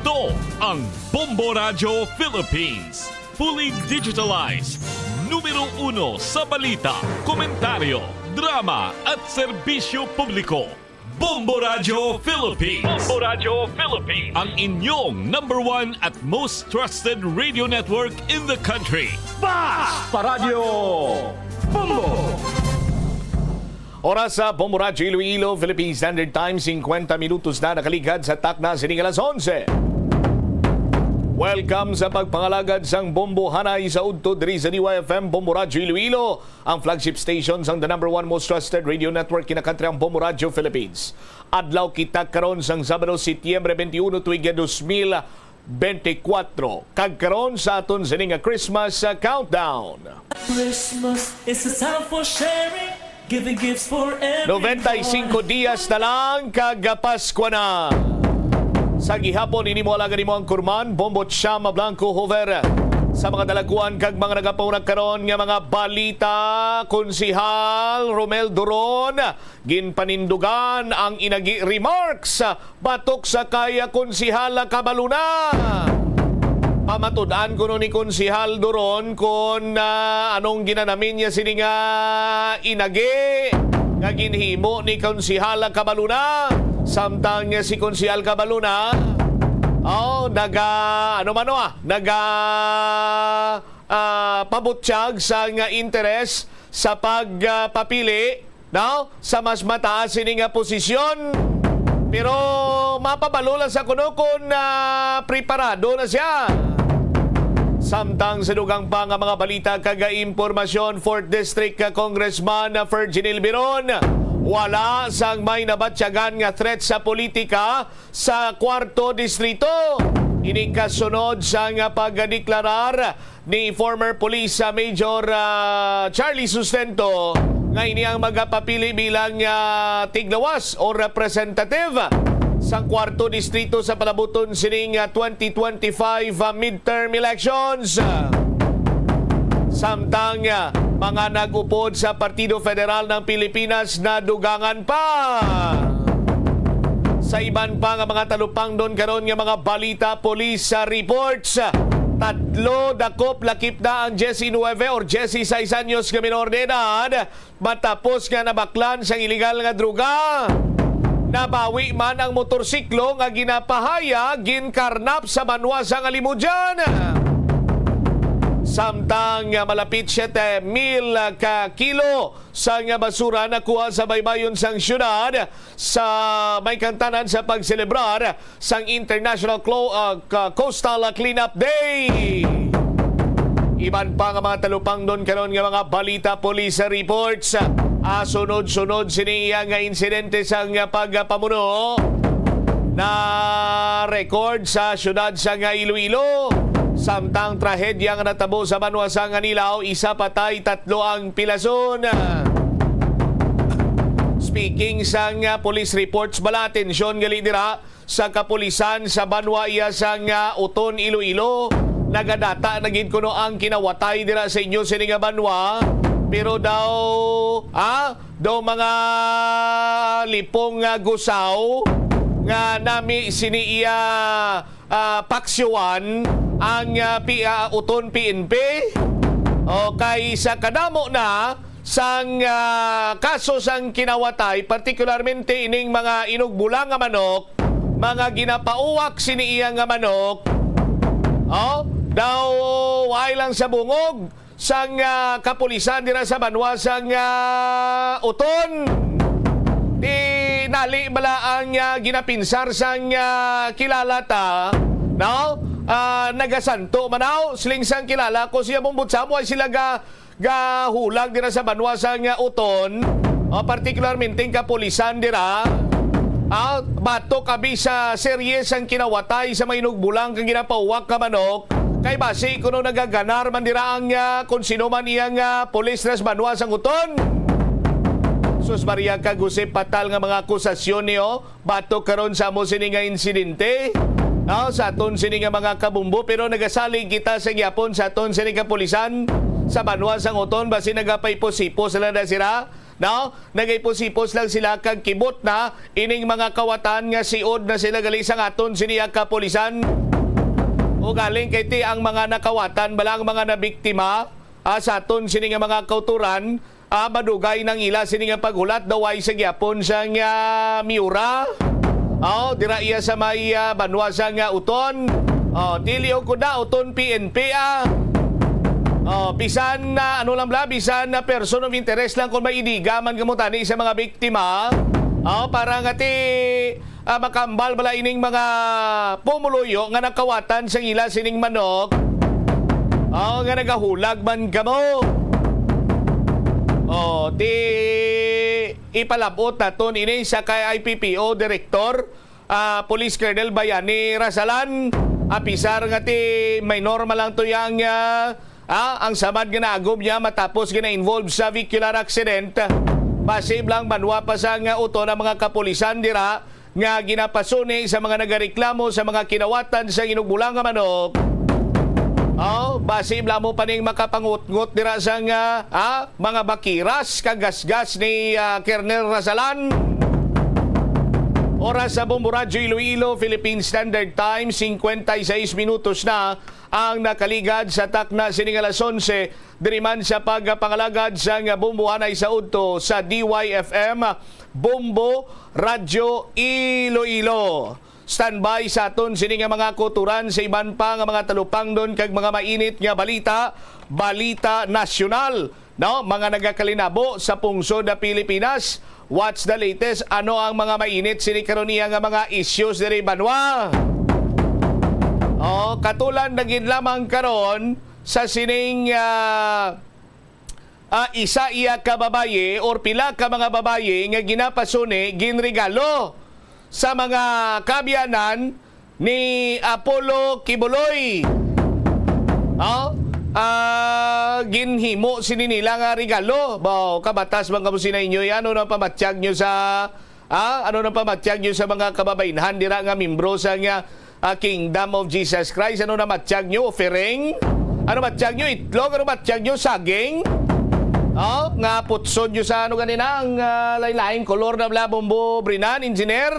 Ito ang Bombo Radio Philippines. Fully digitalized. Numero 1 sa balita, komentaryo, drama at serbisyo publiko. Bombo Radio Philippines. Bombo Radio Philippines. Ang inyong number 1 at most trusted radio network in the country. Paradyo Bombo! Oras sa Bombo Radio Iloilo, Philippine Standard Time, 50 minutos na nakaligad sa takna sining alas 11. Welcome sa pagpangalagad sang Bombo Hanay sa Udto diri sa DYFM Bombo Radio Iloilo, ang flagship station sang the number 1 most trusted radio network in the country, ang Bombo Radio Philippines. Adlaw kita karon sang Sabado, Setyembre 21, tuig 2024. Kagkaron sa aton sining Christmas countdown. Christmas is a time for sharing, giving gifts for everyone. 95 dias na lang kagapaskwa na. Sa gihapon, ini mo alaga ni mo ang kurman, Bombo Chama Blanco Hover. Sa mga dalaguan kag mga nagapaunag karon nga mga balita, Konsihal Romel Duron ginpanindugan ang inagi remarks batok sa kaya Konsihal Kabaluna. Pamatud-an ko ni Konsihal Duron kung anong ginanamin niya sini nga inagi nga ginhimo ni Konsihal Kabaluna. Samtang si Konsihal Kabaluna pabutsyag sa nga interes sa pagpapili sa mas mataas sini nga posisyon. Pero mapabalo lang sa kuno kung preparado na siya. Samtang sa dugang pa nga mga balita kaga impormasyon, 4th District Congressman Ferginil Biron, wala sang may nabatsyagan nga threat sa politika sa 4th Distrito. Ini kasunod sa nga pagdeklarar ni former Police Major Charlie Sustento nga ini ang magapapili bilang tiglawas o representative sa 4th Distrito sa palabuton sining 2025 midterm elections. Samtang mga nag-upod sa Partido Federal ng Pilipinas na dugangan pa. Sa iban pa nga mga talupang doon karon nga mga balita, police reports, 3 dakop lakip na ang Jesse 9 or Jesse 6 anyos nga minor de edad matapos nga nabaklan sa illegal nga droga. Nabawi man ang motorsiklo nga ginapahaya ginkarnap sa banwasang Alimudyan. Samtang malapit 7,000 ka kilo sa nga basura nakuha sa baybayon sang syudad sa may kantanan sa pagselebrar sang International Coastal Cleanup Day. Iban pa nga mga talupang doon karon nga mga balita, police reports. Sunod-sunod siniya nga insidente sang pagpamuno na record sa syudad sa nga Iloilo. Samtang trahedya nga natabo sa banwasang Anilaw, 1 patay, 3 ang pilason. Speaking sang police reports, bala atensyon gali dira sa kapulisan sa banwa iya sang Uton, Iloilo. Nagadata naging kuno ang kinawatay dira sa inyo sini nga banwa. Pero daw mga lipong gusaw nga nami siniya paksyoan ang Uton PNP o kay sa kadamo na sang kaso sang kinawatay, partikularmente ining mga inugbulang nga manok, mga ginapauwak siniya nga manok, daw ay lang sa bungog sang kapulisan dira sa banwa sang Uton. Di nali bala ang ginapinsar sang kilala ta, nagasanto manaw siling sang kilala ko siya bumbutsa mo ay sila gahulag dira sa banwa sang Uton, partikularmente kapulisan dira. Bato kabi sa serye sang kinawatay sa mainugbulang kang ginapauwak ka manok. Kay base kuno nagaganar man dira ang kung sino man iyang pulis nas banwa sang Uton. Sus Maria kagusip patal nga mga akusasyon niyo bato karon sa mo sini nga insidente. Sa aton sini nga mga kabumbo, pero nagasalig kita sa gyapon sa aton sini nga pulisan sa banwa sang Uton basi nagapay-posipo sila na sira no? Nagaypos-ipos lang sila kag kibot na ining mga kawatan nga siod na sila gali sa aton siniya kapulisan. O galing kay ti ang mga nakawatan balang mga nabiktima sa aton sini nga mga kauturan madugay ng ila sini nga paghulat daw ay sa gyapon sa nga Miura. Dira iya sa may banwa sa nga uton. Dili ko da uton PNP bisan na bisan na person of interest lang kung may idigaman gamutani sa mga biktima. Para nga ti makambal bala ining mga pumuluyo nga nakawatan sa ila sining manok. Nga nagahulag man kamo. Di ipalabot naton ini sa kay IPPO Director Police Colonel Bayani Rasalan. Apisar nga ti may normal lang to yang ang samad nga naagom niya matapos gina-involve sa vehicular accident. Pasiblang banwa pa sa nga uto ng mga kapulisan dira nga ginapasuni sa mga nagareklamo sa mga kinawatan sa inugbulang nga manok. Basibla mo pa ning makapangut-ngut dira sa nga mga bakiras kagasgas ni Colonel Rasalan. Oras sa Bombo Radyo Iloilo, Philippine Standard Time, 56 minutos na ang nakaligad sa takna sining alas 11 diriman sa pagpangalagad sa Bombo Hanay sa Udto sa DYFM Bombo Radyo Iloilo. Standby sa aton sining mga kuturan sa iban pa nga mga talupang doon kag mga mainit nga balita nasyonal, no? Mga nagakalinabo sa pungsod na Pilipinas. What's the latest? Ano ang mga mainit sini karon niya nga mga issues diri banwa? Katulan nagin lamang karon sa sining isa iya ka babaye or pila ka mga babaye nga ginapasuni ginregalo sa mga kabyanan ni Apollo Kibuloy. Ginhimo sini nila nga regalo. Kabatas bang kamusin na inyo yan? Ano na pamatyag nyo sa mga kababainhan dira nga membro sa nga Kingdom of Jesus Christ? Ano na matyag nyo? Offering? Ano matyag nyo? Itlog? Ano matyag nyo? Saging? Nga putsod nyo sa ganina ang laylaing kolor na bla bombo brinan, engineer?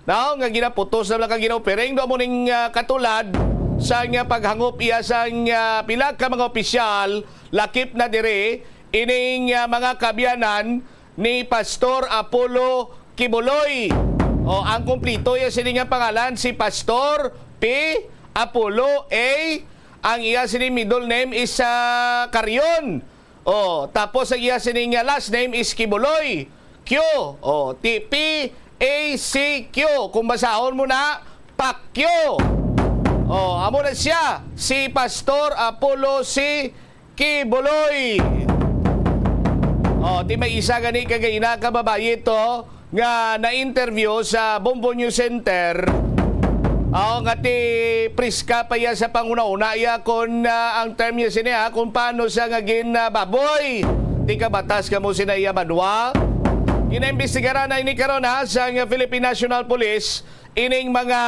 Nga ginaputos na bla ka ginaopereng do mo ning katulad sa nga paghangop iya sa nga pila ka mga opisyal lakip na dire ining mga kabyanan ni Pastor Apollo Kibuloy. Ang kumplito iya sini nga pangalan si Pastor P. Apollo A. Ang iya sini middle name is Carion. Tapos ang iya sini nga last name is Kibuloy. Q. T. P. A. C. Q. Kung basahon mo na Pakyo. Amo na siya, si Pastor Apollo C. Kibuloy. Di may isa gani kagaina ka babae ito nga na-interview sa Bombo News Center. Nga ti priska pa ya sa panguna-una ya kung ang term niya siya kung paano siya ngagin baboy. Di ka batas ka mo sinaya banwa. Ina-imbestigara na ini karon sa Philippine National Police ining mga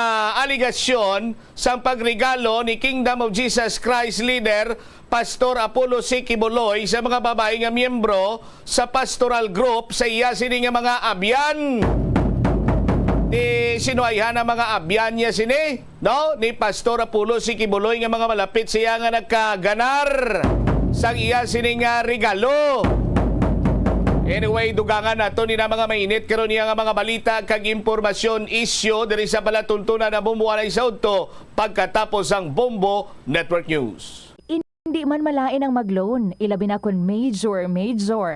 aligasyon sa pagregalo ni Kingdom of Jesus Christ leader Pastor Apollo C. Kibuloy sa mga babae nga miyembro sa pastoral group sa iya sini nga mga abyan. Di sinuayhan ang mga abyan niya sini, no? Ni Pastor Apollo C. Kibuloy nga mga malapit siya nga nagkaganar sa iya sini nga regalo. Anyway, dugangan nato ni na mga mainit karon niya nga mga balita kag impormasyon isyu diri sa palatuntunan na Bombo Hanay sa Udto pagkatapos ang Bombo Network News. Hindi man malain ang magloan, ilabi na kun major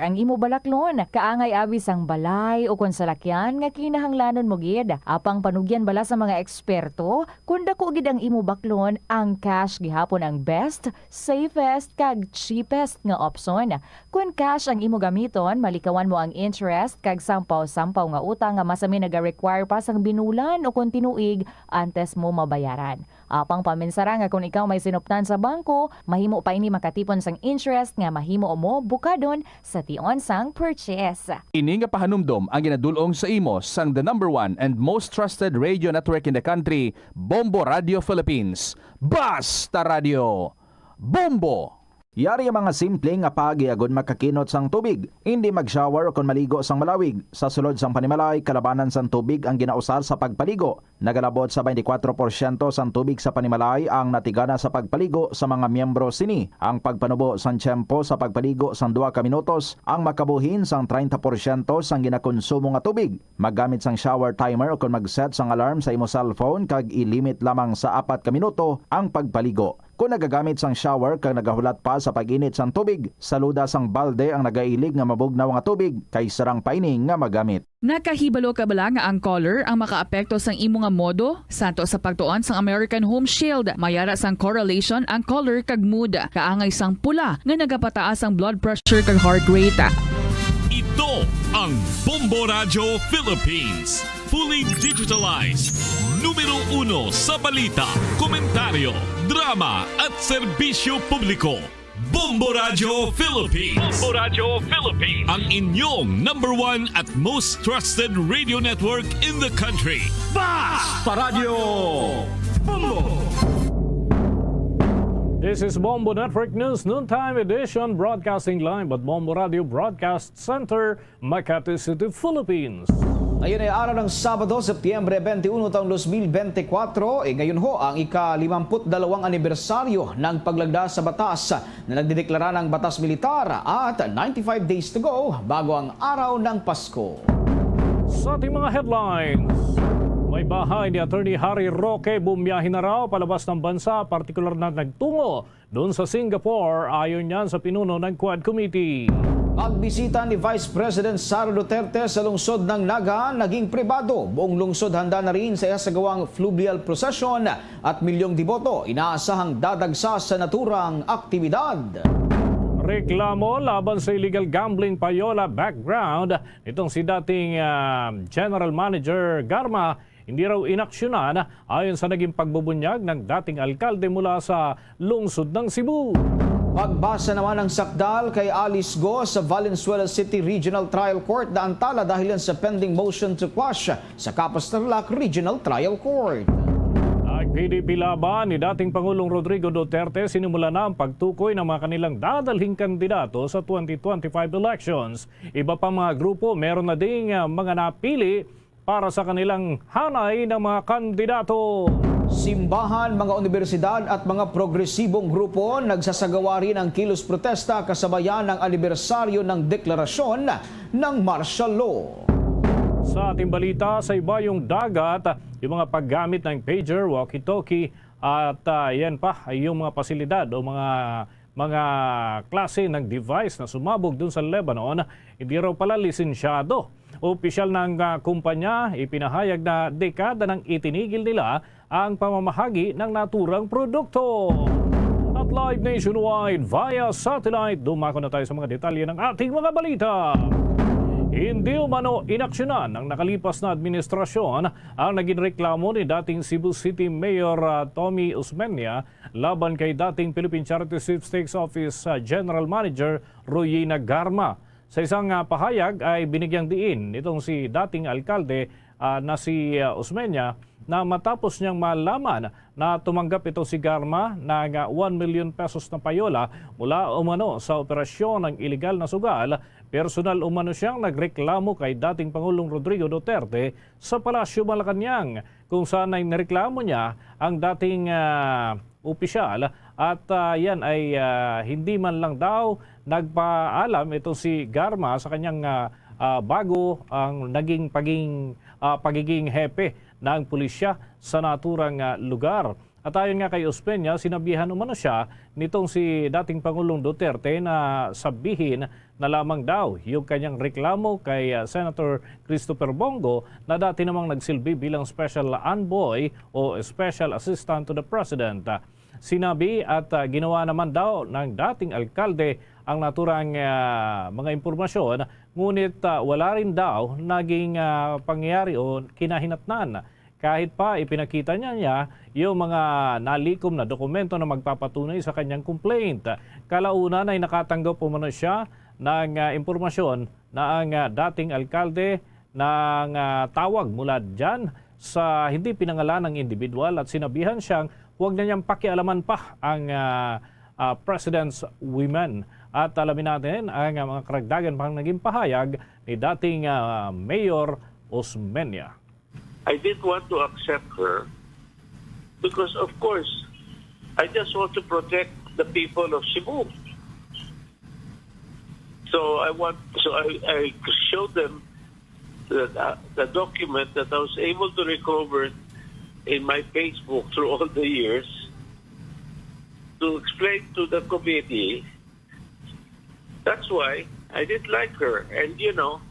ang imo balaklon. Kaangay abis ang balay o kun salakyan nga kinahanglanon mo gid. Apang panugyan bala sa mga eksperto, kun dako gid ang imo baklon, ang cash gihapon ang best, safest kag cheapest nga option. Kun cash ang imo gamiton, malikawan mo ang interest kag sampaw-sampaw nga utang nga masami naga-require pa sang binulan o kun tinuig antes mo mabayaran. Apang paminsara nga kung ikaw may sinuptan sa bangko, mahimo pa ini makatipon sang interest nga mahimo mo bukadon sa tion sang purchase. Ini nga pahanumdom ang ginadulong sa imo sang the number 1 and most trusted radio network in the country, Bombo Radio Philippines. Basta Radio Bombo! Yari ang mga simpleng nga pagiagod makakinot sang tubig. Hindi mag-shower o kung maligo sang malawig. Sa sulod sang panimalay, kalabanan sang tubig ang ginausar sa pagpaligo. Nagalabot sa 24% sang tubig sa panimalay ang natigana sa pagpaligo sa mga miyembro sini. Ang pagpanubo sang tiyempo sa pagpaligo sang 2 ka minutos ang makabuhin sang 30% sang ginakonsumo nga tubig. Maggamit sang shower timer o kung mag-set sang alarm sa imo cellphone kag ilimit lamang sa 4 ka minuto ang pagpaligo. Kung nagagamit sang shower kag nagahulat pa sa pag-init sang tubig, saluda sang balde ang nagailig nga mabugnaw nga tubig kay sarang paining nga magamit. Nakahibalo ka bala nga ang color ang makaapekto sang imo nga modo? Santo sa pagtuon sang American Home Shield, mayara sang correlation ang color kag mood. Kaangay sang pula nga nagapataas ang blood pressure kag heart rate. Ito ang Bombo Radio Philippines. Fully digitalized. Numero 1 sa balita, komentaryo, drama at serbisyo publiko. Bombo Radio Philippines. Bombo Radio Philippines. Ang inyong number 1 at most trusted radio network in the country. Basta Radio Bombo! This is Bombo Network News Noontime Edition, broadcasting live at Bombo Radio Broadcast Center, Makati City, Philippines. Ngayon ay araw ng Sabado, Setyembre 21 taong 2024. Ngayon ho ang ika-52 anibersaryo ng paglagda sa batas na nagdideklara ng batas militar at 95 days to go bago ang araw ng Pasko. Sa ating mga headlines, may bahay ni Attorney Harry Roque bumiyahin na raw palabas ng bansa, partikular na nagtungo doon sa Singapore ayon yan sa pinuno ng Quad Committee. Pagbisita ni Vice President Sara Duterte sa lungsod ng Naga naging pribado. Buong lungsod handa na rin sa isasagawang fluvial procession at milyong deboto inaasahang dadagsa sa naturang aktibidad. Reklamo laban sa illegal gambling payola background itong si dating General Manager Garma hindi raw inaksyonan ayon sa naging pagbubunyag ng dating alkalde mula sa lungsod ng Cebu. Pagbasa naman ng sakdal kay Alice Go sa Valenzuela City Regional Trial Court na antala dahil sa pending motion to quash sa Capiz Tarlac Regional Trial Court. Ang PDP laban ni dating Pangulong Rodrigo Duterte sinimula na ang pagtukoy ng mga kanilang dadalhing kandidato sa 2025 elections. Iba pa mga grupo meron na ding mga napili para sa kanilang hanay ng mga kandidato. Simbahan, mga universidad at mga progresibong grupo nagsasagawa rin ng kilos protesta kasabayan ng anibersaryo ng deklarasyon ng martial law. Sa ating balita, sa ibayong dagat, yung mga paggamit ng pager, walkie-talkie at yan pa ay yung mga pasilidad o mga klase ng device na sumabog dun sa Lebanon, hindi raw pala lisensyado. Opisyal ng kumpanya, ipinahayag na dekada nang itinigil nila ang pamamahagi ng naturang produkto. At live nationwide via satellite, dumako na tayo sa mga detalye ng ating mga balita. Hindi umano inaksyonan ng nakalipas na administrasyon ang naging reklamo ni dating Cebu City Mayor Tommy Osmeña laban kay dating Philippine Charity Sweepstakes Office General Manager Royina Garma. Sa isang pahayag ay binigyang diin itong si dating alkalde na si Osmeña na matapos niyang malaman na tumanggap ito si Garma ng 1 million pesos na payola mula umano sa operasyon ng iligal na sugal, personal umano siyang nagreklamo kay dating Pangulong Rodrigo Duterte sa Palasyo Malacanang kung saan ay nireklamo niya ang dating opisyal at yan ay hindi man lang daw nagpaalam ito si Garma sa kanyang bago ang naging pagiging hepe ng pulisya sa naturang lugar. At ayon nga kay Osmeña, sinabihan umano siya nitong si dating Pangulong Duterte na sabihin na lamang daw yung kanyang reklamo kay Senator Christopher Bongo na dati namang nagsilbi bilang Special Envoy o Special Assistant to the President. Sinabi at ginawa naman daw ng dating alkalde ang naturang mga impormasyon, ngunit wala rin daw naging pangyayari o kinahinatnan. Kahit pa ipinakita niya yung mga nalikom na dokumento na magpapatunay sa kanyang complaint. Kalaunan ay nakatanggap umano siya ng impormasyon na ang dating alkalde ng tawag mula dyan sa hindi pinangalan ng individual at sinabihan siyang huwag na niyang pakialaman pa ang President's Women. At alamin natin ang mga karagdagan pang naging pahayag ni dating Mayor Osmeña. I didn't want to accept her because, of course, I just want to protect the people of Cebu. So I showed them the document that I was able to recover in my Facebook through all the years to explain to the committee. That's why I didn't like her. And, you know,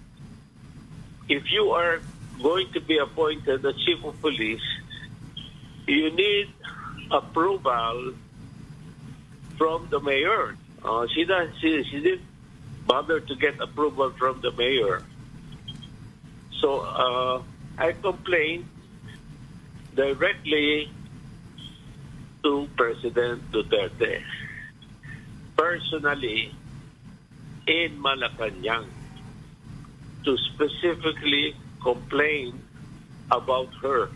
if you are going to be appointed the chief of police, you need approval from the mayor. She didn't bother to get approval from the mayor. So I complained directly to President Duterte, personally, in Malacanang, to specifically complain about her.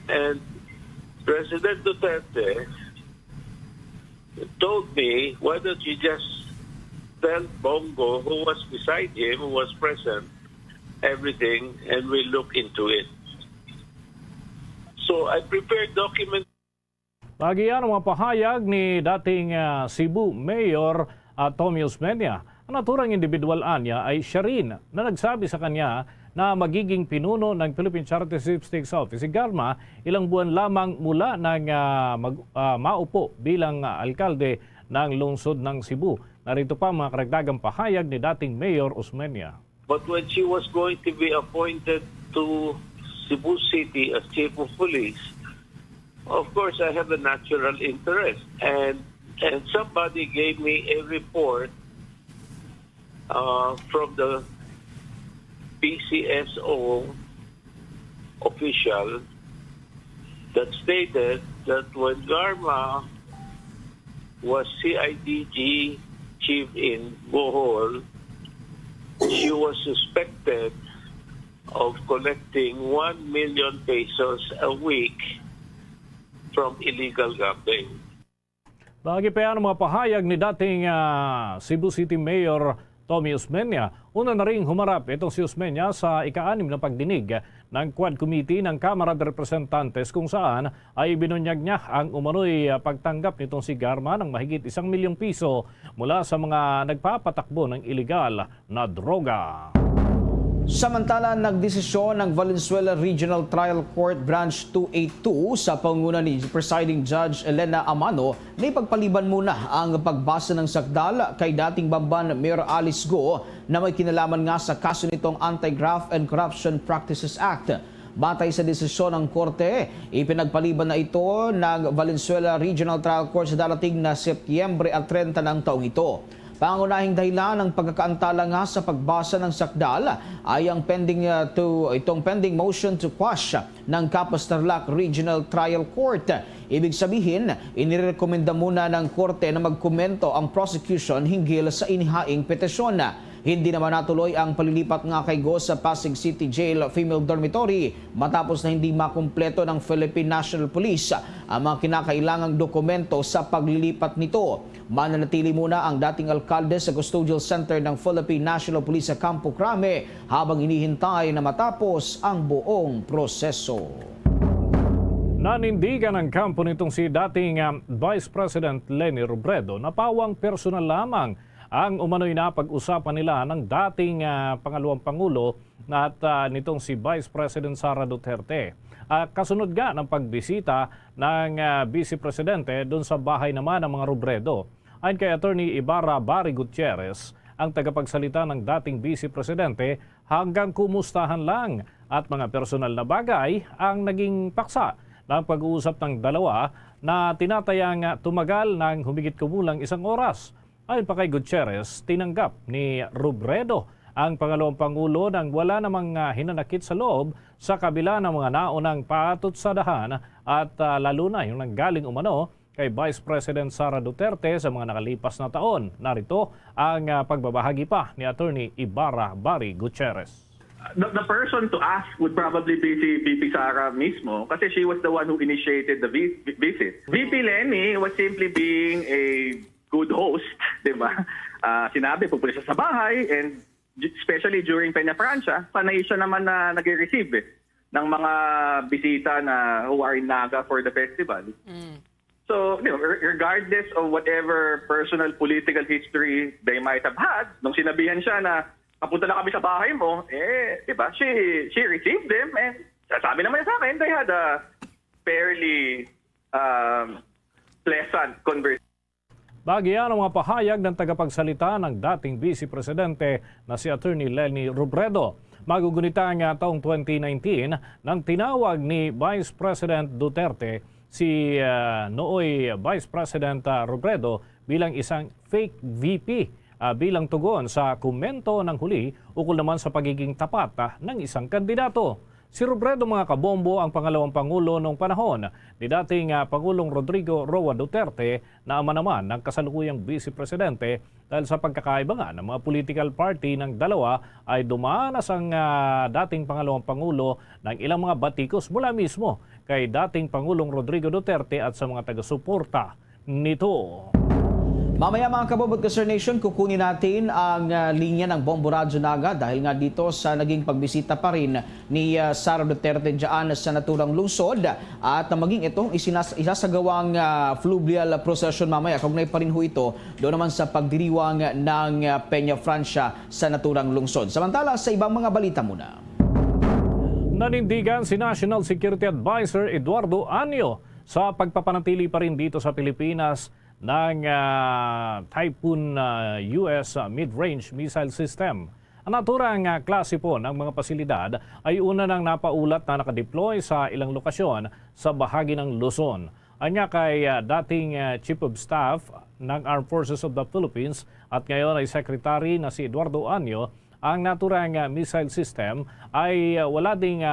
And President Duterte told me, why don't you just tell Bongo, who was beside him, who was present, everything, and we'll look into it. So I prepared documents. Lagi yan ang mga pahayag ni dating Cebu Mayor Tommy Osmeña. Ang naturang individual anya ay siya rin na nagsabi sa kanya na magiging pinuno ng Philippine Charity Sweepstakes Office si Garma ilang buwan lamang mula nang maupo bilang alkalde ng lungsod ng Cebu. Narito pa mga karagdagang pahayag ni dating Mayor Osmeña. But when she was going to be appointed to Cebu City as Chief of Police, of course I have a natural interest. And somebody gave me a report from the PCSO official that stated that when Garma was CIDG chief in Bohol, she was suspected of collecting 1 million pesos a week from illegal gambling. Lagi pa yan ang mga pahayag ni dating Cebu City Mayor Tommy Osmeña. Una na rin humarap itong si Osmeña sa ika-6 na pagdinig ng Quad Committee ng Kamara de Representantes kung saan ay binunyag niya ang umano'y pagtanggap nitong si Garma ng mahigit 1 milyong piso mula sa mga nagpapatakbo ng iligal na droga. Samantala, nagdesisyon ng Valenzuela Regional Trial Court Branch 282 sa pangunguna ni Presiding Judge Elena Amano na ipagpaliban muna ang pagbasa ng sakdal kay dating Bamban Mayor Alice Go na may kinalaman nga sa kaso nitong Anti-Graft and Corruption Practices Act. Batay sa desisyon ng korte, ipinagpaliban na ito ng Valenzuela Regional Trial Court sa darating na Setyembre at 30 ng taong ito. Pangunahing dahilan ng pagkakaantala nga sa pagbasa ng sakdal ay ang pending motion to quash ng Capiz Tarlac Regional Trial Court. Ibig sabihin, inirekomenda muna ng korte na magkomento ang prosecution hinggil sa inihaing petisyon. Hindi naman natuloy ang palilipat nga kay Go sa Pasig City Jail Female Dormitory matapos na hindi makumpleto ng Philippine National Police ang mga kinakailangang dokumento sa paglilipat nito. Mananatili muna ang dating alkalde sa Custodial Center ng Philippine National Police sa Campo Crame habang inihintay na matapos ang buong proseso. Nanindigan ang kampo nitong si dating Vice President Leni Robredo na pawang personal lamang ang umano'y napag-usapan nila ng dating pangalawang Pangulo at nitong si Vice President Sara Duterte. Kasunod nga ng pagbisita ng Vice Presidente doon sa bahay naman ng mga Robredo. Ayon kay Attorney Ibarra Bari Gutierrez, ang tagapagsalita ng dating Vice Presidente, hanggang kumustahan lang at mga personal na bagay ang naging paksa ng pag-uusap ng dalawa na tinatayang tumagal ng humigit kumulang 1 oras. Ayon pa kay Gutierrez, tinanggap ni Robredo ang pangalawang Pangulo nang wala namang hinanakit sa loob sa kabila ng mga naunang patutsadahan at lalo na yung nanggaling umano kay Vice President Sara Duterte sa mga nakalipas na taon. Narito ang pagbabahagi pa ni Attorney Ibarra Bari Gutierrez. the person to ask would probably be si VP Sara mismo kasi she was the one who initiated the visit. VP Lenny was simply being a good host, di ba? Sinabi, pupunta siya sa bahay, and especially during Peña Francia, panay siya naman na nag-receive ng mga bisita na who are in Naga for the festival. So, regardless of whatever personal political history they might have had, nung sinabihan siya na papunta na kami sa bahay mo, di ba? She received them, and sabi naman niya sa akin, they had a fairly pleasant conversation. Bagyan ang mga pahayag ng tagapagsalita ng dating Vice Presidente na si Attorney Leni Robredo. Magugunita nga taong 2019 nang tinawag ni Vice President Duterte si nooy Vice President Robredo bilang isang fake VP bilang tugon sa komento ng huli ukol naman sa pagiging tapat ng isang kandidato. Si Robredo, mga kabombo, ang pangalawang pangulo noong panahon ni dating Pangulong Rodrigo Roa Duterte na ama naman ng kasalukuyang Vice Presidente dahil sa pagkakaiba nga ng mga political party ng dalawa ay dumanas ang dating pangalawang pangulo ng ilang mga batikos mula mismo kay dating Pangulong Rodrigo Duterte at sa mga taga-suporta nito. Mamaya mga kabobot ka Sir Nation, kukunin natin ang linya ng Bombo Radyo Naga dahil nga dito sa naging pagbisita pa rin ni Sara Duterte dyan sa naturang lungsod at maging itong isasagawang fluvial procession mamaya. Kaugnay pa rin ho ito doon naman sa pagdiriwang ng Peña Francia sa naturang lungsod. Samantala sa ibang mga balita muna. Nanindigan si National Security Advisor Eduardo Anyo sa pagpapanatili pa rin dito sa Pilipinas ng Typhoon US Mid-Range Missile System. Ang naturang klase po ng mga pasilidad ay una nang napaulat na nakadeploy sa ilang lokasyon sa bahagi ng Luzon. Anya kay dating Chief of Staff ng Armed Forces of the Philippines at ngayon ay Secretary na si Eduardo Anyo, ang naturang missile system ay wala ding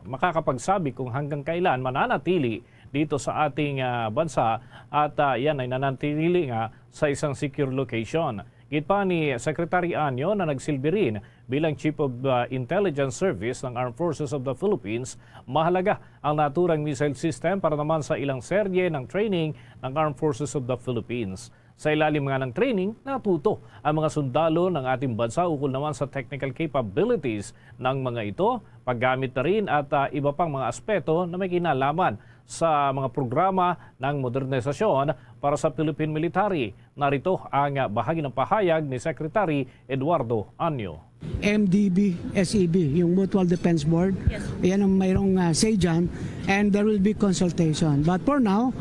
makakapagsabi kung hanggang kailan mananatili dito sa ating bansa at yan ay nananatili nga sa isang secure location. Git pa ni Secretary Anyo na nagsilbi rin bilang Chief of Intelligence Service ng Armed Forces of the Philippines, mahalaga ang naturang missile system para naman sa ilang serye ng training ng Armed Forces of the Philippines. Sa ilalim nga ng training, natuto ang mga sundalo ng ating bansa ukol naman sa technical capabilities ng mga ito, paggamit na rin at iba pang mga aspeto na may kinalaman sa mga programa ng modernisasyon para sa Philippine Military. Narito ang bahagi ng pahayag ni Secretary Eduardo Anyo. MDB, SEB, yung Mutual Defense Board, yan ang mayroong say dyan, and there will be consultation. But for now,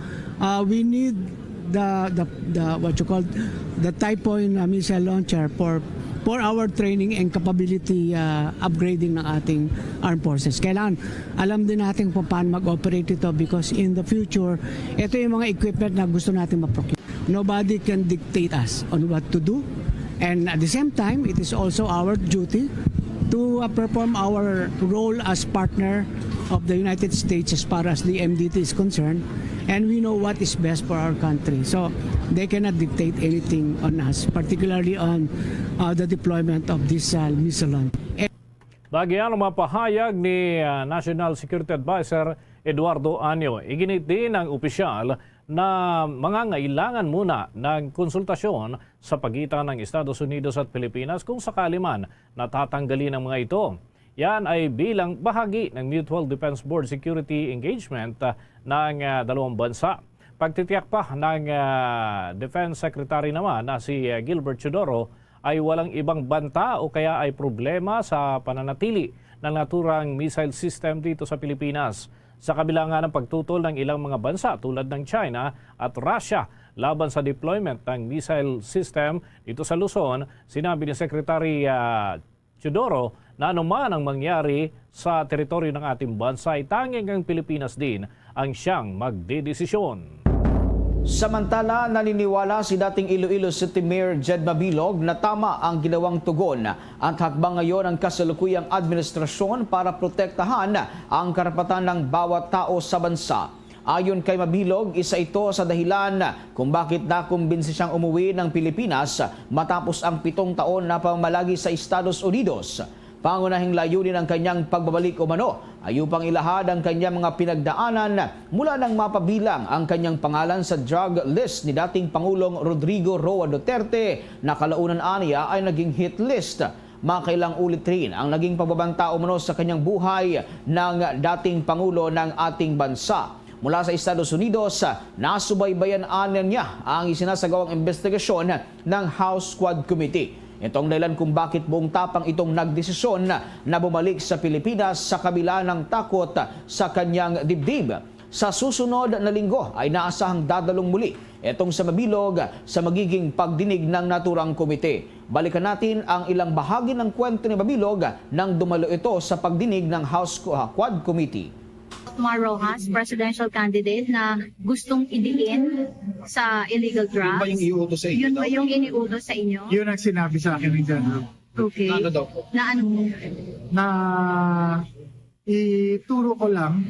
we need the what you call the Typhoon missile launcher for our training and capability upgrading ng ating armed forces. Kailangan alam din natin kung paano mag-operate ito because in the future, ito yung mga equipment na gusto natin ma-procure. Nobody can dictate us on what to do. And at the same time, it is also our duty to perform our role as partner of the United States as far as the MDT is concerned. And we know what is best for our country. So they cannot dictate anything on us, particularly on the deployment of this missile launch. Bagyan ang mapahayag ni National Security Advisor Eduardo Anyo. Iginit din ng opisyal na mangangailangan muna ng konsultasyon sa pagitan ng Estados Unidos at Pilipinas kung sakali man natatanggalin ang mga ito. Yan ay bilang bahagi ng Mutual Defense Board Security Engagement ng dalawang bansa. Pagtitiyak pa ng Defense Secretary naman na si Gilbert Chodoro ay walang ibang banta o kaya ay problema sa pananatili ng naturang missile system dito sa Pilipinas. Sa kabila nga ng pagtutol ng ilang mga bansa tulad ng China at Russia laban sa deployment ng missile system dito sa Luzon, sinabi ni Secretary Chodoro na anuman ang mangyari sa teritoryo ng ating bansa ay tanging ang Pilipinas din ang siyang magdedesisyon. Samantala, naniniwala si dating Iloilo City Mayor Jed Mabilog na tama ang ginawang tugon at hakbang ngayon ang kasalukuyang administrasyon para protektahan ang karapatan ng bawat tao sa bansa. Ayon kay Mabilog, isa ito sa dahilan kung bakit nakumbinsi siyang umuwi ng Pilipinas matapos ang 7 taon na pamamalagi sa Estados Unidos. Pangunahing layunin ng kanyang pagbabalik umano ay upang ilahad ang kanyang mga pinagdaanan mula nang mapabilang ang kanyang pangalan sa drug list ni dating Pangulong Rodrigo Roa Duterte na kalaunan aniya ay naging hit list. Makailang ulit rin ang naging pagbabanta umano sa kanyang buhay ng dating Pangulo ng ating bansa. Mula sa Estados Unidos, nasubaybayan niya ang isinasagawang investigasyon ng House Quad Committee. Ito ang dahilan kung bakit buong tapang itong nagdesisyon na bumalik sa Pilipinas sa kabila ng takot sa kanyang dibdib. Sa susunod na linggo ay naasahang dadalong muli itong sa Mabilog sa magiging pagdinig ng naturang komite. Balikan natin ang ilang bahagi ng kwento ni Mabilog nang dumalo ito sa pagdinig ng House Quad Committee. Mar Rojas, presidential candidate na gustong idiin sa illegal drugs. Yun ba yung iniutos sa inyo? Yun ba yung iniutos sa inyo? Yun ang sinabi sa akin ng General. Okay. Ano daw po? Na ano? Na ituro ko lang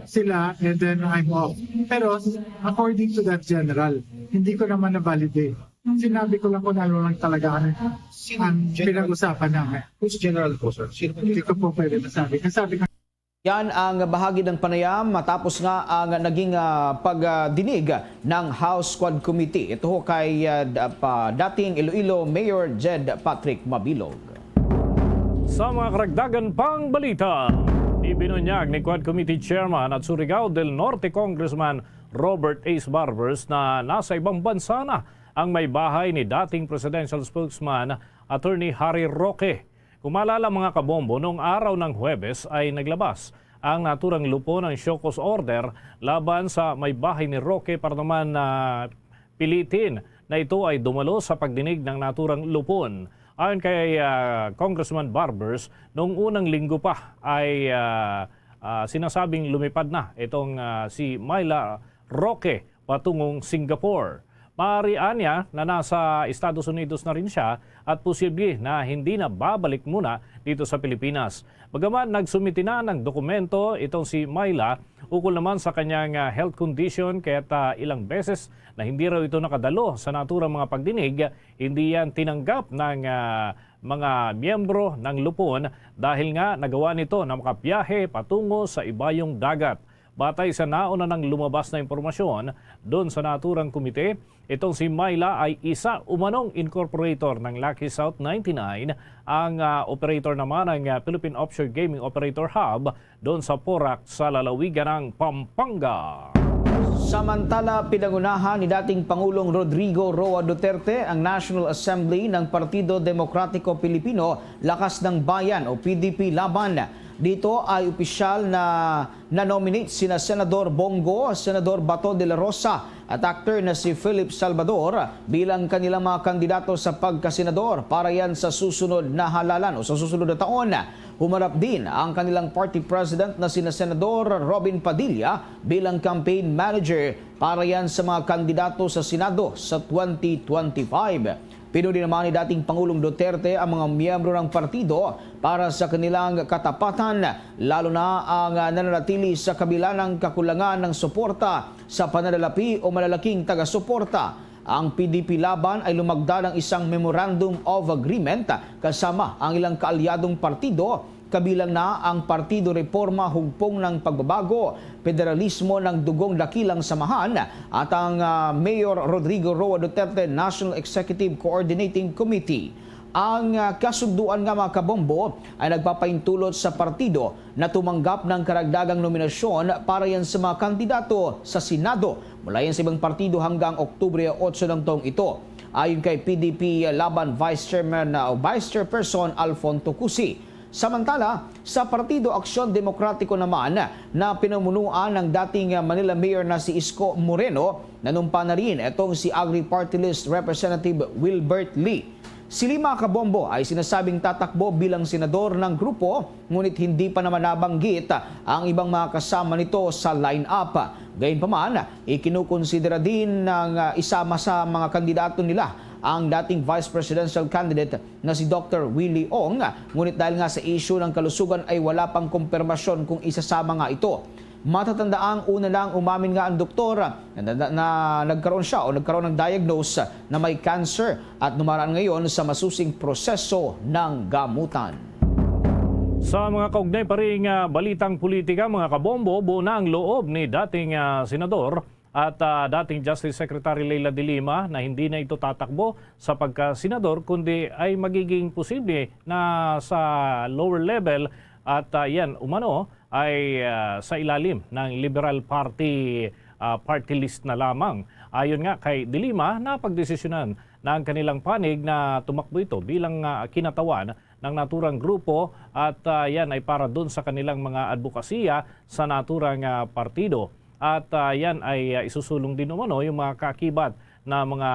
sila and then I'm off. Pero according to that General, hindi ko naman na-validate. Sinabi ko lang kung ano lang talaga ang pinag-usapan namin. Who's General po, sir? Hindi ko po pwede masabi. Kasabi ko, yan ang bahagi ng panayam matapos nga ang naging pagdinig ng House Quad Committee. Ito ho kay dating Iloilo Mayor Jed Patrick Mabilog. Sa mga karagdagan pang balita, ibinunyag ni Quad Committee Chairman at Surigao del Norte Congressman Robert Ace Barbers na nasa ibang bansa na ang may bahay ni dating presidential spokesman Attorney Harry Roque. Kung maalala mga kabombo, noong araw ng Huwebes ay naglabas ang naturang lupon ng show cause order laban sa may bahay ni Roque para naman pilitin na ito ay dumalo sa pagdinig ng naturang lupon. Ayon kay Congressman Barbers, noong unang linggo pa ay sinasabing lumipad na itong si Myla Roque patungong Singapore. Maaarian niya na nasa Estados Unidos na rin siya at posible na hindi na babalik muna dito sa Pilipinas. Bagaman nagsumiti na ng dokumento itong si Myla ukol naman sa kanyang health condition kaya't ilang beses na hindi raw ito nakadalo sa naturang mga pagdinig, hindi yan tinanggap ng mga miyembro ng lupon dahil nga nagawa nito na makabiyahe patungo sa ibayong dagat. Batay sa nauna ng lumabas na impormasyon doon sa naturang komite, itong si Myla ay isa umanong incorporator ng Lucky South 99, ang operator naman ng Philippine Offshore Gaming Operator Hub doon sa Porac sa lalawigan ng Pampanga. Samantala, pinangunahan ni dating Pangulong Rodrigo Roa Duterte ang National Assembly ng Partido Demokratiko Pilipino Lakas ng Bayan o PDP Laban. Dito ay opisyal na nominate sina Senador Bongo, Senador Bato de la Rosa at actor na si Philip Salvador bilang kanilang mga kandidato sa pagkasenador para yan sa susunod na halalan o sa susunod na taon. Humarap din ang kanilang party president na sina Senador Robin Padilla bilang campaign manager para yan sa mga kandidato sa Senado sa 2025. Pinuli naman ni dating Pangulong Duterte ang mga miyembro ng partido para sa kanilang katapatan, lalo na ang nananatili sa kabila ng kakulangan ng suporta sa pananalapi o malalaking taga-suporta. Ang PDP Laban ay lumagda ng isang Memorandum of Agreement kasama ang ilang kaalyadong partido, kabilang na ang Partido Reforma Hugpong ng Pagbabago, Federalismo ng Dugong Dakilang Samahan at ang Mayor Rodrigo Roa Duterte National Executive Coordinating Committee. Ang kasunduan nga mga kabombo ay nagpapaintulot sa partido na tumanggap ng karagdagang nominasyon para yan sa mga kandidato sa Senado mula yan sa ibang partido hanggang Oktubre 8 ng taong ito. Ayon kay PDP Laban Vice Chairman o Vice Chairperson Alfonso Cusi. Samantala, sa Partido Aksyon Demokratiko naman na pinamumunuan ng dating Manila Mayor na si Isko Moreno, nanumpa na rin itong si Agri Party List Representative Wilbert Lee. Si Lima Kabombo ay sinasabing tatakbo bilang senador ng grupo, ngunit hindi pa naman nabanggit ang ibang mga kasama nito sa line-up. Gayunpaman, ikinukonsidera din ng isama sa mga kandidato nila ang dating Vice Presidential candidate na si Dr. Willie Ong, ngunit dahil nga sa issue ng kalusugan ay wala pang kumpirmasyon kung isasama nga ito. Matatandaang una lang umamin nga ang doktor na nagkaroon siya o nagkaroon ng diagnose na may cancer at dumaraan ngayon sa masusing proseso ng gamutan. Sa mga kaugnay pa rin balitang politika, mga kabombo, buo na ang loob ni dating senador at dating Justice Secretary Leila de Lima na hindi na ito tatakbo sa pagka-senador kundi ay magiging posible na sa lower level at yan umano ay sa ilalim ng Liberal Party party list na lamang. Ayon nga kay de Lima, napagdesisyonan na ang kanilang panig na tumakbo ito bilang kinatawan ng naturang grupo at yan ay para doon sa kanilang mga advokasya sa naturang partido. At yan ay isusulong din umano yung mga kakibat na mga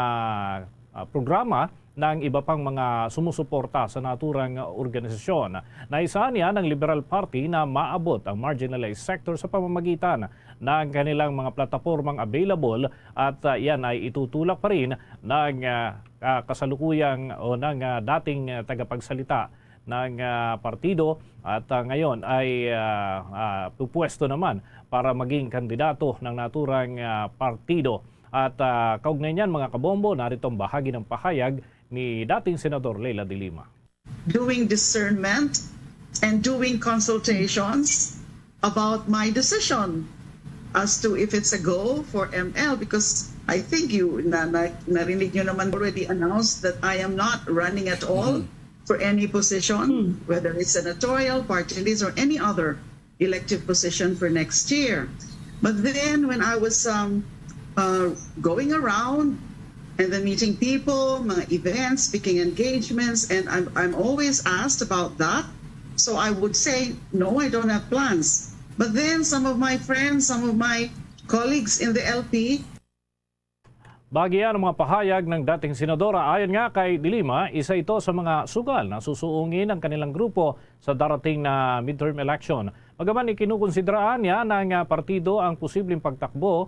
programa ng iba pang mga sumusuporta sa naturang organisasyon. Naisahan niya ng Liberal Party na maabot ang marginalized sector sa pamamagitan ng kanilang mga platapormang available at yan ay itutulak pa rin ng kasalukuyang o ng dating tagapagsalita ng partido at ngayon ay pupwesto naman para maging kandidato ng naturang partido. At kaugnay niyan mga kabombo, narito ang bahagi ng pahayag ni dating Senador Leila de Lima. Doing discernment and doing consultations about my decision as to if it's a go for ML, because I think narinig nyo naman already announced that I am not running at all for any position, whether it's senatorial, party list, or any other elective position for next year. But then when I was going around and then meeting people, mga events, speaking engagements, and I'm always asked about that. So I would say, no, I don't have plans. But then some of my friends, some of my colleagues in the LP. Bagyan ang mga pahayag ng dating senadora. Ayon nga kay de Lima, isa ito sa mga sugal na susuungin ng kanilang grupo sa darating na midterm election. Bagaman ikinukonsideraan niya ng partido ang posibleng pagtakbo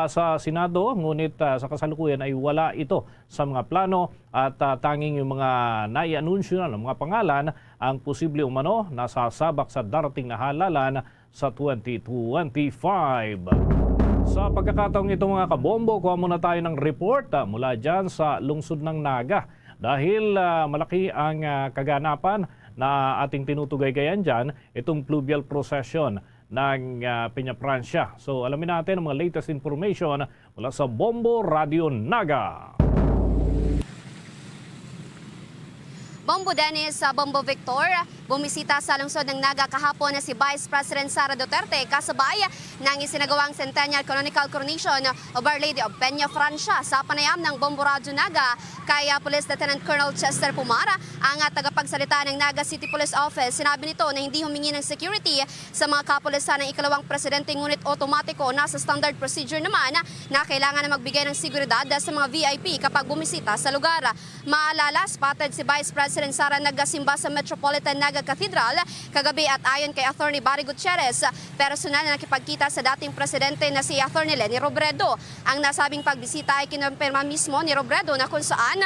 sa Senado, ngunit sa kasalukuyan ay wala ito sa mga plano at tanging yung mga naianunsyo na ng mga pangalan ang posible umano na sasabak sa darating na halalan sa 2025. Sa pagkakataong ito mga kabombo, kuha muna tayo ng report mula dyan sa lungsod ng Naga. Dahil malaki ang kaganapan na ating tinutugay-gayan dyan, itong pluvial procession ng Peña Francia. So alamin natin ang mga latest information mula sa Bombo Radio Naga. Bombo Dennis, Bombo Victor, bumisita sa lungsod ng Naga kahapon na si Vice President Sara Duterte kasabay ng isinagawang Centennial Canonical Coronation of Our Lady of Peña Francia sa panayam ng Bombo Radio Naga kay Police Lieutenant Colonel Chester Pumara, ang tagapagsalita ng Naga City Police Office. Sinabi nito na hindi humingi ng security sa mga kapulisan ng ikalawang presidente, ngunit otomatiko nasa standard procedure naman na kailangan na magbigay ng seguridad sa mga VIP kapag bumisita sa lugar. Maalala, spotted si Vice President Sara nagsimba sa Metropolitan Naga Cathedral kagabi at ayon kay Attorney Barry Gutierrez, personal na nakipagkita sa dating presidente na si Attorney Leni Robredo. Ang nasabing pagbisita ay kinumpirma mismo ni Robredo na kung saan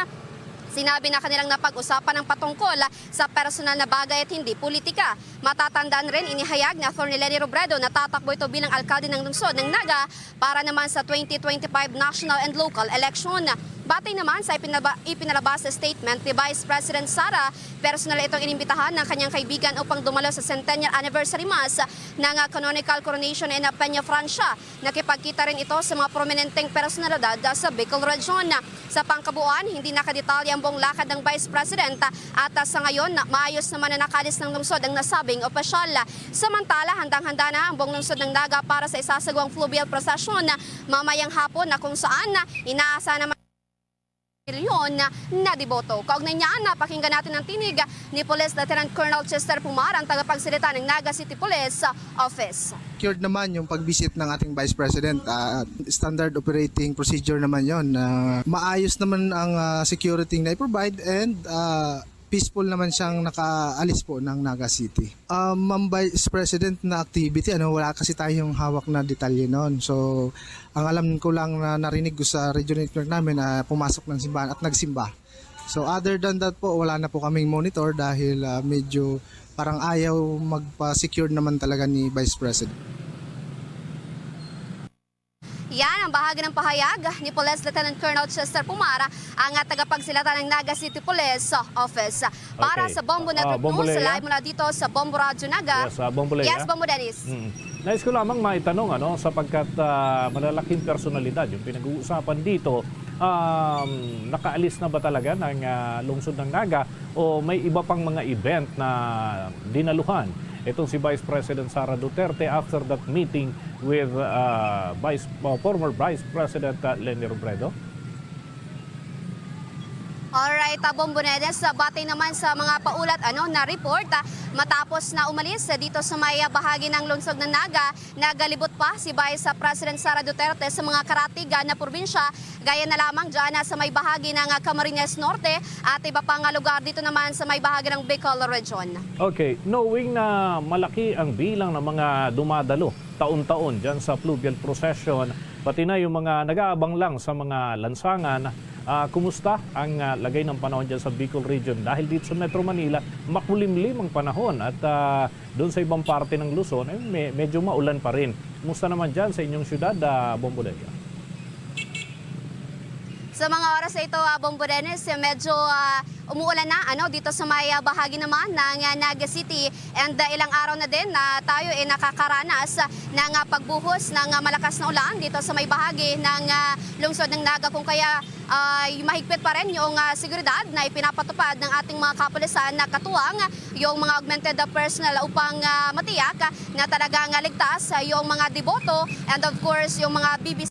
sinabi na kanilang napag-usapan ng patungkol sa personal na bagay at hindi politika. Matatandaan rin, inihayag ni Attorney Leni Robredo na tatakbo ito bilang alkalde ng lungsod ng Naga para naman sa 2025 national and local election. Batay naman sa ipinalabas sa statement ni Vice President Sara, personal itong inimbitahan ng kanyang kaibigan upang dumalo sa Centennial Anniversary Mass ng Canonical Coronation in Peña Francia. Nakipagkita rin ito sa mga prominenteng personalidad sa Bicol Region. Sa pangkabuuan, hindi nakadetalye ang buong lakad ng Vice President at sa ngayon, maayos naman na nakalis ng lungsod ang nasabing opisyal. Samantala, handang-handa na ang buong lungsod ng Naga para sa isasagawang fluvial procession mamayang hapon na kung saan inaasa naman milyon na deboto. Kaugnay niyan, napakinggan natin ang tinig ni Police Lieutenant Colonel Chester Pumara, ang tagapagsalita ng Naga City Police Office. Secured naman yung pag-visit ng ating Vice President. Standard operating procedure naman yon. Maayos naman ang security na i-provide and peaceful naman siyang nakaalis po ng Naga City. Ma'am Vice President na activity, wala kasi tayong hawak na detalye noon. So, ang alam ko lang na narinig ko sa region network namin na pumasok ng simbahan at nagsimba. So, other than that po, wala na po kaming monitor dahil medyo parang ayaw magpa-secure naman talaga ni Vice President. Yan ang bahagi ng pahayag ni Police Lieutenant Colonel Chester Pumara, ang tagapagsilatan ng Naga City Police Office. Para Okay. sa Bombo Network Bombo News, Lea? live mula dito sa Bombo Radyo Naga. Yes, Bombo Lea? Yes, Bombo Dennis. Nais ko lamang maitanong, sapagkat malalaking personalidad yung pinag-uusapan dito, nakaalis na ba talaga ng lungsod ng Naga o may iba pang mga event na dinaluhan itong si Vice President Sara Duterte after that meeting with former Vice President Leni Robredo? Alright, Bombo Dennis, batay naman sa mga paulat na report matapos na umalis dito sa may bahagi ng lungsod ng Naga, nagalibot pa si Vice President Sara Duterte sa mga karatigan na probinsya, gaya na lamang dyan sa may bahagi ng Camarines Norte at iba pang lugar dito naman sa may bahagi ng Bicol Region. Okay, knowing na malaki ang bilang ng mga dumadalo taon-taon dyan sa fluvial procession, pati na yung mga nag-aabang lang sa mga lansangan, kumusta ang lagay ng panahon dyan sa Bicol Region? Dahil dito sa Metro Manila, makulimlim ang panahon at doon sa ibang parte ng Luzon, medyo maulan pa rin. Kumusta naman dyan sa inyong syudad, Bombo Lea? Sa mga oras na ito, Bombo Dennis, medyo umuulan na dito sa may bahagi naman ng Naga City, and ilang araw na din na tayo nakakaranas ng pagbuhos ng malakas na ulan dito sa may bahagi ng lungsod ng Naga, kung kaya mahigpit pa rin yung seguridad na ipinapatupad ng ating mga kapulisan na katuwang yung mga augmented personnel upang matiyak na talagang ligtas yung mga deboto and of course yung mga BBC.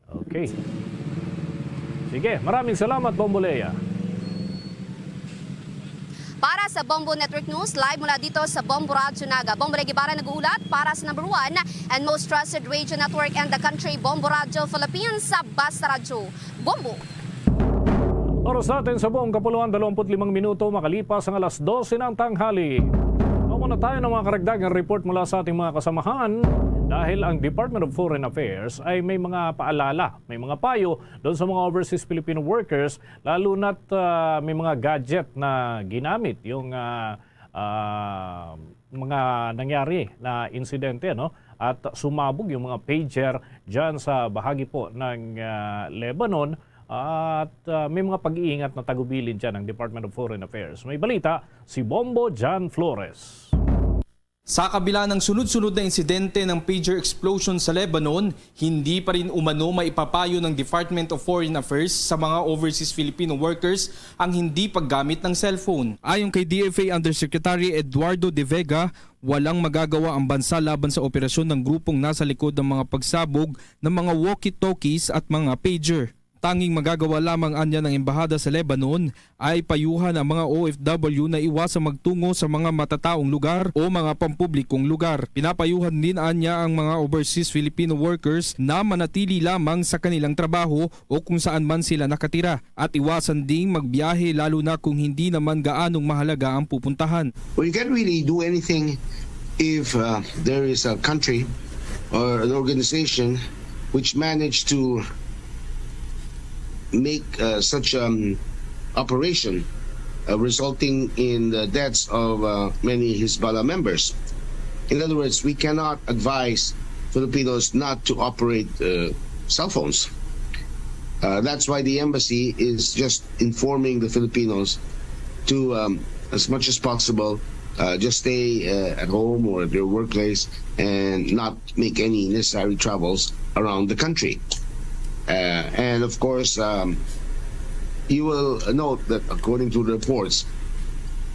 Okay. Sige, maraming salamat, Bombo Lea. Para sa Bombo Network News, live mula dito sa Bombo Radyo Naga. Bombo Legibara nag-uulat para sa number 1 and most trusted radio network in the country, Bombo Radyo Philippines, sa Basta Radyo. Bombo! Oras natin sa buong kapuluan, 25 minuto makalipas ang alas 12 ng tanghali. Muna tayo ng mga karagdagang report mula sa ating mga kasamahan dahil ang Department of Foreign Affairs ay may mga paalala, may mga payo doon sa mga overseas Filipino workers, lalo na't may mga gadget na ginamit yung mga nangyari na insidente, at sumabog yung mga pager dyan sa bahagi po ng Lebanon. At may mga pag-iingat na tagubilin dyan ng Department of Foreign Affairs. May balita si Bombo Jan Flores. Sa kabila ng sunod-sunod na insidente ng pager explosion sa Lebanon, hindi pa rin umano maipapayo ng Department of Foreign Affairs sa mga overseas Filipino workers ang hindi paggamit ng cellphone. Ayon kay DFA Undersecretary Eduardo De Vega, walang magagawa ang bansa laban sa operasyon ng grupong nasa likod ng mga pagsabog ng mga walkie-talkies at mga pager. Tanging magagawa lamang anya ng embahada sa Lebanon ay payuhan ang mga OFW na iwasang magtungo sa mga matataong lugar o mga pampublikong lugar. Pinapayuhan din anya ang mga overseas Filipino workers na manatili lamang sa kanilang trabaho o kung saan man sila nakatira at iwasan ding magbiyahe lalo na kung hindi naman gaanong mahalaga ang pupuntahan. Well, you can't really do anything if there is a country or an organization which managed to make such operation resulting in the deaths of many Hezbollah members. In other words, we cannot advise Filipinos not to operate cell phones. That's why the embassy is just informing the Filipinos to, as much as possible, just stay at home or at their workplace and not make any necessary travels around the country. And of course, you will note that according to the reports,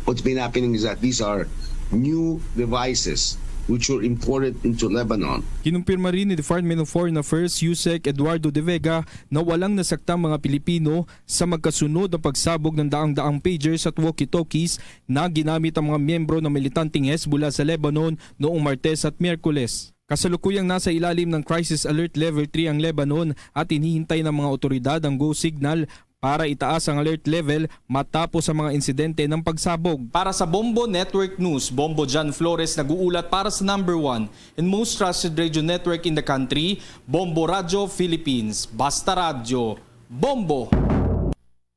what's been happening is that these are new devices which were imported into Lebanon. Kinumpirma rin ni Department of Foreign Affairs Yusek Eduardo De Vega na walang nasaktang mga Pilipino sa magkasunod na pagsabog ng daang-daang pagers at walkie-talkies na ginamit ang mga miyembro ng militanteng Hezbollah sa Lebanon noong Martes at Miyerkules. Kasalukuyang nasa ilalim ng Crisis Alert Level 3 ang Lebanon at hinihintay ng mga otoridad ang go signal para itaas ang alert level matapos ang mga insidente ng pagsabog. Para sa Bombo Network News, Bombo Jan Flores nag-uulat para sa number 1 and most trusted radio network in the country, Bombo Radyo Philippines. Basta Radyo, Bombo!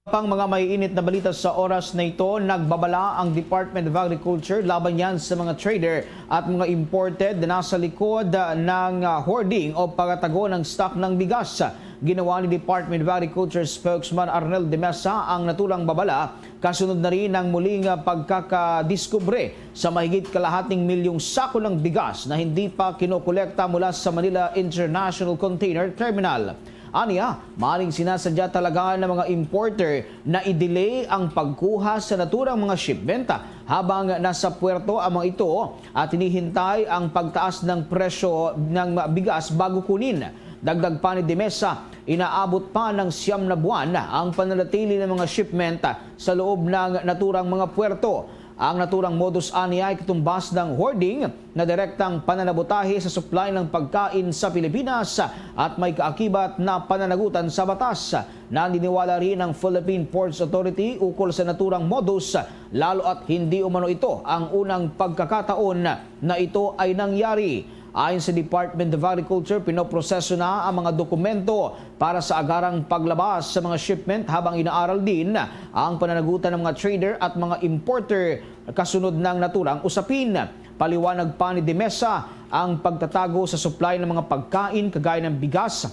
Pang mga maiinit na balita sa oras na ito, nagbabala ang Department of Agriculture laban yan sa mga trader at mga imported na nasa likod ng hoarding o pagtatago ng stock ng bigas. Ginawa ni Department of Agriculture spokesman Arnel de Mesa ang natulang babala kasunod na rin ng muling pagkakadiskubre sa mahigit kalahating milyong sako ng bigas na hindi pa kinokolekta mula sa Manila International Container Terminal. Aniya, maaaring sinasadya talaga ng mga importer na i-delay ang pagkuha sa naturang mga shipment habang nasa puerto ang mga ito at hinihintay ang pagtaas ng presyo ng bigas bago kunin. Dagdag pa ni De Mesa, inaabot pa ng 9 na buwan ang pananatili ng mga shipment sa loob ng naturang mga puerto. Ang naturang modus aniya ay katumbas ng hoarding na direktang pananabotahe sa supply ng pagkain sa Pilipinas at may kaakibat na pananagutan sa batas. Naniniwala rin ang Philippine Ports Authority ukol sa naturang modus, lalo at hindi umano ito ang unang pagkakataon na ito ay nangyari. Ayon sa Department of Agriculture, pinoproseso na ang mga dokumento para sa agarang paglabas sa mga shipment habang inaaral din ang pananagutan ng mga trader at mga importer kasunod ng naturang usapin. Paliwanag pa ni De Mesa, ang pagtatago sa supply ng mga pagkain kagaya ng bigas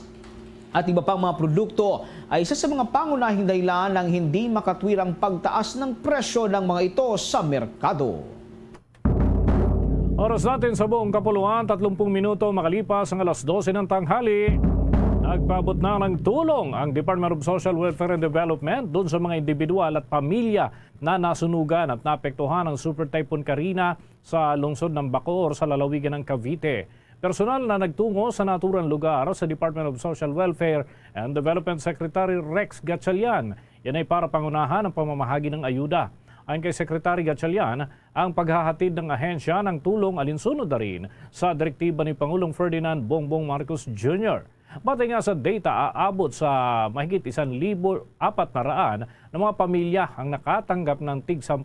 at iba pang mga produkto ay isa sa mga pangunahing dahilan ng hindi makatwirang pagtaas ng presyo ng mga ito sa merkado. Oras natin sa buong kapuluan, 30 minuto makalipas ang alas 12 ng tanghali. Nagpaabot na ng tulong ang Department of Social Welfare and Development doon sa mga individual at pamilya na nasunugan at naapektuhan ng Super Typhoon Karina sa lungsod ng Bacoor sa lalawigan ng Cavite. Personal na nagtungo sa naturang lugar sa Department of Social Welfare and Development Secretary Rex Gatchalian. Yan ay para pangunahan ang pamamahagi ng ayuda. Ayon kay Secretary Gatchalian, ang paghahatid ng ahensya ng tulong alinsunod na rin sa direktiba ni Pangulong Ferdinand Bongbong Marcos Jr. Batay nga sa data, aabot sa mahigit 1,400 na mga pamilya ang nakatanggap ng tig 10,000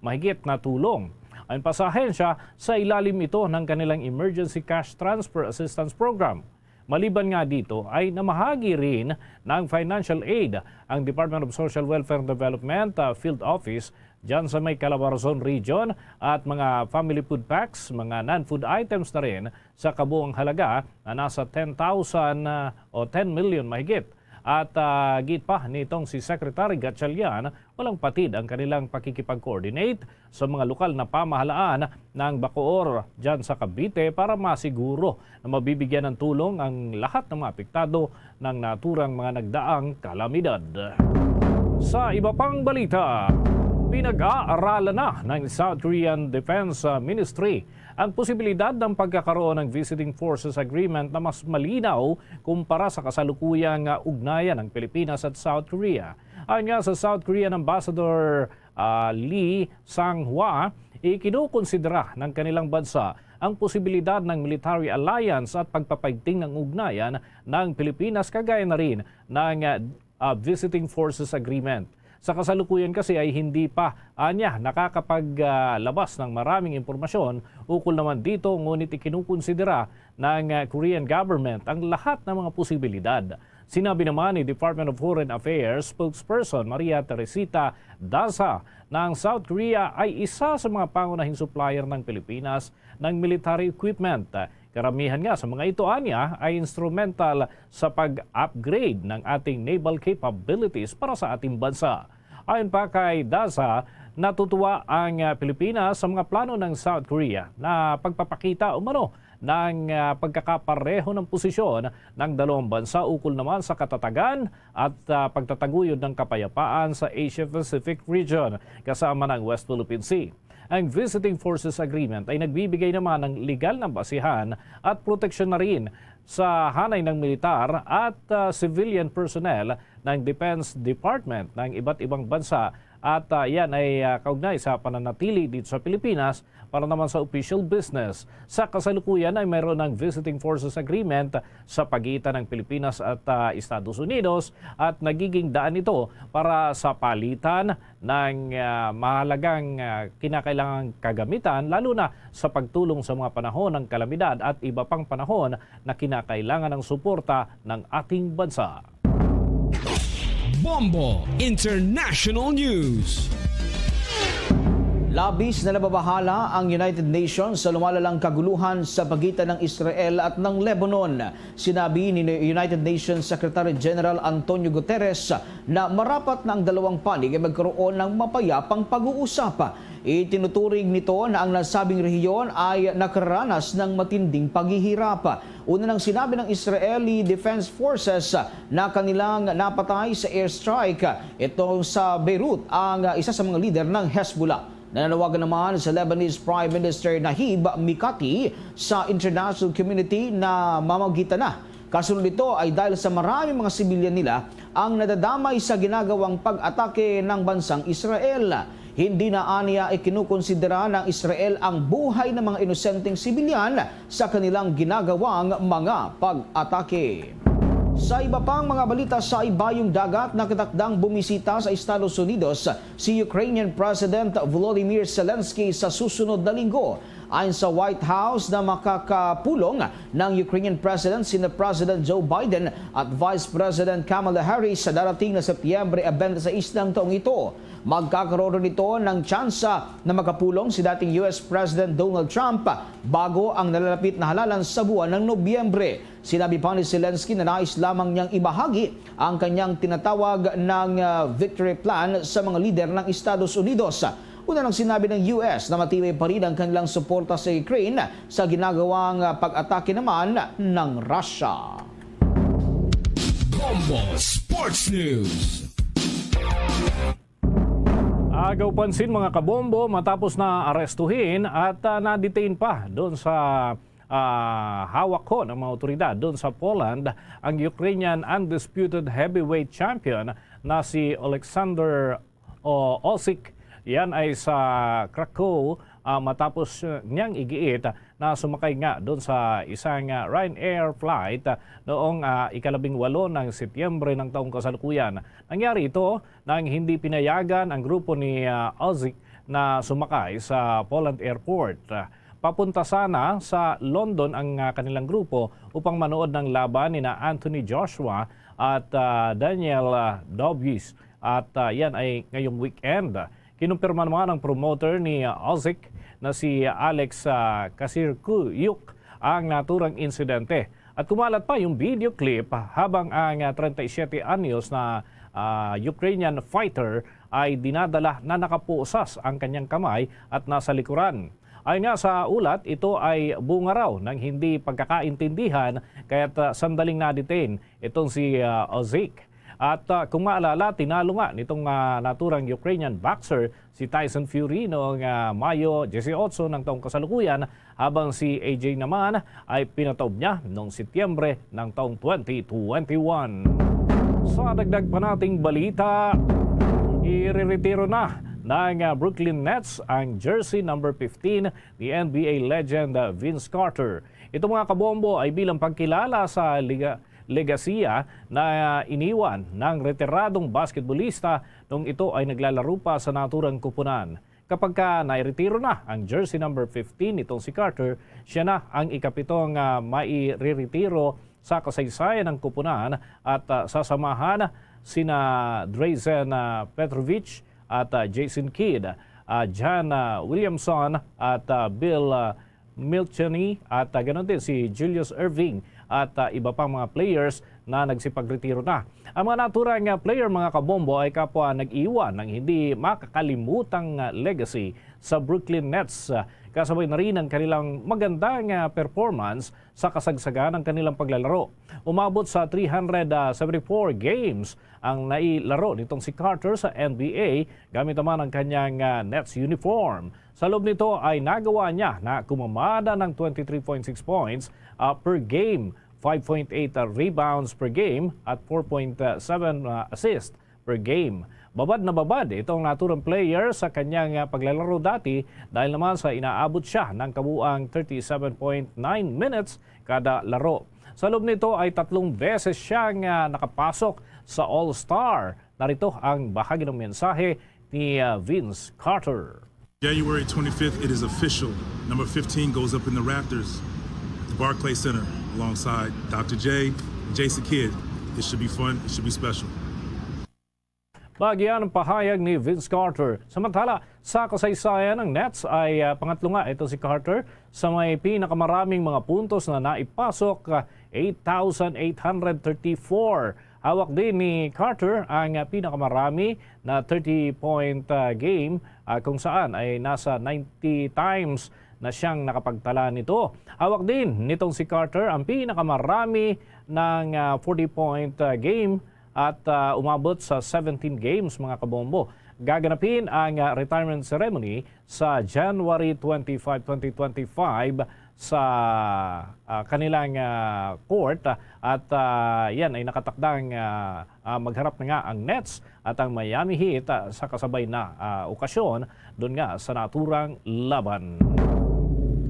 mahigit na tulong. Ayon pa sa ahensya, sa ilalim ito ng kanilang Emergency Cash Transfer Assistance Program. Maliban nga dito ay namahagi rin ng financial aid ang Department of Social Welfare and Development Field Office dyan sa may Calabarzon Region at mga family food packs, mga non-food items na rin sa kabuang halaga na nasa 10,000 o 10 million mahigit. At git pa nitong si Secretary Gatchalian, walang patid ang kanilang pakikipag-coordinate sa mga lokal na pamahalaan ng Bacoor dyan sa Cavite para masiguro na mabibigyan ng tulong ang lahat ng mga apektado ng naturang mga nagdaang kalamidad. Sa iba pang balita, pinag-aaralan na ng South Korean Defense Ministry ang posibilidad ng pagkakaroon ng Visiting Forces Agreement na mas malinaw kumpara sa kasalukuyang ugnayan ng Pilipinas at South Korea. Ayon nga sa South Korean Ambassador Lee Sang-hwa, ikinukonsidera ng kanilang bansa ang posibilidad ng military alliance at pagpapaigting ng ugnayan ng Pilipinas kagaya na rin ng Visiting Forces Agreement. Sa kasalukuyan kasi ay hindi pa nakakapaglabas ng maraming impormasyon ukol naman dito, ngunit ikinukonsidera ng Korean government ang lahat ng mga posibilidad. Sinabi naman ni Department of Foreign Affairs spokesperson Maria Teresita Daza na ang South Korea ay isa sa mga pangunahing supplier ng Pilipinas ng military equipment. Karamihan nga sa mga ito ay instrumental sa pag-upgrade ng ating naval capabilities para sa ating bansa. Ayon pa kay Daza, natutuwa ang Pilipinas sa mga plano ng South Korea na pagpapakita umano ng pagkakapareho ng posisyon ng dalawang bansa ukol naman sa katatagan at pagtataguyod ng kapayapaan sa Asia-Pacific region kasama ng West Philippine Sea. Ang Visiting Forces Agreement ay nagbibigay naman ng legal na basihan at proteksyon na rin sa hanay ng militar at civilian personnel ng Defense Department ng iba't ibang bansa at yan ay kaugnay sa pananatili dito sa Pilipinas para naman sa official business. Sa kasalukuyan ay mayroon ng Visiting Forces Agreement sa pagitan ng Pilipinas at Estados Unidos at nagiging daan ito para sa palitan ng mahalagang kinakailangang kagamitan lalo na sa pagtulong sa mga panahon ng kalamidad at iba pang panahon na kinakailangan ng suporta ng ating bansa. Bombo International News. Labis na nababahala ang United Nations sa lumalalang kaguluhan sa pagitan ng Israel at ng Lebanon. Sinabi ni United Nations Secretary General Antonio Guterres na marapat na ang dalawang panig ay magkaroon ng mapayapang pag-uusap. Itinuturing nito na ang nasabing rehiyon ay nakaranas ng matinding paghihirap. Una nang sinabi ng Israeli Defense Forces na kanilang napatay sa airstrike ito sa Beirut ang isa sa mga lider ng Hezbollah. Nananawagan naman sa Lebanese Prime Minister Nahib Mikati sa international community na mamagitan na. Kasunod nito ay dahil sa maraming mga sibilyan nila ang nadadamay sa ginagawang pag-atake ng bansang Israel. Hindi na aniya ay kinukonsidera ng Israel ang buhay ng mga inosenteng sibilyan sa kanilang ginagawang mga pag-atake. Sa iba pang mga balita sa ibayong dagat, nakatakdang bumisita sa Estados Unidos si Ukrainian President Volodymyr Zelensky sa susunod na linggo. Ayon sa White House na makakapulong ng Ukrainian President sina President Joe Biden at Vice President Kamala Harris sa darating na Setyembre 26 ng taong ito. Magkakaroon nito ng tsansa na makapulong si dating US President Donald Trump bago ang nalalapit na halalan sa buwan ng Nobyembre. Sinabi pa ni Zelensky na nais lamang niyang ibahagi ang kanyang tinatawag ng victory plan sa mga lider ng Estados Unidos. Una nang sinabi ng US na matibay pa rin ang kanilang suporta sa Ukraine sa ginagawang pag-atake naman ng Russia. Bombo Sports News. Agaw pansin mga kabombo matapos na arestuhin at na-detain pa doon sa hawak ko ng mga otoridad doon sa Poland ang Ukrainian undisputed heavyweight champion na si Alexander Usyk. Yan ay sa Krakow matapos niyang igiit na sumakay nga doon sa isang Ryanair flight noong 18 ng Setyembre ng taong kasalukuyan. Nangyari ito nang hindi pinayagan ang grupo ni Usyk na sumakay sa Poland Airport. Papunta sana sa London ang kanilang grupo upang manood ng laban ni Anthony Joshua at Daniel Dubois. At yan ay ngayong weekend. Kinumpirma naman ng promoter ni Usyk na si Alex Kasirkuyuk ang naturang insidente. At kumalat pa yung video clip habang ang 37 anyos na Ukrainian fighter ay dinadala na nakapusas ang kanyang kamay at nasa likuran. Ayon nga sa ulat, ito ay bunga raw ng hindi pagkakaintindihan kaya't sandaling na-detain itong si Usyk. At kung maalala, tinalo nga nitong naturang Ukrainian boxer si Tyson Fury noong Mayo 18 ng taong kasalukuyan habang si AJ naman ay pinataob niya noong Setyembre ng taong 2021. Sa dagdag pa nating balita, ireretiro na ng Brooklyn Nets ang jersey number 15 ni NBA legend Vince Carter. Ito mga kabombo ay bilang pagkilala sa legasiya na iniwan ng retiradong basketballista nung ito ay naglalaro pa sa naturang kupunan. Kapag nairetiro na ang jersey number 15 nitong si Carter, siya na ang ikapitong maireretiro sa kasaysayan ng kupunan at sasamahan sina Drazen Petrovic at Jason Kidd, John Williamson at Bill Milcheny at ganoon din si Julius Erving at iba pang mga players na nagsipagretiro na. Ang mga naturang player mga kabombo ay kapwa nag-iwan ng hindi makakalimutang legacy sa Brooklyn Nets. Kasabay na rin ang kanilang magandang performance sa kasagsagan ng kanilang paglalaro. Umabot sa 374 games ang nailaro nitong si Carter sa NBA gamit naman ang kanyang Nets uniform. Sa loob nito ay nagawa niya na kumamada ng 23.6 points per game, 5.8 rebounds per game at 4.7 assists per game. Babad na babad itong naturang player sa kanyang paglalaro dati dahil naman sa inaabot siya ng kabuang 37.9 minutes kada laro. Sa loob nito ay 3 beses siyang nakapasok sa All-Star. Narito ang bahagi ng mensahe ni Vince Carter. January 25th, it is official. Number 15 goes up in the rafters at the Barclays Center alongside Dr. J, Jason Kidd. It should be fun. It should be special. Bagyan ang pahayag ni Vince Carter. Samantala, sa kasaysayan ng Nets ay pangatlo nga ito si Carter sa may pinakamaraming mga puntos na naipasok, 8,834. Hawak din ni Carter ang pinakamarami na 30-point game kung saan ay nasa 90 times na siyang nakapagtala nito. Hawak din nitong si Carter ang pinakamarami ng 40-point game at umabot sa 17 games mga kabombo. Gaganapin ang retirement ceremony sa January 25, 2025 sa kanilang court at yan ay nakatakdang magharap na nga ang Nets at ang Miami Heat sa kasabay na okasyon doon nga sa naturang laban.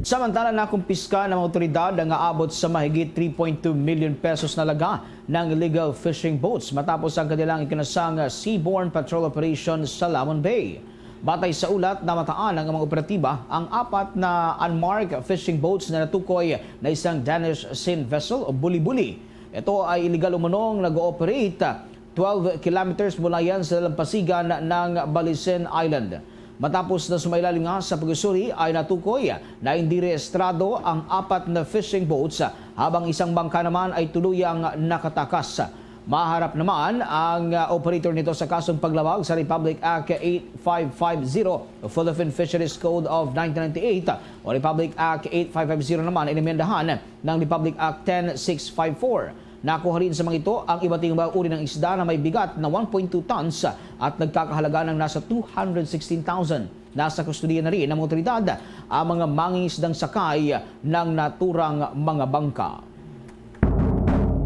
Samantala, nakumpiska ng otoridad ang aabot sa mahigit 3.2 million pesos na laga ng illegal fishing boats matapos ang kanilang ikinasang seaborne patrol operation sa Lamon Bay. Batay sa ulat na mataan ng mga operatiba ang 4 na unmarked fishing boats na natukoy na isang Danish Seine vessel o Buli-Buli. Ito ay illegal umunong nag-ooperate 12 kilometers mula yan sa dalampasigan ng Balisen Island. Matapos na sumailalim nga sa pagsusuri ay natukoy na hindi rehistrado ang 4 na fishing boats habang isang bangka naman ay tuluyang nakatakas. Maharap naman ang operator nito sa kasong paglabag sa Republic Act 8550 o Philippine Fisheries Code of 1998 o Republic Act 8550 naman inimendahan ng Republic Act 10654. Nakuha rin sa mga ito ang iba't ibang uri ng isda na may bigat na 1.2 tons at nagkakahalaga ng nasa 216,000. Nasa kustudiya na rin ng otoridad ang mga mangingisdang sakay ng naturang mga bangka.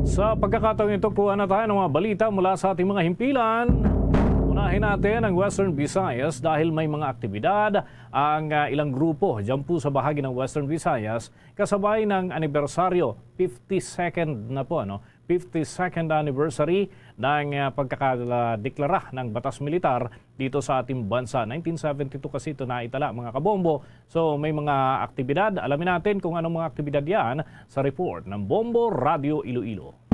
Sa pagkakataong ito, kuha na tayo ng mga balita mula sa ating mga himpilan. Unahin natin ang Western Visayas dahil may mga aktibidad ang ilang grupo dyan po sa bahagi ng Western Visayas kasabay ng anibersaryo, 52nd na po, 52nd anniversary ng pagkakadeklara ng batas militar dito sa ating bansa. 1972 kasi ito naitala mga kabombo. So may mga aktibidad. Alamin natin kung anong mga aktibidad yan sa report ng Bombo Radio Iloilo.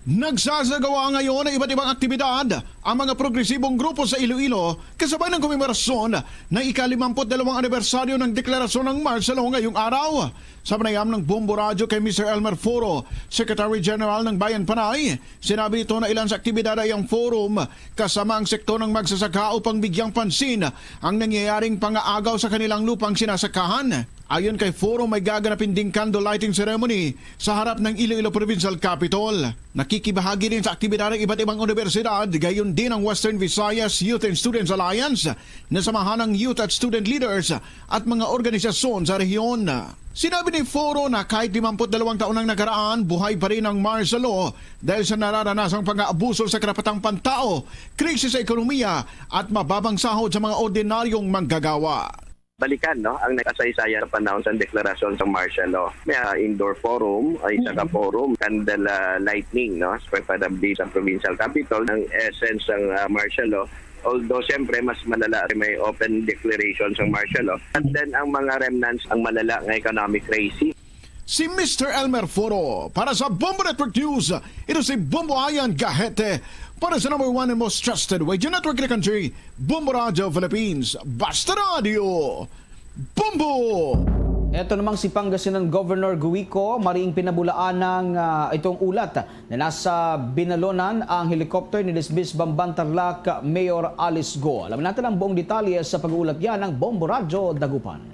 Nagsasagawa ngayon ng iba't ibang aktibidad ang mga progresibong grupo sa Iloilo kasabay ng komemorasyon ng ika-52 anibersaryo ng Deklarasyon ng Marcelo ngayong araw. Sa panayam ng Bombo Radio kay Mr. Elmer Foro, Secretary General ng Bayan Panay, sinabi nito na ilan sa aktibidad ay ang forum kasama ang sektor ng magsasaka upang bigyang pansin ang nangyayaring pangaagaw sa kanilang lupang sinasakahan. Ayon kay Foro, may gaganapin ding candle lighting ceremony sa harap ng Iloilo Provincial Capitol. Nakikibahagi din sa aktibidad ng iba't ibang universidad, gayon din ang Western Visayas Youth and Students Alliance na samahan ng youth at student leaders at mga organisasyon sa rehiyon. Sinabi ni Foro na kahit 52 taon ang nakaraan, buhay pa rin ang martial law dahil sa nararanasang pang-aabuso sa karapatang pantao, krisis sa ekonomiya at mababang sahod sa mga ordinaryong manggagawa. Balikan ang nakasaysayan sa panahon sa deklarasyon sa martial law. May indoor forum, ay saka forum, candle lightning, preferably sa provincial capital, ang essence ng martial law. Although siyempre mas malala, may open declaration sa martial law. And then ang mga remnants, ang malala ng economic crisis. Si Mr. Elmer Foro para sa Bombo Network News. Ito si Bombo Ayan Gahete para sa number 1 and most trusted radio network in the country, Bombo Radio Philippines. Basta Radio Bombo! Ito namang si Pangasinan Governor Guico, mariing pinabulaan ng itong ulat na nasa binalonan ang helicopter ni Lisbis Bambantarlac Mayor Alice Go. Alam natin ang buong detalye sa pag-uulat yan ng Bombo Radio Dagupan.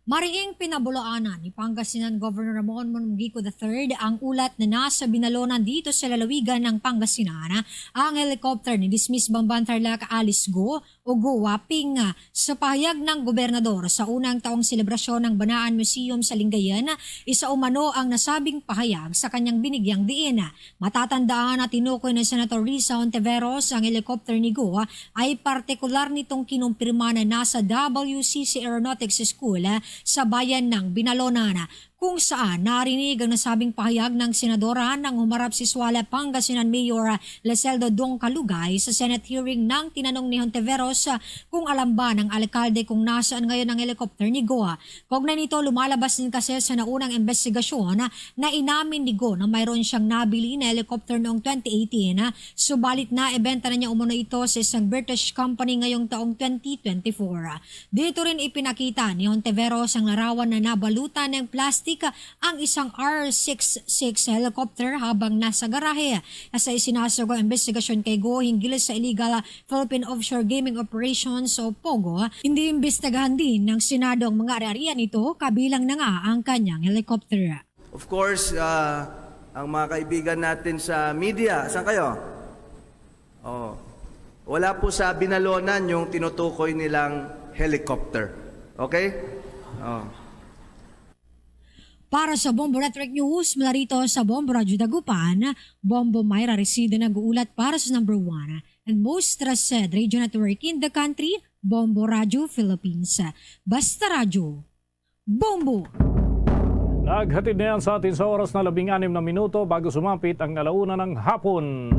Mariing pinabulaanan ni Pangasinan Governor Ramon Monumgico III ang ulat na nasa binalonan dito sa lalawigan ng Pangasinan ang helicopter ni Dismiss Bambantarlac Alice Go o Go Waping. Sa pahayag ng gobernador sa unang taong selebrasyon ng Banaan Museum sa Lingayen, isa umano ang nasabing pahayag sa kanyang binigyang diin. Matatandaan at tinukoy ng Senator Risa Ontiveros ang helicopter ni Go ay partikular nitong kinumpirma na nasa WCC Aeronautics School sa bayan ng Binalonan. kung saan narinig ang nasabing pahayag ng senadora nang humarap si Suala Pangasinan Mayor Leseldo Dong Kalugay sa Senate hearing nang tinanong ni Hontiveros kung alam ba ng alkalde kung nasaan ngayon ang helicopter ni Go. Kaugnay nito, lumalabas din kasi sa naunang investigasyon na inamin ni Go na mayroon siyang nabili na helicopter noong 2018, subalit na ibenta na niya umano ito sa isang British company ngayong taong 2024. Dito rin ipinakita ni Hontiveros ang larawan na nabalutan ng plastik ang isang R-66 helicopter habang nasa garahe. Sa isinasagawa investigasyon kay Go hinggil sa illegal Philippine Offshore Gaming Operations o POGO, hindi imbestigahan din ng Senado ang mga ari-arian ito, kabilang na nga ang kanyang helicopter. Of course, ang mga kaibigan natin sa media, saan kayo? Wala po sa binalonan yung tinutukoy nilang helicopter. Okay? Para sa Bombo Network News, mula rito sa Bombo Radyo Dagupan, Bombo Mayra Resida nag-uulat para sa number 1 and most trusted radio network in the country, Bombo Radyo Philippines. Basta Radyo, Bombo! Naghatid na yan sa atin sa oras na 16 na minuto bago sumapit ang 1:00 ng hapon.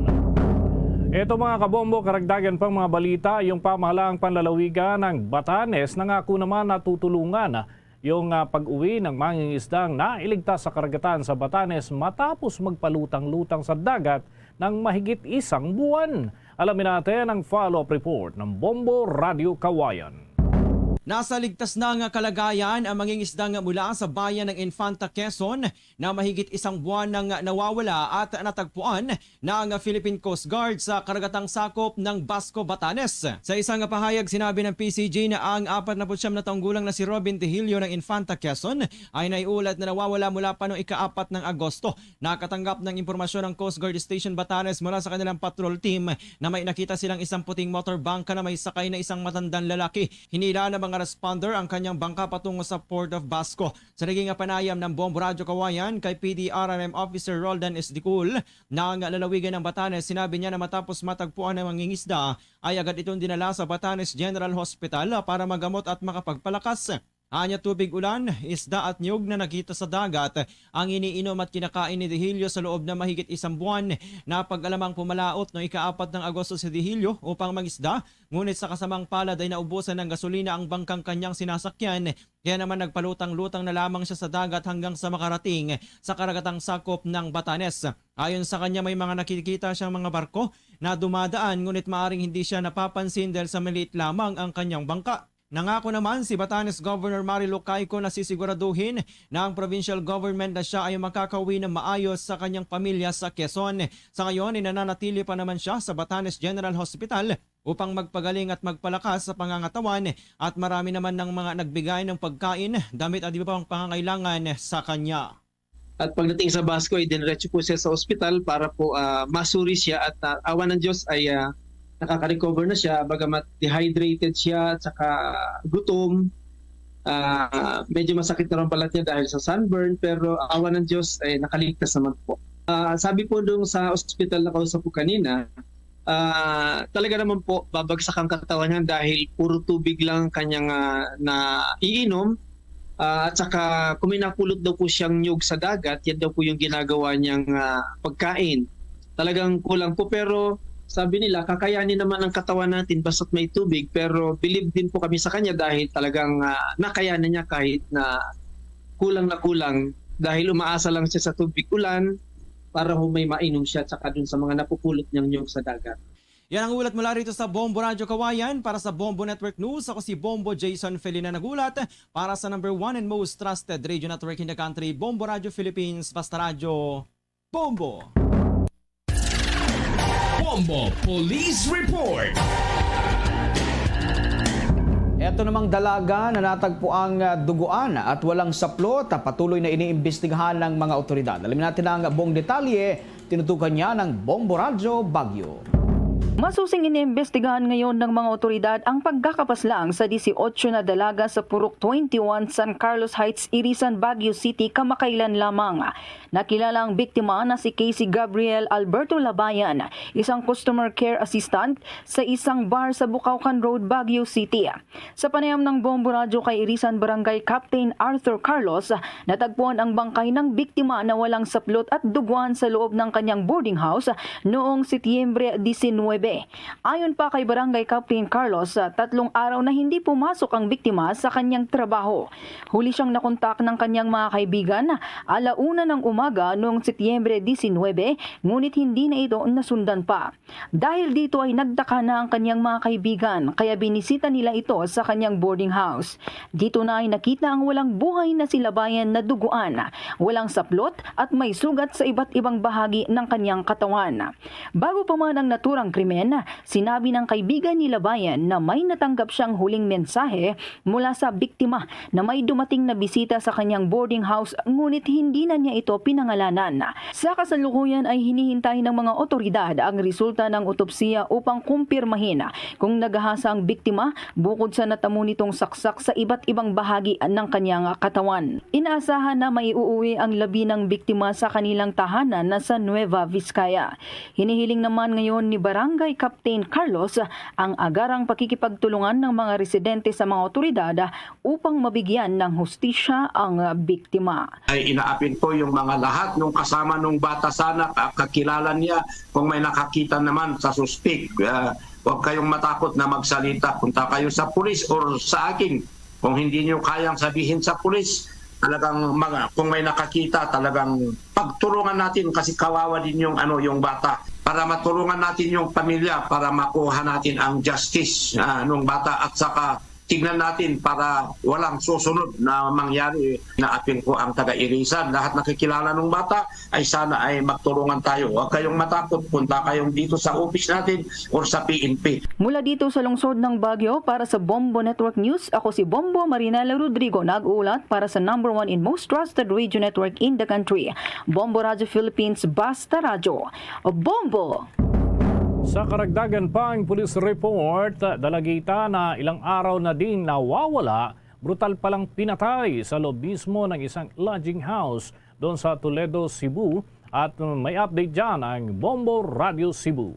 Ito mga kabombo, karagdagan pang mga balita, yung pamahalaang panlalawigan ng Batanes nangako naman na tutulungan yung pag-uwi ng mangingisdang nailigtas sa karagatan sa Batanes matapos magpalutang-lutang sa dagat ng mahigit 1 buwan. Alamin natin ang follow-up report ng Bombo Radio Kawayan. Nasa ligtas na nga kalagayan ang mangingisdang mula sa bayan ng Infanta, Quezon na mahigit 1 buwan nang nawawala at natagpuan ng Philippine Coast Guard sa karagatang sakop ng Basco, Batanes. Sa isang pahayag, sinabi ng PCG na ang 49 na taong gulang na si Robin Tehilio ng Infanta, Quezon ay naiulat na nawawala mula pa noong ika-4 ng Agosto. Nakatanggap ng impormasyon ng Coast Guard Station Batanes mula sa kanilang patrol team na may nakita silang isang puting motor bangka na may sakay na isang matandang lalaki. Hinila ng mga responder ang kanyang bangka patungo sa Port of Basco. Sa naging panayam ng Bombo Radyo Kawayan kay PDRRM Officer Roldan Esdicul ng lalawigan ng Batanes, sinabi niya na matapos matagpuan ng mangingisda ay agad itong dinala sa Batanes General Hospital para magamot at makapagpalakas. Anya tubig ulan, isda at niyog na nakita sa dagat ang iniinom at kinakain ni Dehilio sa loob na mahigit 1 buwan. Napag-alamang pumalaot noong ika-4 ng Agosto si Dehilio upang mangisda, ngunit sa kasamang palad ay naubusan ng gasolina ang bangkang kanyang sinasakyan. Kaya naman nagpalutang-lutang na lamang siya sa dagat hanggang sa makarating sa karagatang sakop ng Batanes. Ayon sa kanya, may mga nakikita siyang mga barko na dumadaan ngunit maaring hindi siya napapansin dahil sa maliit lamang ang kanyang bangka. Nangako naman si Batanes Governor Marilo Caico na sisiguraduhin ng provincial government na siya ay makakauwi ng maayos sa kanyang pamilya sa Quezon. Sa ngayon, nananatili pa naman siya sa Batanes General Hospital upang magpagaling at magpalakas sa pangangatawan at marami naman ng mga nagbigay ng pagkain, damit at iba pang pangangailangan sa kanya. At pagdating sa Basco, ay diniretso po siya sa ospital para po masuri siya at awa ng Diyos ay nakaka-recover na siya, bagamat dehydrated siya at saka gutom. Medyo masakit na rin balat niya dahil sa sunburn, pero awa ng Diyos ay nakaligtas naman po. Sabi po doon sa ospital na kausap po kanina, talaga naman po babagsak ang katawan niya dahil puro tubig lang kanyang naiinom. At saka kung may napulot daw po siyang nyug sa dagat, yan daw po yung ginagawa niyang pagkain. Talagang kulang po, pero sabi nila, kakayanin naman ang katawan natin basta't may tubig, pero believe din po kami sa kanya dahil talagang nakayanan niya kahit na kulang dahil umaasa lang siya sa tubig ulan para may mainom siya at saka dun sa mga napupulot niyang nyug sa dagat. Yan ang ulat mula rito sa Bombo Radyo Kawayan. Para sa Bombo Network News, ako si Bombo Jason Felina nagulat. Para sa number 1 and most trusted radio network in the country, Bombo Radyo Philippines, Basta Radyo, Bombo! Bombo Police Report. Ito namang dalaga na natagpuang duguan at walang saplot, patuloy na iniimbestigahan ng mga otoridad. Alamin natin ang buong detalye, tinutukan niya ng Bombo Radyo Baguio. Masusing iniimbestigahan ngayon ng mga otoridad ang pagkakapaslang sa 18 na dalaga sa Purok 21 San Carlos Heights, Irisan, Baguio City kamakailan lamang. Nakilala ang biktima na si Casey Gabriel Alberto Labayan, isang customer care assistant sa isang bar sa Bukaucan Road, Baguio City. Sa panayam ng Bombo Radyo kay Irisan Barangay Captain Arthur Carlos, natagpuan ang bangkay ng biktima na walang saplot at duguan sa loob ng kanyang boarding house noong Setyembre 19. Ayon pa kay Barangay Captain Carlos, 3 araw na hindi pumasok ang biktima sa kanyang trabaho. Huli siyang nakontak ng kanyang mga kaibigan 1:00 ng umaga noong Setyembre 19, ngunit hindi na ito nasundan pa. Dahil dito ay nagtaka na ang kanyang mga kaibigan, kaya binisita nila ito sa kanyang boarding house. Dito na ay nakita ang walang buhay na si Labayan na duguan, walang saplot at may sugat sa iba't ibang bahagi ng kanyang katawan. Bago pa man ang naturang krimen, sinabi ng kaibigan ni Labayan na may natanggap siyang huling mensahe mula sa biktima na may dumating na bisita sa kanyang boarding house, ngunit hindi na niya ito pinangalanan. Sa kasalukuyan ay hinihintay ng mga otoridad ang resulta ng otopsiya upang kumpirmahin kung nagahasa ang biktima bukod sa natamo nitong saksak sa iba't ibang bahagi ng kanyang katawan. Inaasahan na maiuuwi ang labi ng biktima sa kanilang tahanan na sa Nueva Vizcaya. Hinihiling naman ngayon ni Barangay Captain Carlos ang agarang pakikipagtulungan ng mga residente sa mga otoridad upang mabigyan ng hustisya ang biktima. Ay inaapin ko yung mga lahat nung kasama nung bata, sana kakilala niya, kung may nakakita naman sa suspect. Huwag kayong matakot na magsalita. Punta kayo sa pulis or sa akin. Kung hindi niyo kayang sabihin sa pulis, talagang kung may nakakita, talagang pagtulungan natin kasi kawawa din yung yung bata, para matulungan natin yung pamilya para makuha natin ang justice nung bata, at saka tignan natin para walang susunod na mangyari. Naapin ko ang taga-Irisan, lahat nakikilala ng bata ay sana ay magtulungan tayo. Huwag kayong matakot, punta kayong dito sa office natin or sa PNP. Mula dito sa lungsod ng Baguio, para sa Bombo Network News, ako si Bombo Marinela Rodrigo, nag-uulat para sa #1 in most trusted radio network in the country, Bombo Radio Philippines, Basta Radio. Bombo! Sa karagdagan pa ang police report, dalagita na ilang araw na din nawawala, brutal palang pinatay sa loob mismo ng isang lodging house doon sa Toledo, Cebu. At may update dyan ang Bombo Radio Cebu.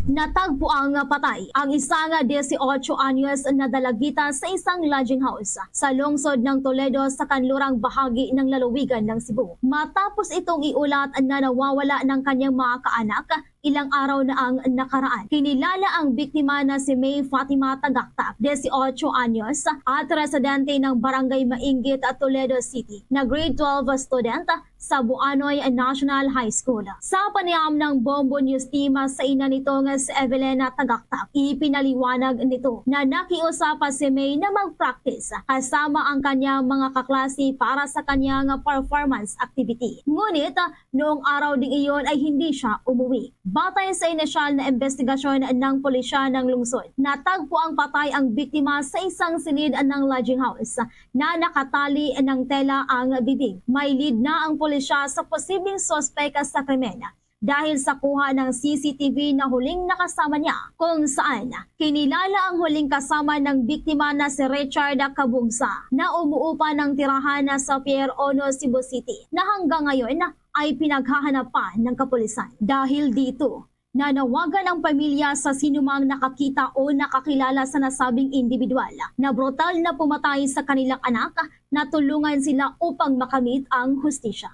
Natagpo ang patay ang isang 18 anyos na dalagita sa isang lodging house sa lungsod ng Toledo sa kanlurang bahagi ng lalawigan ng Cebu. Matapos itong iulat na nawawala ng kanyang mga kaanak ilang araw na ang nakaraan. Kinilala ang biktima na si May Fatima Tagaktak, 18 anyos at residente ng Barangay Mainggit at Toledo City, na grade 12 student sa Buanoy National High School. Sa panayam ng Bombo News Team sa ina nitong si Evelena Tagaktak, ipinaliwanag nito na nakiusapa si May na mag-practice kasama ang kanyang mga kaklase para sa kanyang performance activity. Ngunit noong araw ding iyon ay hindi siya umuwi. Batay sa inisyal na investigasyon ng pulisya ng lungsod, natagpo ang patay ang biktima sa isang silid ng lodging house na nakatali ng tela ang bibig. May lead na ang pulisya sa posibleng sospek sa krimen dahil sa kuha ng CCTV na huling nakasama niya, kung saan kinilala ang huling kasama ng biktima na si Richard Kabugsa na umuupa ng tirahan sa Pier 1, Cebu City, na hanggang ngayon ay pinaghahanapan ng kapulisan. Dahil dito, nanawagan ang pamilya sa sinumang nakakita o nakakilala sa nasabing individual na brutal na pumatay sa kanilang anak na tulungan sila upang makamit ang hustisya.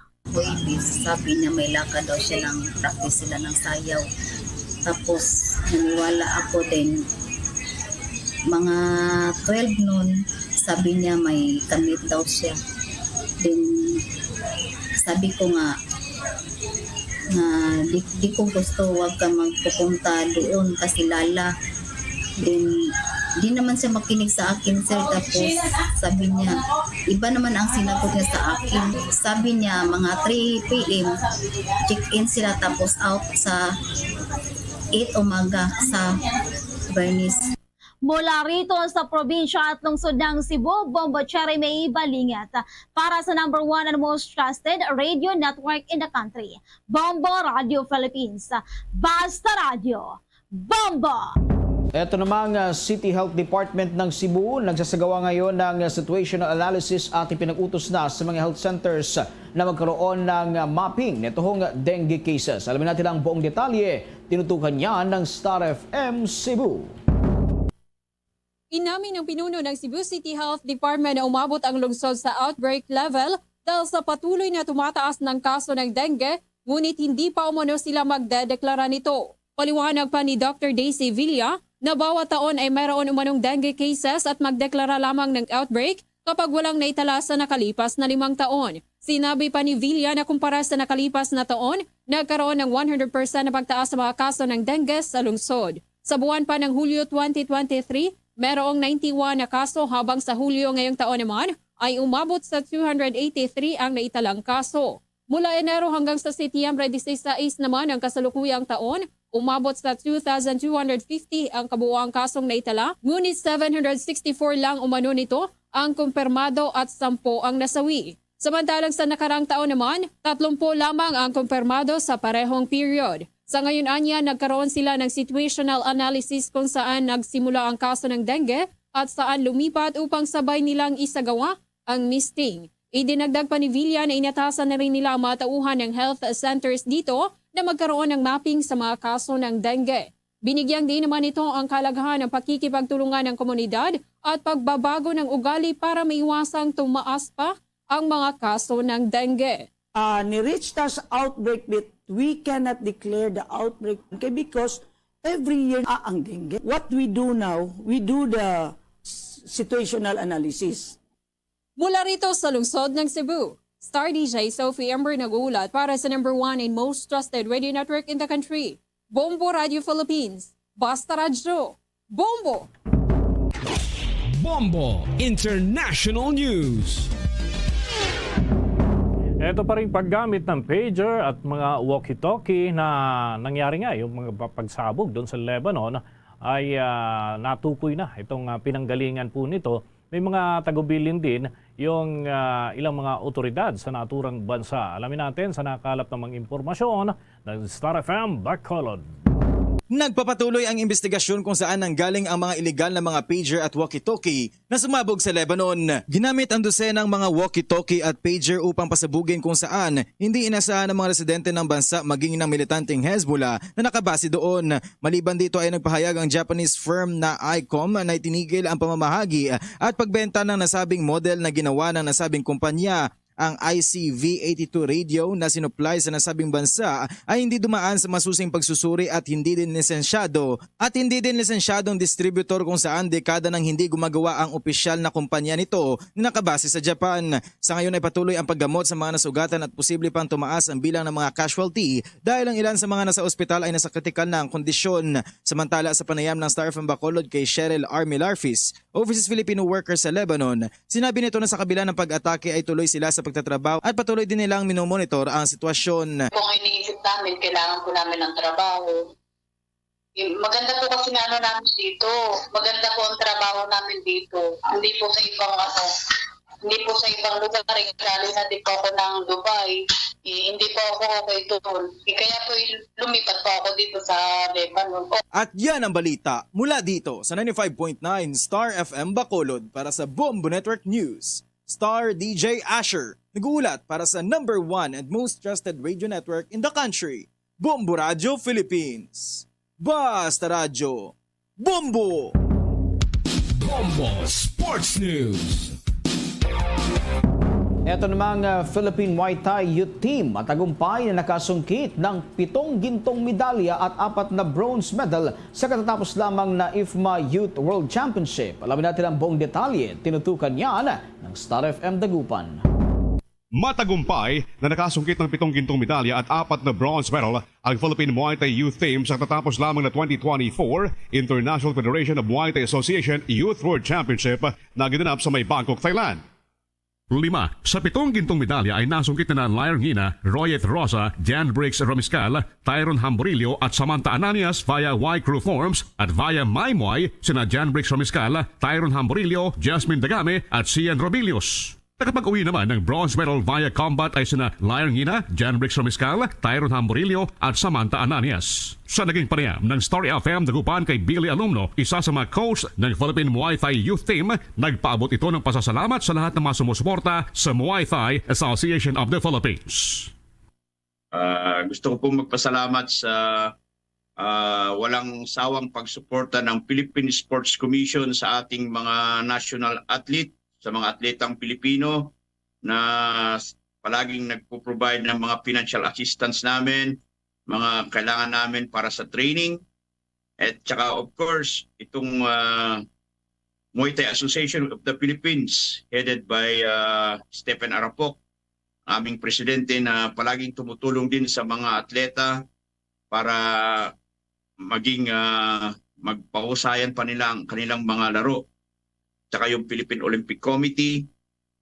Sabi niya may lakad daw siya ng practice sila ng sayaw. Tapos naniwala ako din, mga 12 noon, sabi niya may kamit daw siya. Then sabi ko nga di ko gusto, wag ka magpupunta doon kasi lala. Then di naman siya makinig sa akin, sir. Tapos sabi niya, iba naman ang sinagot niya sa akin. Sabi niya mga 3 PM check-in sila, tapos out sa 8 umaga sa Bernice. Mula rito sa probinsya at lungsod ng Cebu, Bombo Cherry May Balingat para sa number 1 and most trusted radio network in the country, Bombo Radio Philippines. Basta Radio, Bombo! Ito namang City Health Department ng Cebu nagsasagawa ngayon ng situational analysis at ipinag-utos na sa mga health centers na magkaroon ng mapping nitong dengue cases. Alamin natin ang buong detalye, tinutukan yan ng Star FM Cebu. Inamin ng pinuno ng Cebu City Health Department na umabot ang lungsod sa outbreak level dahil sa patuloy na tumataas ng kaso ng dengue, ngunit hindi pa umano sila magdedeklara nito. Paliwanag pa ni Dr. Daisy Villa na bawat taon ay mayroon umanong dengue cases at magdeklara lamang ng outbreak kapag walang naitala sa nakalipas na 5 taon. Sinabi pa ni Villa na kumpara sa nakalipas na taon, nagkaroon ng 100% na pagtaas sa mga kaso ng dengue sa lungsod. Sa buwan pa ng Hulyo 2023, mayroong 91 na kaso habang sa Hulyo ngayong taon naman ay umabot sa 283 ang naitalang kaso. Mula Enero hanggang sa Setyembre 16 naman ang kasalukuyang taon, umabot sa 2,250 ang kabuuang kasong naitala, ngunit 764 lang umano nito ang kumpirmado at 10 ang nasawi. Samantalang sa nakarang taon naman, 30 lamang ang kumpirmado sa parehong period. Sa ngayon anya, nagkaroon sila ng situational analysis kung saan nagsimula ang kaso ng dengue at saan lumipat upang sabay nilang isagawa ang misting. Idinagdag pa ni Villa na inatasan na rin nila ang mga tauhan ng health centers dito na magkaroon ng mapping sa mga kaso ng dengue. Binigyang din naman ito ang kalagahan ng pakikipagtulungan ng komunidad at pagbabago ng ugali para maiwasang tumaas pa ang mga kaso ng dengue. Ni-reach us outbreak but we cannot declare the outbreak because every year ang dengue. What we do now, we do the situational analysis. Mula rito sa lungsod ng Cebu, Star DJ Sophie Ember nag-uulat para sa number 1 and most trusted radio network in the country, Bombo Radio Philippines. Basta Radio, Bombo! Bombo International News. Ito pa rin paggamit ng pager at mga walkie-talkie na nangyari nga, yung mga pagsabog doon sa Lebanon ay natukoy na itong pinanggalingan po nito. May mga tagubilin din yung ilang mga otoridad sa naturang bansa. Alamin natin sa nakalap ng mga impormasyon ng Star FM Bacolod. Nagpapatuloy ang investigasyon kung saan nanggaling ang mga ilegal na mga pager at walkie-talkie na sumabog sa Lebanon. Ginamit ang dosenang mga walkie-talkie at pager upang pasabugin kung saan hindi inasahan ng mga residente ng bansa maging ng militanteng Hezbollah na nakabase doon. Maliban dito ay nagpahayag ang Japanese firm na ICOM na itinigil ang pamamahagi at pagbenta ng nasabing model na ginawa ng nasabing kumpanya. Ang ICV-82 radio na sinupply sa nasabing bansa ay hindi dumaan sa masusing pagsusuri at hindi din lisensyadong distributor kung saan dekada nang hindi gumagawa ang opisyal na kumpanya nito na nakabase sa Japan. Sa ngayon ay patuloy ang paggamot sa mga nasugatan at posible pang tumaas ang bilang ng mga casualty dahil ang ilan sa mga nasa ospital ay nasa kritikal na kondisyon. Samantala sa panayam ng Star FM Bacolod kay Cheryl R. Milarfis, overseas Filipino worker sa Lebanon, sinabi nito na sa kabila ng pag-atake ay tuloy sila sa pagtatrabaho at patuloy din nilang minomonitor ang sitwasyon. Kung iniisip namin, kailangan po namin ng trabaho. Maganda po kasi namin dito. Maganda po ang trabaho namin dito. Hindi po sa ibang lugar. Lalo na din po ako ng Dubai. Hindi po ako okay doon. Kaya po lumipat po ako dito sa Lebanon. At yan ang balita mula dito sa 95.9 Star FM Bacolod para sa Bombo Network News. Star DJ Asher, nag-uulat para sa number 1 and most trusted radio network in the country, Bombo Radio Philippines. Basta Radio, Bombo! Bombo Sports News. Ito namang Philippine Muay Thai Youth Team at tagumpay na nakasungkit ng 7 gintong medalya at 4 na bronze medal sa katatapos lamang na IFMA Youth World Championship. Alamin natin ang buong detalye, tinutukan yan ng Star FM Dagupan. Matagumpay na nakasungkit ng 7 gintong medalya at 4 na bronze medal ang Philippine Muay Thai Youth Team sa katatapos lamang na 2024 International Federation of Muay Thai Association Youth World Championship na ginanap sa may Bangkok, Thailand. 5 sa 7 gintong medalya ay nasungkit na Lair Ngina, Royet Rosa, Jan Briggs Romiscal, Tyron Hamburillo at Samantha Ananias via Y Crew Forms at via Maymay sina Jan Briggs Romiscal, Tyron Hamburillo, Jasmine Dagame at Cian Robilios. Nakapag-uwi naman ng bronze medal via combat ay sina Lair Ngina, Jan Briggs Romiscal, Tyron Hamburillo at Samantha Ananias. Sa naging panayam ng Story FM dagupan kay Billy Alumno, isa sa mga coach ng Philippine Muay Thai Youth Team, nagpaabot ito ng pasasalamat sa lahat ng mga sumusuporta sa Muay Thai Association of the Philippines. Gusto ko pong magpasalamat sa walang sawang pagsuporta ng Philippine Sports Commission sa ating mga national athlete, sa mga atletang Pilipino na palaging nagpo-provide ng mga financial assistance namin, mga kailangan namin para sa training. At saka of course, itong Muay Thai Association of the Philippines headed by Stephen Arapok, aming presidente na palaging tumutulong din sa mga atleta para maging magpahusayan pa nila ang kanilang mga laro. Tsaka yung Philippine Olympic Committee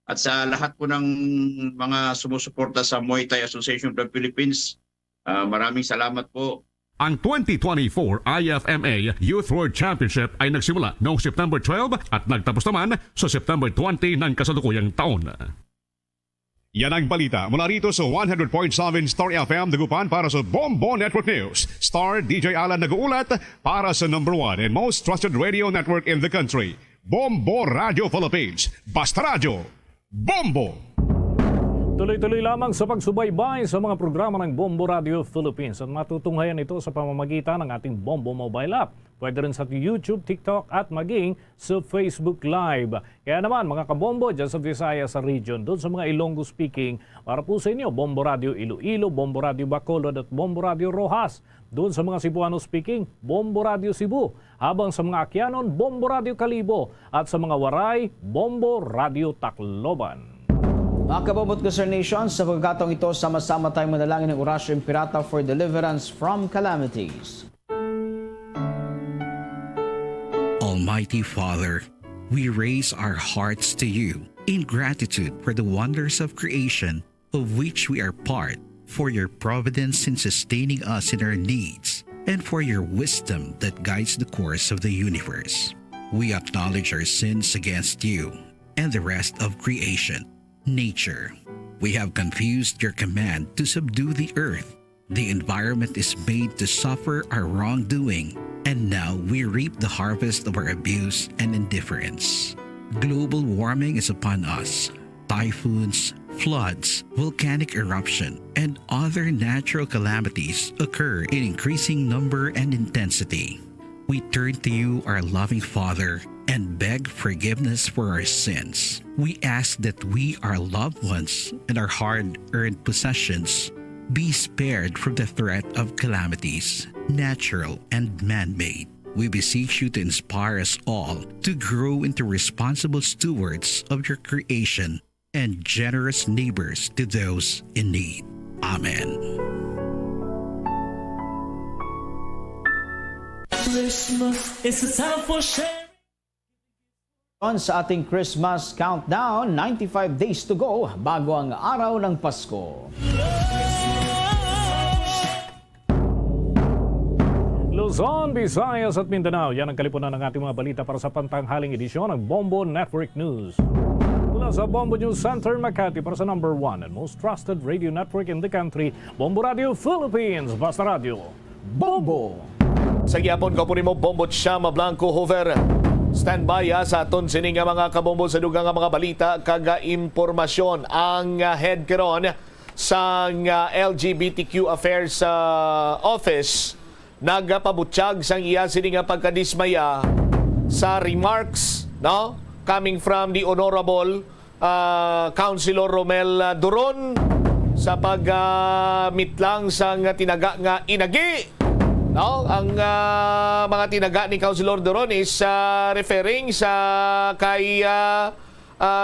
at sa lahat po ng mga sumusuporta sa Muay Thai Association of the Philippines, maraming salamat po. Ang 2024 IFMA Youth World Championship ay nagsimula noong September 12 at nagtapos naman sa September 20 ng kasalukuyang taon. Yan ang balita mula rito sa 100.7 Star FM Dagupan para sa Bombo Network News. Star DJ Alan nag-uulat para sa number 1 and most trusted radio network in the country. Bombo Radio Philippines. Basta Radio. Bombo! Tuloy-tuloy lamang sa pagsubaybay sa mga programa ng Bombo Radio Philippines at matutunghayan ito sa pamamagitan ng ating Bombo Mobile app. Pwede rin sa YouTube, TikTok at maging sa Facebook Live. Kaya naman mga kabombo dyan sa Visayas sa region, doon sa mga Ilonggo speaking, para po sa inyo, Bombo Radio Iloilo, Bombo Radio Bacolod at Bombo Radio Rojas. Doon sa mga Cebuano speaking, Bombo Radio Cebu. Habang sa mga Akyanon, Bombo Radio Kalibo. At sa mga Waray, Bombo Radio Tacloban. Mga kabomot ko Sir Nation, sa pagkatong ito, sama-sama tayong manalangin ng Orasyon Pirata for deliverance from calamities. Almighty Father, we raise our hearts to you in gratitude for the wonders of creation of which we are part, for your providence in sustaining us in our needs, and for your wisdom that guides the course of the universe. We acknowledge our sins against you and the rest of creation, nature. We have confused your command to subdue the earth. The environment is made to suffer our wrongdoing, and now we reap the harvest of our abuse and indifference. Global warming is upon us. Typhoons, floods, volcanic eruption, and other natural calamities occur in increasing number and intensity. We turn to you, our loving Father, and beg forgiveness for our sins. We ask that we, our loved ones, and our hard-earned possessions be spared from the threat of calamities, natural and man-made. We beseech you to inspire us all to grow into responsible stewards of your creation and generous neighbors to those in need. Amen. Christmas is a time for sharing. Sa ating Christmas countdown, 95 days to go bago ang araw ng Pasko. Luzon, Visayas at Mindanao. Yan ang kalipunan ng ating mga balita para sa pantanghaling edisyon ng Bombo Network News. Mula sa Bombo News Center, Makati para sa number 1 and most trusted radio network in the country, Bombo Radio Philippines. Basta Radio. Bombo! Sa gyapon ko po nimo Bombo Chama Blanco Hover. Standby sa aton sining nga mga kabombo sa dugang nga mga balita kaga impormasyon ang head karon sa LGBTQ Affairs Office nagapabutsyag sang iya sining nga pagkadismaya sa remarks coming from the Honorable Councilor Romel Duron sa pagmitlang sang tinaga nga inagi. Ang mga tinaga ni Councilor Duron is referring sa kay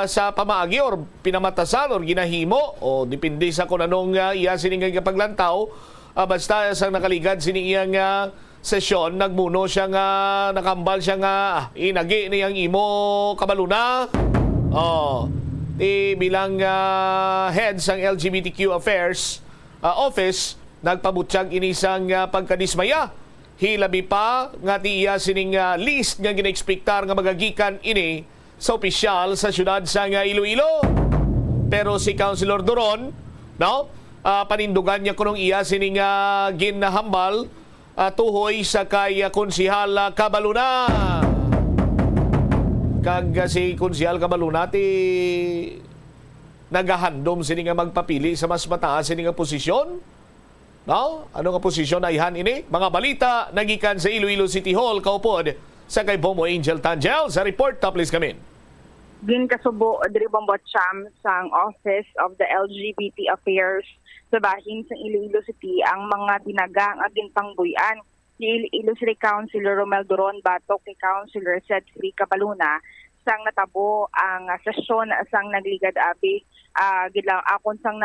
sa pamaagi or pinamatasan or ginahimo o depende sa kung anong iya sining paglantaw. Basta sa nakaligad sining iyang sesyon, nagmuno siya nga, nakambal siya nga, inagi niyang imo kabaluna. bilang head sang LGBTQ Affairs Office nagpabutyag inisang pagkadismaya. Hilabi pa nga tiya sining list nga ginaekspektar nga magagikan ini sa opisyal sa syudad sa Iloilo. Pero si Councilor Doron, panindugan niya kunong iya sining ginahambal tuhoy sa kay Konsihal Cabaluna. Kag si Konsihal Cabaluna ti nagahandom sini nga magpapili sa mas mataas sini nga posisyon. Ano nga posisyon na ihan ini? Mga balita nagikan sa Iloilo City Hall kaupod sa kay Bombo Angel Tangel. Sa report, please come in. Ginkasubo diri Bombot Cham sang Office of the LGBT Affairs sa bahin sa Iloilo City ang mga dinagang aging pangbuyan ni Iloilo City Councilor Romel Doron batok kay Councilor Cedric Cabaluna sang natabo ang sesyon sang nagligad abi gidlang akon sang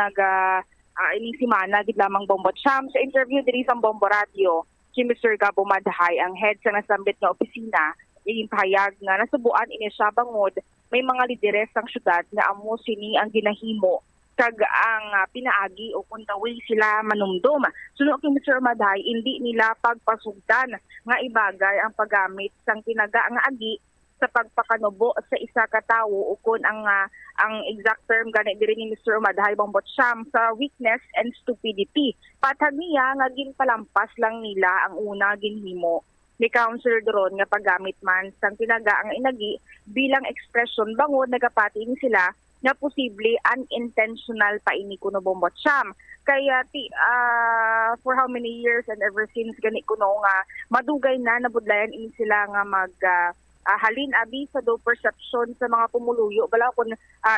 ining simana gid lamang Bombot Cham sa interview diri sa Bombo Radio si Mr. Gabo Madhay ang head sa nasambit nga opisina yung pahayag nga nasubuan ini siya bangod may mga lideres sang syudad nga amo sini ang ginahimo kag ang pinaagi o kung way sila manumdum. Suno kay Mr. Madhay hindi nila pagpasugdan nga ibagay ang paggamit sang tinaga nga agi sa pagpakanubo sa isa ka tawo o kung ang exact term gani diri ni Mr. Madhay Bombot Cham sa weakness and stupidity. Patag niya nga ginpalampas lang nila ang una ginhimo ni Councilor Doron nga paggamit man sang tinaga ang inagi bilang expression bangod nagapati ni sila na posible unintentional pa ini kuno Bombot Cham. Kaya for how many years and ever since gani kuno nga madugay na nabudlayan ini sila nga mag halin abi sa do perception sa mga pumuluyo bala kun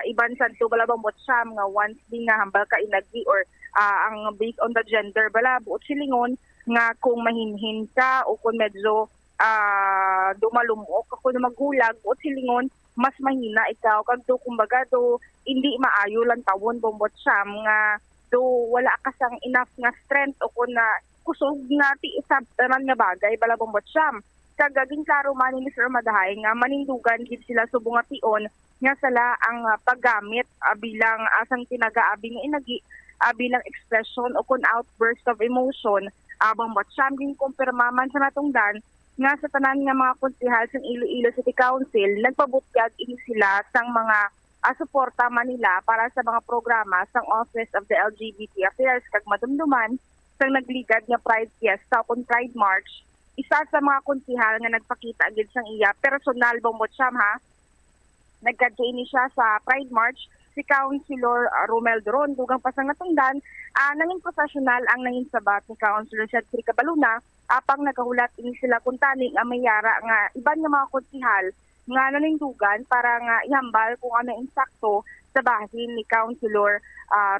iban sadto bala Bombot Cham nga once din nga hambal ka inagi or ang based on the gender bala buot silingon nga kung mahinhin ka o kung medyo dumalumok ako na magulag buot silingon mas mahina ikaw kag do kumbaga do hindi maayo lang tawon Bombot Cham nga do wala ka sang enough nga strength o kung na kusog nga ti isab tanan nga bagay bala Bombot Cham. Kagaging klaro man ni Mr. Madhay nga manindugan gid sila subong nga tion nga sala ang paggamit bilang asang tinaga abi nga inagi bilang expression o kun outburst of emotion Bombot Cham din kumpirma man sa natungdan nga sa tanan nga mga konsehal sa Iloilo City Council nagpabutyag ini sila sang mga suporta man nila para sa mga programa sang Office of the LGBT Affairs kag madumduman sang nagligad nga Pride Fiesta o kun Pride March. Isa sa mga konsehal nga nagpakita agad sang iya personal Bombot Cham nagka-join siya sa Pride March si Councilor Romel Doron dugang pasang natungdan nanging professional ang nanging sabat ni Councilor Cedric Cabaluna apang nagahulat ini sila kung tani nga mayara nga iban nga mga konsehal nga nanindugan para nga ihambal kung ano insakto sa bahin ni Councilor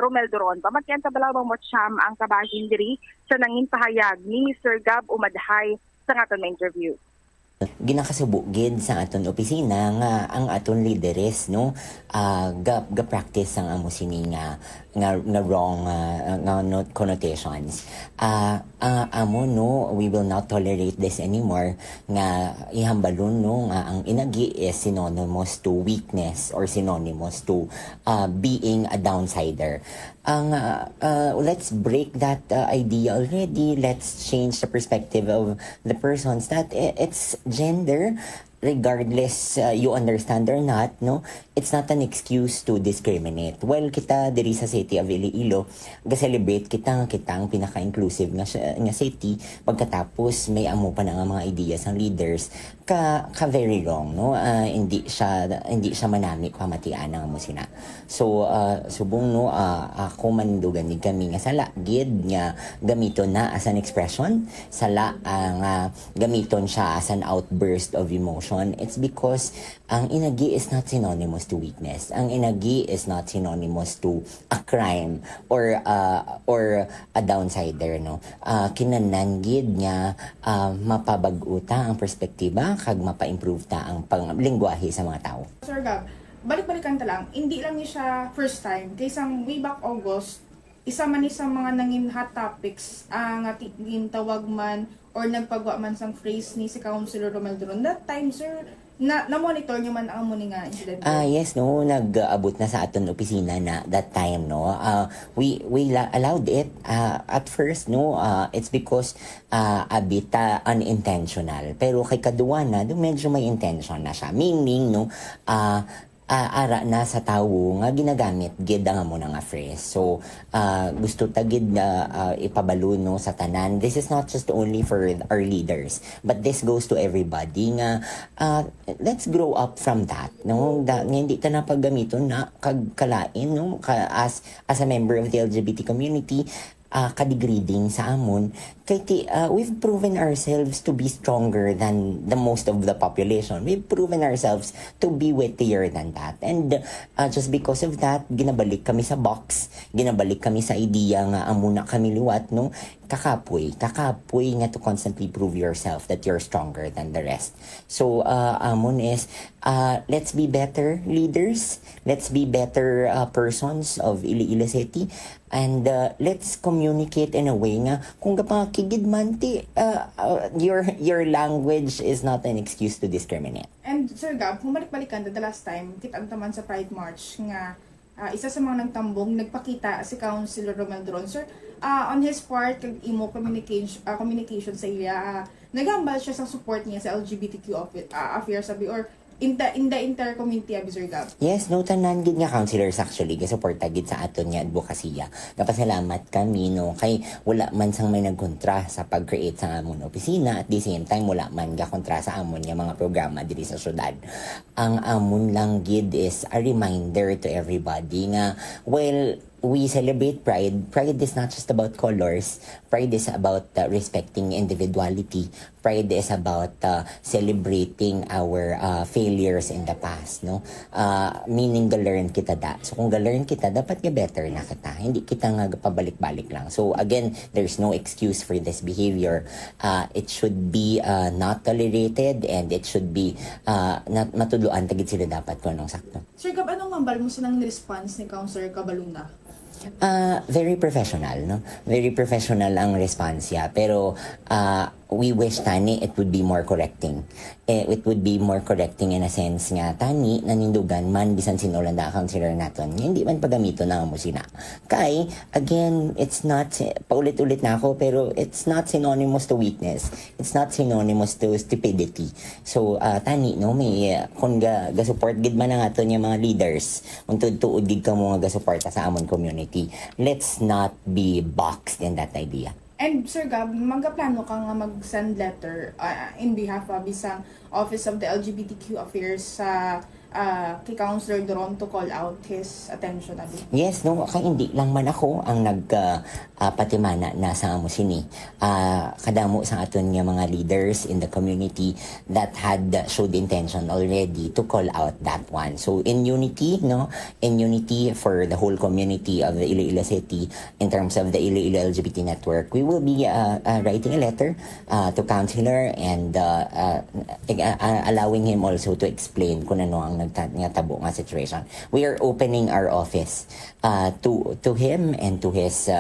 Romel Doron. Pamatyan sa Balaw Bombot Cham ang kabahin diri sa nanging pahayag ni Mr. Gab Umadhay sa aton interview. Ginakasubugid sa aton opisina nga ang aton leaders ga practice ang amo sini nga wrong connotations. Amo we will not tolerate this anymore nga ihambalon nga ang inagi is synonymous to weakness or synonymous to being a downsider. Let's break that idea already. Let's change the perspective of the persons that it's gender regardless you understand or not, it's not an excuse to discriminate. Well, kita diri sa City of Iloilo, ga-celebrate kita ang pinaka-inclusive nga city, pagkatapos may amo pa na nga mga ideas ng leaders ka very wrong, hindi siya manami pamatian nga mo sina. So subong ako manindugan ni kami nga sala gid nga gamiton na as an expression, sala nga gamiton siya as an outburst of emotion. It's because ang inagi is not synonymous to weakness. Ang inagi is not synonymous to a crime or a downsider. Kinananggid nga mapabag-uta ang perspektiba kag mapa-improve ta ang panglingwahe sa mga tao. Sir Gab, balik-balikan ta lang, hindi lang ni siya first time. Kaysang way back August, isa man sa mga nangin hot topics ang tawag man or nagpagwa man sang phrase ni si Councilor Romel Duron. That time, sir, na-monitor niyo man ang muni nga incident? Yes, no, nag-abot na sa aton opisina na that time, no. We allowed it at first, no. It's because a bit unintentional. Pero kay kaduwa na, medyo may intention na siya. Meaning, no, ara na sa tawo nga ginagamit gid nga mo nga phrase. So gusto tagid na ipabalo no sa tanan. This is not just only for our leaders, but this goes to everybody nga let's grow up from that, no. Hindi ta na paggamiton na kagkalain, no, as a member of the LGBT community. Kadigreading sa amon kay we've proven ourselves to be stronger than the most of the population. We've proven ourselves to be wittier than that, and just because of that ginabalik kami sa box, ginabalik kami sa idea nga amo na kami liwat, no. Kakapoy nga to constantly prove yourself that you're stronger than the rest. So amon is let's be better leaders, let's be better persons of Iloilo City, and let's communicate in a way nga kung kapakigid man ti your language is not an excuse to discriminate. And Sir Gab, kung balik-balikan the last time kitang taman sa Pride March nga isa sa mga nagtambong nagpakita si Councilor Romel Duron. Sir, on his part kag imo communication sa iya, nagambal siya sa support niya sa LGBTQ affairs sabi or in the inter-community Sir Gab. Yes, no, tanan gid nga councilors actually gasuporta gid sa aton nga advokasya. Napasalamat kami, no, kay wala man sang may nagkontra sa pag-create sa amon opisina, at the same time wala man ga kontra sa amon nga mga programa diri sa syudad. Ang amon lang gid is a reminder to everybody nga well, we celebrate Pride. Pride is not just about colors. Pride is about respecting individuality. Pride is about celebrating our failures in the past, no? Meaning ga-learn kita da. So kung ga-learn kita, dapat ga-better na kita. Hindi kita nga pabalik-balik lang. So again, there's no excuse for this behavior. It should be not tolerated, and it should be matuluan tagid sila dapat kung anong sakto. Sir Gab, anong mambal mo sa nang response ni Councilor Cabaluna? Very professional, no? Very professional ang response niya. Pero we wish tani it would be more correcting. It would be more correcting in a sense nga tani nanindugan man bisan sinulan da councilor naton. Hindi man pagamito na mo sina. Kay again, it's not paulit-ulit na ako pero it's not synonymous to weakness. It's not synonymous to stupidity. So tani no may kun ga support gid man ang aton nga mga leaders. Untod tuod gid ka mo nga suporta sa amon community. Let's not be boxed in that idea. And Sir Gab, magkaplano ka nga mag-send letter in behalf of isang Office of the LGBTQ Affairs sa kay Councilor Duron to call out his attention? Yes, no, kay hindi lang man ako ang patimana na sa amo sini. Kadamo sa aton nga mga leaders in the community that had showed intention already to call out that one. So in unity, no, in unity for the whole community of the Iloilo City in terms of the Iloilo LGBT network, we will be writing a letter to Councilor and allowing him also to explain kung ano ang nagtabo nga situation. We are opening our office to him and to his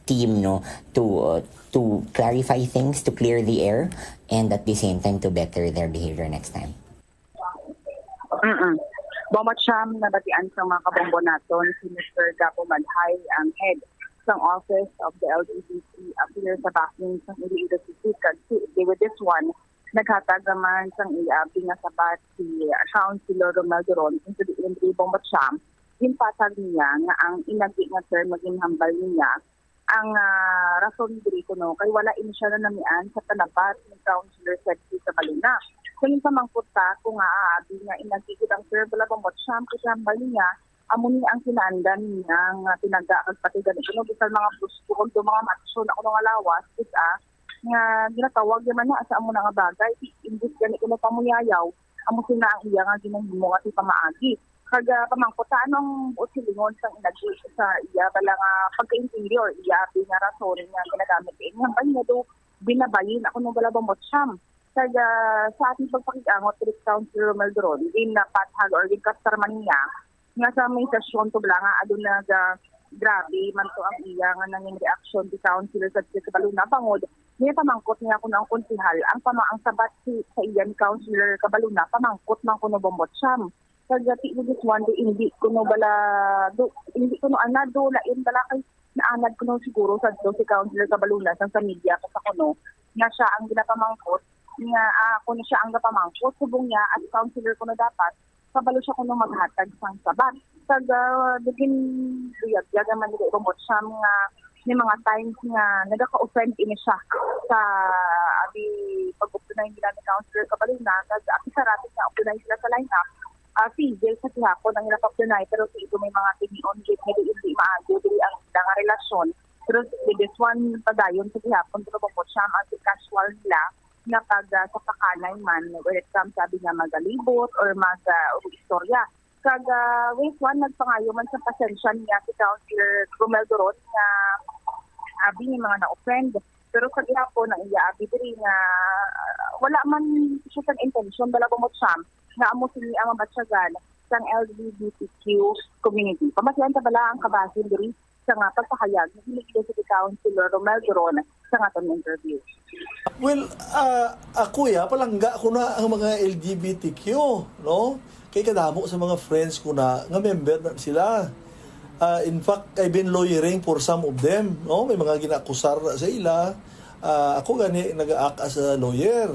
team, no, to clarify things, to clear the air, and at the same time to better their behavior next time. Bomot siyam na batian sa mga kabombo naton si Mr. Gapo Malhay, ang head ng Office of the LGBT Affairs sa Bakin sa Iloilo City. Kasi with this one, naghatag naman sang iabi nga sapat si Councilor Romel Duron into the Indri Bomot siyam. Ginpatag niya nga ang inagi nga term maging hambal niya ang rason dito, no, kay wala ini siya na namian sa tanapat ni Councilor Sergio Cabaluna. Kung sa mangkuta kung aabi nga inagigid ang sir bala Bomot siyam kasi hambal niya amo ni ang kinandan niya nga pinagakag pati ganito no bisan mga buskon to mga matsyon ako nga lawas is nga ginatawag naman na sa amo na nga bagay imbis gani ko pamuyayaw amo sina ang iya nga ginahimo nga ti pamaagi kag pamangkuta anong usilingon sang inagi sa iya bala nga pagka-interior iya nga rason nga ginagamit nga banya do binabayin ako no bala Bomot siyam kag sa ating pagpakigangot kay Councilor Romel Duron din na pathag or din kastarman niya nga sa may sesyon to bala nga adun grabe man to ang iya nga nanging reaksyon di Councilor sa Cabaluna bangod niya pamangkot niya ko ng konsihal ang sabat sa iya ni Councilor Cabaluna pamangkot man ko no bombot siyam kagati this one day hindi ko no anado lain bala kay naanad ko no siguro sa si Councilor Cabaluna sa media sa kuno nga siya ang ginapamangkot nga ako na siya ang napamangkot subong niya at Councilor ko na dapat kabalo siya kuno maghatag sang sabat pag begin luyag man dili robot siya nga may mga times nga nagaka-offend ini siya sa abi pag-uptunay nila ni Councilor Cabaluna kasi aki sarapit nga uptunay sila sa lineup civil sa kihapon ang nilapaptunay pero ito may mga tinion gate nga hindi maayo dili ang nga relasyon pero this one padayon sa kihapon pero robot siya ang casual nila na pag sa pakanay man when it comes sabi nga magalibot or istorya kag wait one nagpangayo man sa pasensya niya si Councilor Romel Doron nga abi ni mga na-offend pero sa gihapon ang iya abi diri nga wala man siya sa intention bala bumot siyam nga amo sini ang mabatsagan sang LGBTQ community pamatian ta bala ang kabasin diri sa nga pagpahayag ni si Councilor Romel Doron sa atong interview. Well, ako palangga ko na ang mga LGBTQ, no? Kay kadamo sa mga friends ko na nga member na sila. In fact, I've been lawyering for some of them, no? May mga ginakusar sa ila. Ako gani nag-act as a lawyer.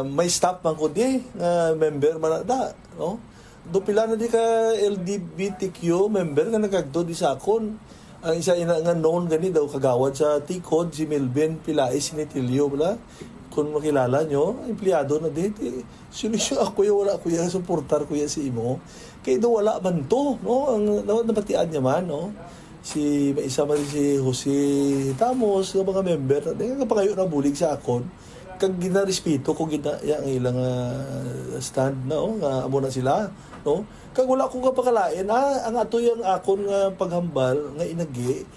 May staff man ko di member man na, no? Do pila na di ka LGBTQ member nga nagagdo di sa akon. Ang isa nga known gani daw kagawad sa Tikod si Melvin Pilais Sinitilio bala kung makilala nyo empleyado na dito solusyon ako wala ko ya suportar ko ya si imo kay do wala man to no ang nabatian niya man no si may isa man si Jose Tamos nga mga member nga kapangayo na bulig sa akon kag ginarespeto ko ang ilang stand na nga amo na sila no kag wala ko kapakalain ang ato yang akon nga paghambal nga inagi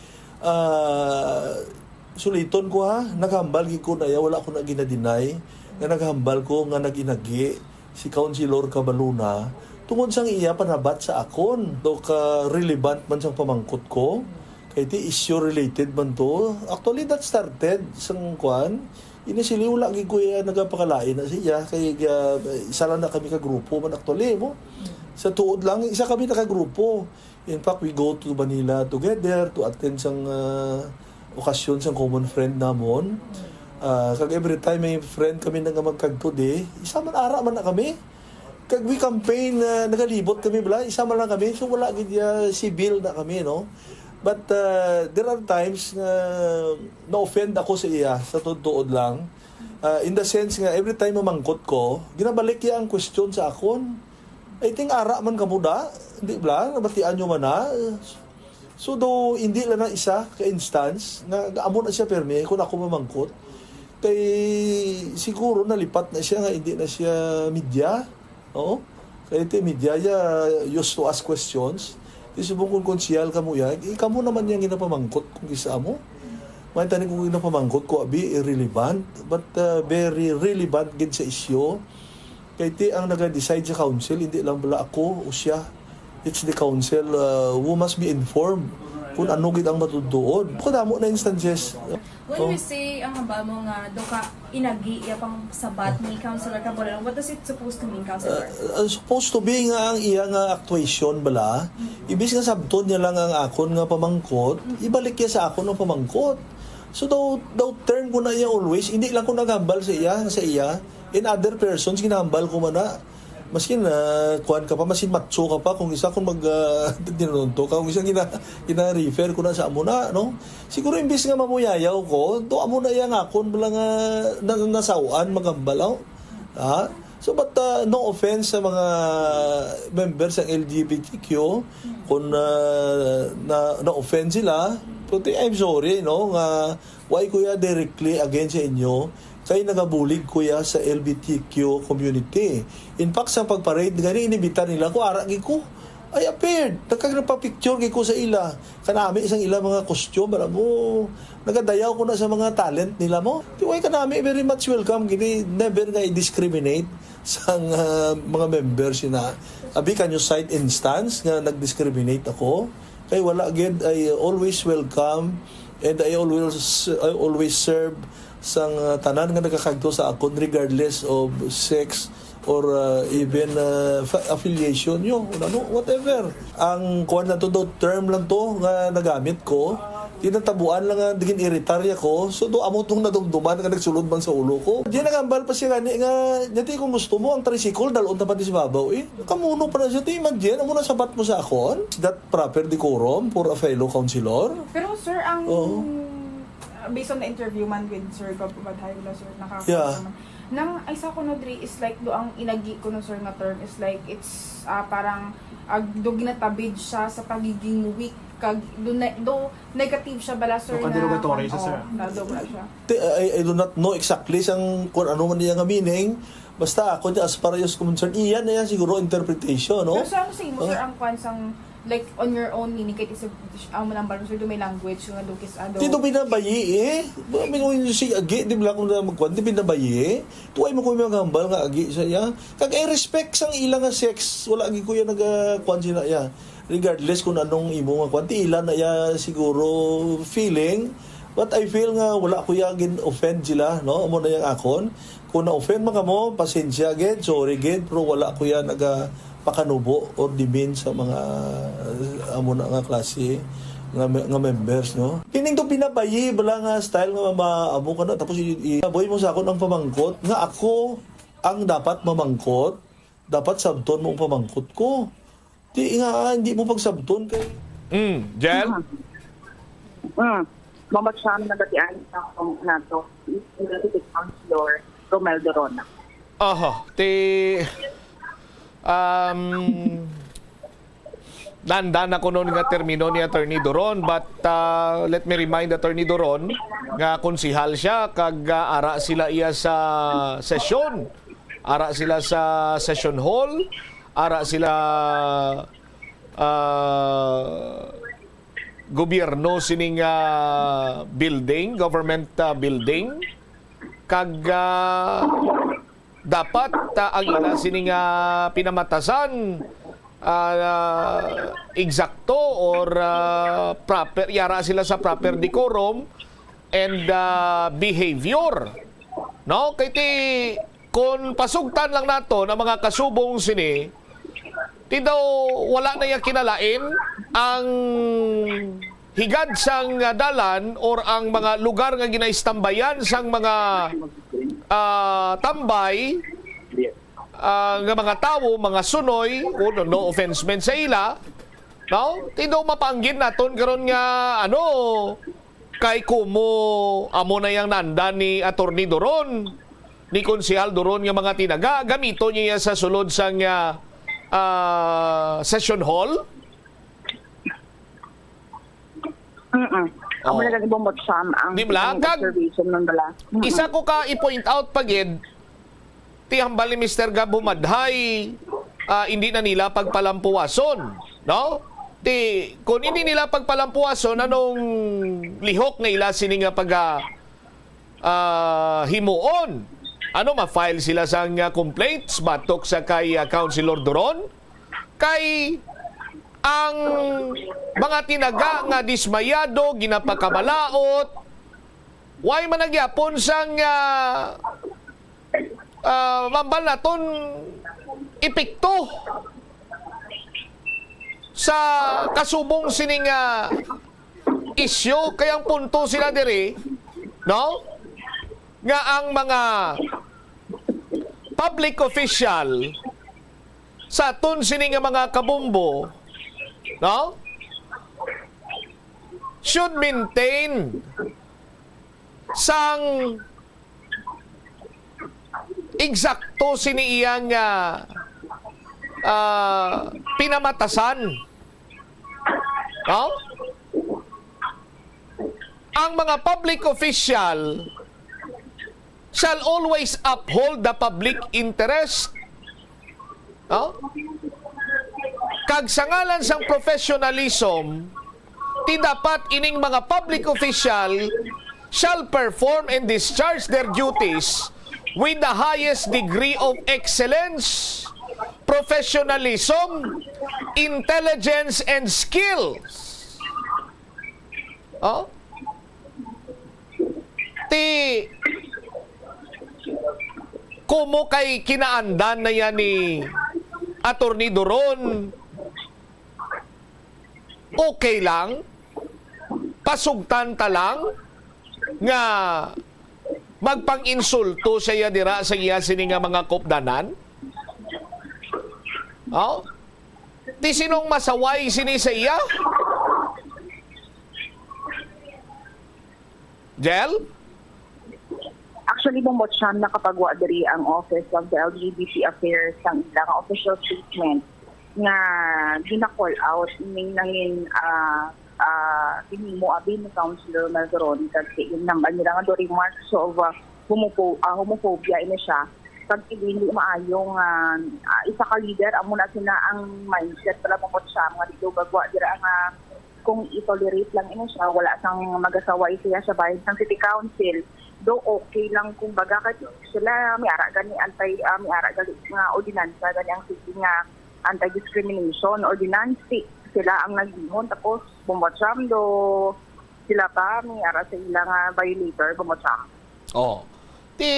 suliton ko naghambal gid ko na wala ko na ginadinay nga naghambal ko nga naginagi si Councilor Cabaluna tungod sang iya panabat sa akon do ka relevant man sang pamangkot ko kay ti issue related man to actually that started sang kwan initially wala gid ko nagapakalain na siya kay isa lang na kami ka grupo man actually mo sa tuod lang, isa kami nakagrupo. In fact, we go to Manila together to attend sang okasyon sang common friend namon. Kag every time may friend kami nga magkagtudi, isa man ara man na kami. Kag we campaign, nagalibot kami bala, isa man lang kami. So wala gid civil na kami, no? But there are times na-offend ako sa iya, sa tuod lang. In the sense nga, every time mamangkot ko, ginabalik niya ang question sa akon. I think ara man kamuda, hindi ba? Nabatian nyo man na. So do hindi lang na isa ka-instance, nga amo na siya permi, kung ako mamangkot, kay siguro nalipat na siya nga hindi na siya media. No? Kaya ito media used to ask questions. Isubong kung konsihal ka mo yan, kamo naman yung ginapamangkot kung isa mo. May tanin kung ginapamangkot ko, abi irrelevant, but very relevant gid sa issue. Kaya iti ang nag-decide sa council, hindi lang bala ako o siya. It's the council who must be informed kung ano gid ang matutuod. Kadamo na instances. When we say ang hamba mo nga do ka inagi pang sabat ni Councilor Cabaluna, what does it supposed to mean, Councilor? Supposed to be nga ang iya nga actuation bala. Ibis nga sabton niya lang ang akon nga pamangkot, ibalik niya sa akon ang pamangkot. So daw term ko na iya always, hindi lang ko nagambal sa iya. In other persons, ginambal ko man na. Maskin kuhan ka pa, masin matso ka pa. Kung isa kung dinunto ka, kung isa gina-refer ko na sa amo na, no? Siguro imbis nga mamuyayaw ko, do amo na yan akon bala nga nasawaan, magambalaw. So, but no offense sa mga members ng LGBTQ, kung na-offend sila, but I'm sorry, no? Why ko ya directly against sa inyo, kay nagabulig kuya sa LGBTQ community. In fact, sa pagparade, gani inimbitan nila ko, aragi ko. I appeared. Nagkagpapicture ko sa ila. Kanami isang ila mga costume. Alam mo, nagadayaw ko na sa mga talent nila mo. Tiway kanami, very much welcome. Gini, never nga i-discriminate sa mga members na. Abi, can you cite instance nga nag-discriminate ako? Kay wala gid, I always welcome and I always serve sang tanan nga nagakagto sa akon regardless of sex or even affiliation whatever. Ang kuan na to term lang to nga nagamit ko, tinatabuan lang nga digin iritarya ko, so do amo tong nadumduman nga nagsulod man sa ulo ko. Di nagambal pa siya gani nga nyati kung gusto mo ang tricycle dalon ta pati sa babaw kamuno pa na siya ti man diyan amo na sabat mo sa akon. Is that proper decorum for a fellow councilor? Pero sir, ang based on the interview man with Sir Gabadhay sir, nakaka nang ay sa kuno diri is like do ang inagi ko no sir nga term is like it's parang do ginatabid siya sa pagiging weak kag do negative siya bala sir na derogatory siya. I do not know exactly sang kung ano man niya nga meaning. Basta ako as far as concerned, iyan na yan siguro interpretation, no? Pero sa mo sir ang kwan sang like on your own meaning kahit isa ang manambal sir do may language nga do kis ado. Dito binabayi May ko si agi di bla ko na magkwan di binabayi. Tuay mo ko magambal nga agi sa ya. Kag I respect sang ilang nga sex, wala agi ko ya nagakwan sila ya. Regardless kung anong imo nga kwan ti ilan na ya siguro feeling. But I feel nga wala ko ya gin offend sila, no? Amo na yang akon. Kung na-offend man kamo, pasensya gid, sorry gid, pero wala ko ya pakanubo or dimin sa mga amo na nga klase nga members, no? Kining to pinabayi bala nga style nga maamo ka na tapos boy mo sa akon ang pamangkot nga ako ang dapat mamangkot, dapat sabton mo ang pamangkot ko. Di nga hindi mo pagsabton kay Jel? Mama Cham na datian sa akong nato. Is Councilor Romel Dorona. Nandan ako noon nga termino ni Attorney Doron, but let me remind Attorney Doron nga konsihal siya kag ara sila iya sa sesyon, ara sila sa session hall, ara sila gobyerno sining building, government building, kag dapat ang ila sining pinamatasan eksakto or proper, yara sila sa proper decorum and behavior, no? Kay ti kung pasugtan lang nato ng mga kasubong sini, ti daw wala na yung kinalain ang higad sang dalan or ang mga lugar nga ginaistambayan sang mga tambay nga mga tao, mga sunoy, no offense men sa ila, no? Ti daw mapanggin naton karon nga kay kumo amo na yang nanda ni Attorney Doron, ni Konsehal Doron nga mga tinaga, gamito niya sa sulod sang session hall. Amo na gagibomot Cham ang observation nun bala. Isa ko ka i-point out pagid, ti hambal ni Mr. Gab Humadhay, hindi na nila pagpalampuwason, no? Ti kung hindi nila pagpalampuwason, anong lihok nga ila sini nga himuon? Ano ma-file sila sang complaints batok sa kay Councilor Doron? Kay ang mga tinaga nga dismayado, ginapakabalaot, way man nagyapon sang mambal naton epekto sa kasubong sining isyu. Kayang punto sila diri, no? Nga ang mga public official sa aton sining mga kabumbo, no, should maintain sang eksakto siniiyang pinamatasan, no? Ang mga public official shall always uphold the public interest, no? Kag sa ngalan sang professionalism, ti dapat ining mga public official shall perform and discharge their duties with the highest degree of excellence, professionalism, intelligence, and skills. Oh? Ti kumo kay kinaandan na yan ni Attorney Doron, okay lang, pasugtan ta lang nga magpang-insulto siya dira sa iya sini nga mga kopdanan. Oh? Ti sinong masaway sini sa iya? Jel? Actually, Bombotsyam, nakapagwa diri ang Office of the LGBT Affairs ang ilang official statement nga gina-call out ning nangin hinimo abi ni Councilor Maldoron kasi yung nang nila nga do remarks of homophobia ini siya pag hindi maayong isa ka leader amo na sina ang mindset pala Bombotsyam nga dito bagwa dira nga kung i-tolerate lang ini siya wala sang magasaway siya sa bayan ng City Council do okay lang kung baga kahit sila may ara gani may ara gani nga ordinansa gani ang city nga anti-discrimination ordinance sila ang naghimon tapos Bombotsyam do sila pa may ara sa ilang violator Bombotsyam. Oh. Ti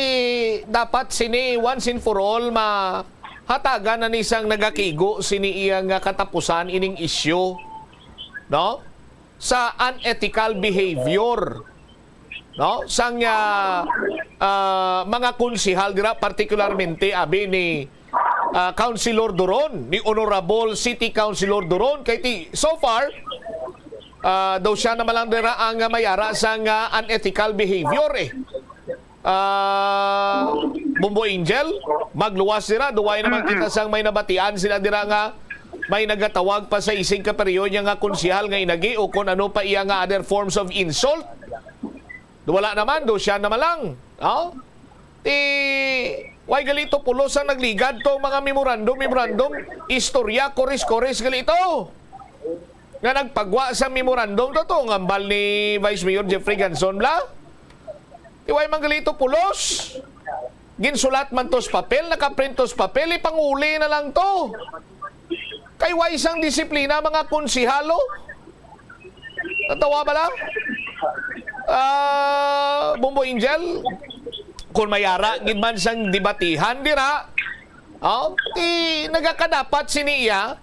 dapat sini once and for all mahatagan na nisang nagakigo sini iyang katapusan ining issue, no? Sa unethical behavior, no? Sang mga konsihal dira particularmente abi ni Councilor Doron, ni Honorable City Councilor Doron kay ti so far daw siya naman lang dira ang mayara sang unethical behavior Bumbo Angel, magluwas dira duway naman kita sang may nabatian sila dira nga may nagatawag pa sa ising kaperyo niya nga konsihal nga inagi o kung ano pa iya nga other forms of insult. Wala naman, do siya naman lang. Oh? Why galito pulos ang nagligad to mga memorandum, istorya, kores-kores galito. Nga nagpagwa sa memorandum to ngambal ni Vice Mayor Jeffrey Ganson bla. Why man galito pulos? Ginsulat man tos papel, nakaprint tos papel, ipanguli na lang to. Kay why isang disiplina mga konsihalo? Natawa ba lang? Bumbo Angel, kung mayara gid man sang debatihan dira, nagakadapat siniya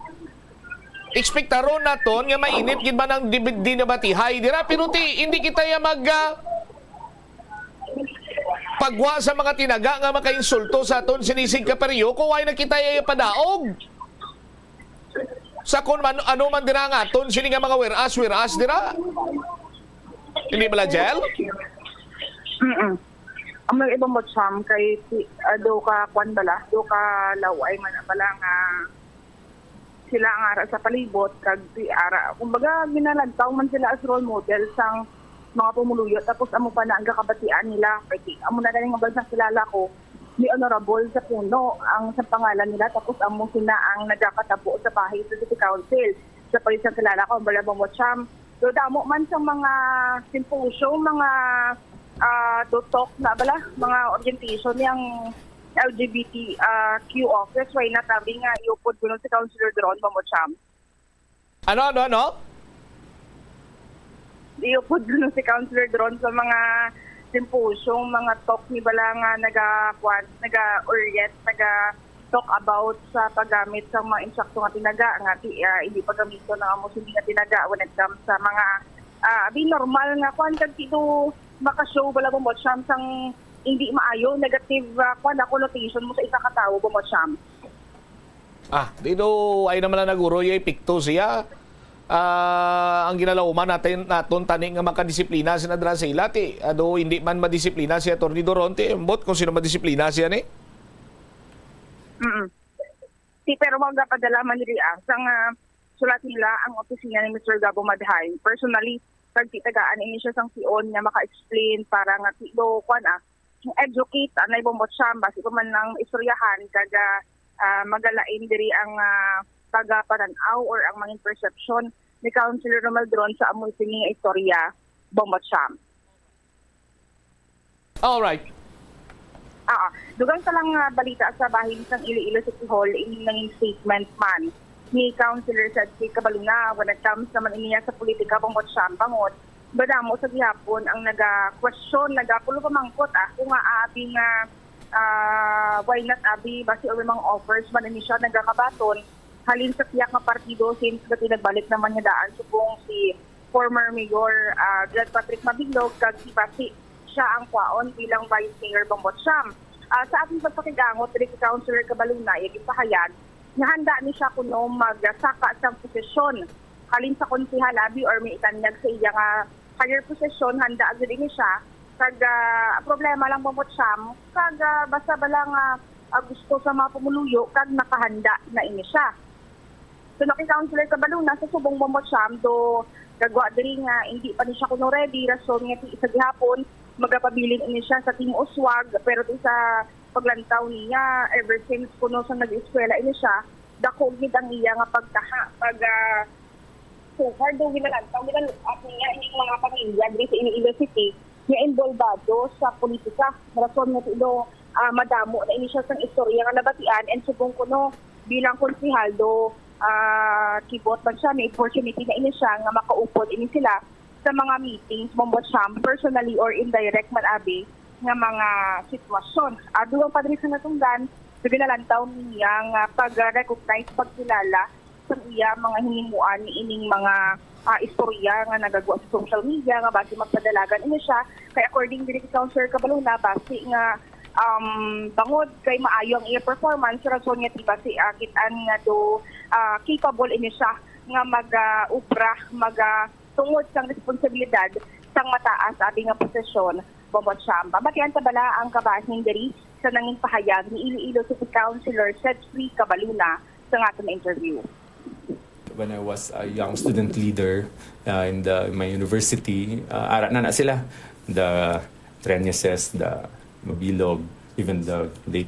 ekspektaron naton nga mainit gid man ang dinabatihay dira pero hindi kita ya pagwa sa mga tinaga nga makainsulto sa aton sinisig kaperyo kung why nakita ya padaog sa kung ano man dira nga aton sini nga mga whereas dira. Hindi ba Jel? Ang mga ibang Bombotsyam kay do ka kwan bala, do ka laway man bala nga sila ang ara sa palibot kag ara kumbaga ginalagtaw man sila as role model sang mga pumuluyo tapos amo pa na ang kakabatian nila kay amo na galing nga kilala ko ni Honorable sa puno ang sa pangalan nila tapos amo sina ang nagakatabo sa bahay sa City Council sa palisang kilala ko bala Bombotsyam. So damo man sa mga symposium, mga talk na bala, mga orientation yang LGBTQ office why na tabi nga iupod kuno si Councilor Doron Bombotsyam. Ano? Iupod kuno si Councilor Doron sa mga symposium, mga talk ni bala nga naga-orient, talk about sa paggamit sa mga insakto nga tinaga nga hindi paggamito ng amo sini nga tinaga when it comes sa mga normal nga kwan kag dito maka-show bala Bombotsyam sang hindi maayo negative connotation mo sa isa ka tawo Bombotsyam. Dito ay naman na naguro yung pikto siya. Ang ginalauman naton tani nga makadisiplina sinadra sa ilati. Ado hindi man madisiplina si Atty. Doronte, mbot kung sino madisiplina siya ni. Pero magpadala man diri sang sulat nila ang opisina ni Mr. Gabo Madhay. Personally, tagtitagaan ini siya sang sion nga maka-explain para nga do educate anay Bombotsyam basi ko man nang istoryahan kaga magalain diri ang taga-pananaw or ang mga perception ni Councilor Romaldron sa amoy sini nga istorya Bombotsyam. All right. Dugang sa lang balita sa bahin sang Iloilo City Hall ining nanging statement man ni Councilor Sadki Cabaluna when it comes naman niya sa politika Bombotsyam bangon badamo sa gihapon ang naga-question, nagapulo pamangkot kung abi nga why not abi basi or mga offers man ni siya nagakabaton halin sa tiyak nga partido since dati nagbalik naman niya daan subong si former Mayor Glad Patrick Mabilog kag si basi siya ang kwaon bilang Vice Mayor Bongbong Cham. Sa ating pagpakigangot, City Councilor Cabaluna, ipahayag na handa ni siya kuno magsaka sa posisyon halin sa konsehal abi or may itanyag sa iya nga higher posisyon, handa agad ini siya. Kag problema lang Bongbong Cham, kag basta balang gusto sa mga pumuluyo, kag nakahanda na ini siya. So naki-councilor Cabaluna sa subong Bongbong Cham, do gagwa diri nga hindi pa ni siya kuno ready, rason nga sa gihapon magapabilin ini siya sa Team Uswag, pero sa paglantaw niya ever since kuno sa nag-eskwela ini siya, dako gid ang iya nga pagtaha pag so hard do ginalantaw at niya ining mga pamilya diri sa Iloilo City nga involvado sa politika. Rason nga ito madamo na ini siya sang istorya nga nabatian and subong kuno bilang konsehal do kibot man siya, may opportunity na ini siya nga makaupod ini sila sa mga meetings Bongbong Cham personally or indirect man abi nga mga sitwasyon. Duwang padri sa natunggan sa ginalantaw niya nga pag-recognize, pagkilala sa iya mga hinimuan ni ining mga istorya nga nagagawa sa social media nga basi magpadalagan ini siya. Kaya according to Councilor Cabaluna, basi nga bangod kay maayo ang iya performance, rason nga tiba si akitan nga do capable ini siya nga mag-ubra, tungod sang responsibilidad sang mataas abi nga posisyon Bongbong Cham. Batian ta bala ang kabahin diri sa nanging pahayag ni Iloilo City Councilor Sedfrey Cabaluna sa aton interview. When I was a young student leader in my university, ara na sila. The Treneses, the Mabilog, even the late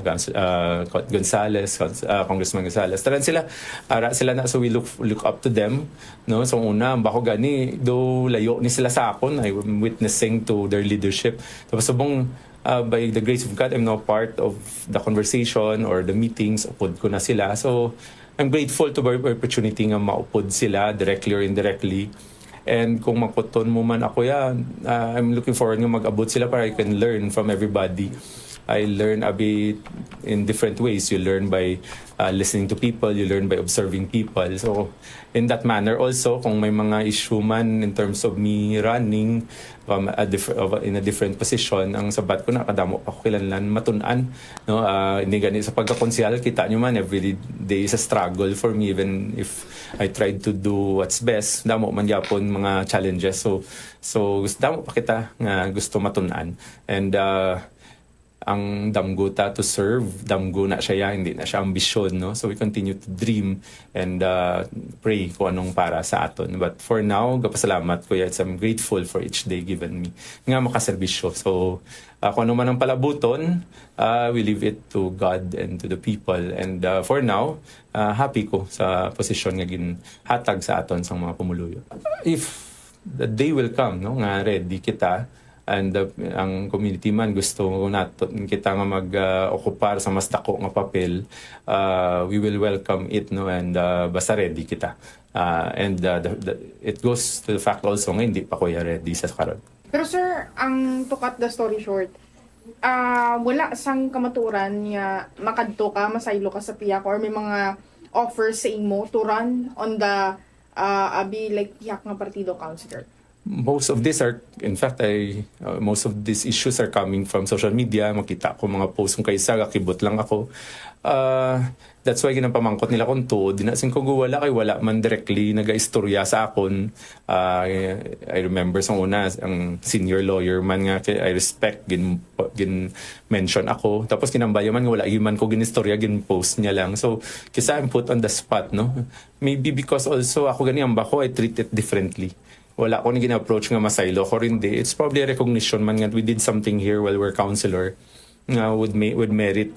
Gonzales, Congressman Gonzales. Taran sila, ara sila na, so we look up to them. No? So una, bako gani, do layo ni sila sa akon. I'm witnessing to their leadership. Tapos subong, by the grace of God, I'm now part of the conversation or the meetings, upod ko na sila. So I'm grateful to the opportunity nga maupod sila directly or indirectly. And kung makuton mo man ako yan, I'm looking forward nga mag-abot sila para I can learn from everybody. I learn a bit in different ways. You learn by listening to people, you learn by observing people. So in that manner also, kung may mga issue man in terms of me running in a different position, ang sabat ko na kadamo pa ko kilanlan matunan. No? Hindi ganit sa pagkakonsehal, kita nyo man, every day is a struggle for me even if I tried to do what's best. Damo man yapon mga challenges. So damo pa kita nga gusto matunan. And ang damgo ta to serve, damgo na siya, hindi na siya ambisyon, no? So we continue to dream and pray kung anong para sa aton. But for now, gapasalamat ko yet, I'm grateful for each day given me nga makaserbisyo. So kung ano man ang palabuton, we leave it to God and to the people. And for now, happy ko sa posisyon nga ginhatag sa aton sa mga pumuluyo. If the day will come, no, nga ready kita, and ang community man gusto natin kita nga mag-okupar sa mas dako nga papel, we will welcome it, no, and basta ready kita. And it goes to the fact also nga hindi pa ko ready sa karon. Pero sir, ang to cut the story short, wala sang kamaturan nga makadto ka, masaylo ka sa piyak or may mga offers sa imo to run on the abi like piyak nga partido councilor? Most of these are, in fact, most of these issues are coming from social media. Makita ko mga post kung kaysa, kakibot lang ako. That's why ginapamangkot nila kung to. Di na ko wala kay wala man directly nag-istorya sa akon. I remember sa una, ang senior lawyer man nga, I respect, gin-mention ako. Tapos kinambaya man nga wala, man ko gin-istorya, gin-post niya lang. So, kisa I'm put on the spot, no? Maybe because also ako ganyan ba ko, I treat it differently. Wala ko ni gina-approach nga masaylo ko hindi. It's probably a recognition man nga we did something here while we're counselor nga would merit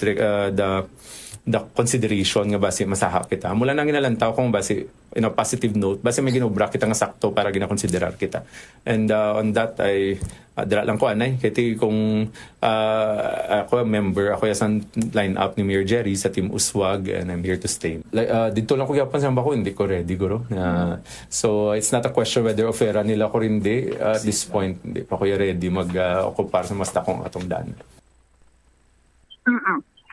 the consideration nga basi masaha kita. Mula nang ginalantaw kung basi in a positive note, basi may ginobra kita nga sakto para ginakonsiderar kita. And on that, ay dala lang ko anay. Kaya kung ako member, ako yasan line up ni Mayor Jerry sa Team Uswag and I'm here to stay. Like, dito lang ko yapan sa bako, hindi ko ready, guro. So it's not a question whether ofera nila ko rin di. At this point, hindi pa ko ready mag-okupar sa mas takong atong daan.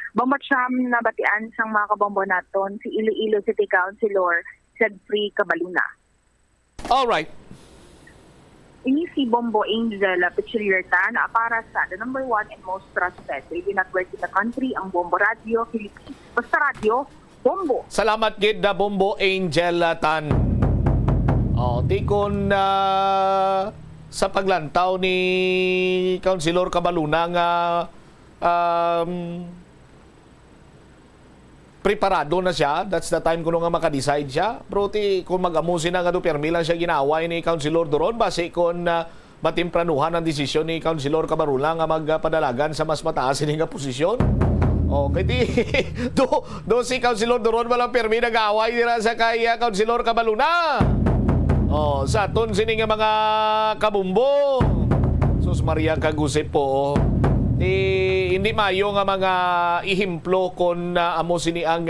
Bombot siyam na batian sang mga kabombo naton si Iloilo City Councilor Sedfrey Cabaluna. All right. Ini si Bombo Angel Pichilierta na para sa the number 1 and most trusted radio network in the country, ang Bombo Radio Philippines. Basta Radio, Bombo. Salamat gid na Bombo Angel Tan. Tikon sa paglantaw ni Councilor Cabaluna nga preparado na siya. That's the time kuno nga makadecide siya. Bro, kung mag-amusin na nga do permilan siya ginaway ni Councilor Doron, base kung matimpranuhan ang desisyon ni Councilor Cabarula nga magpadalagan sa mas mataas nga posisyon. Kaya do si Councilor Doron walang permi nag-away nila sa kaya Councilor Cabaluna. Sa aton sini nga mga kabumbo. Sus Maria Kagusip po. Hindi mayo nga mga ihimplo kon amo sini ang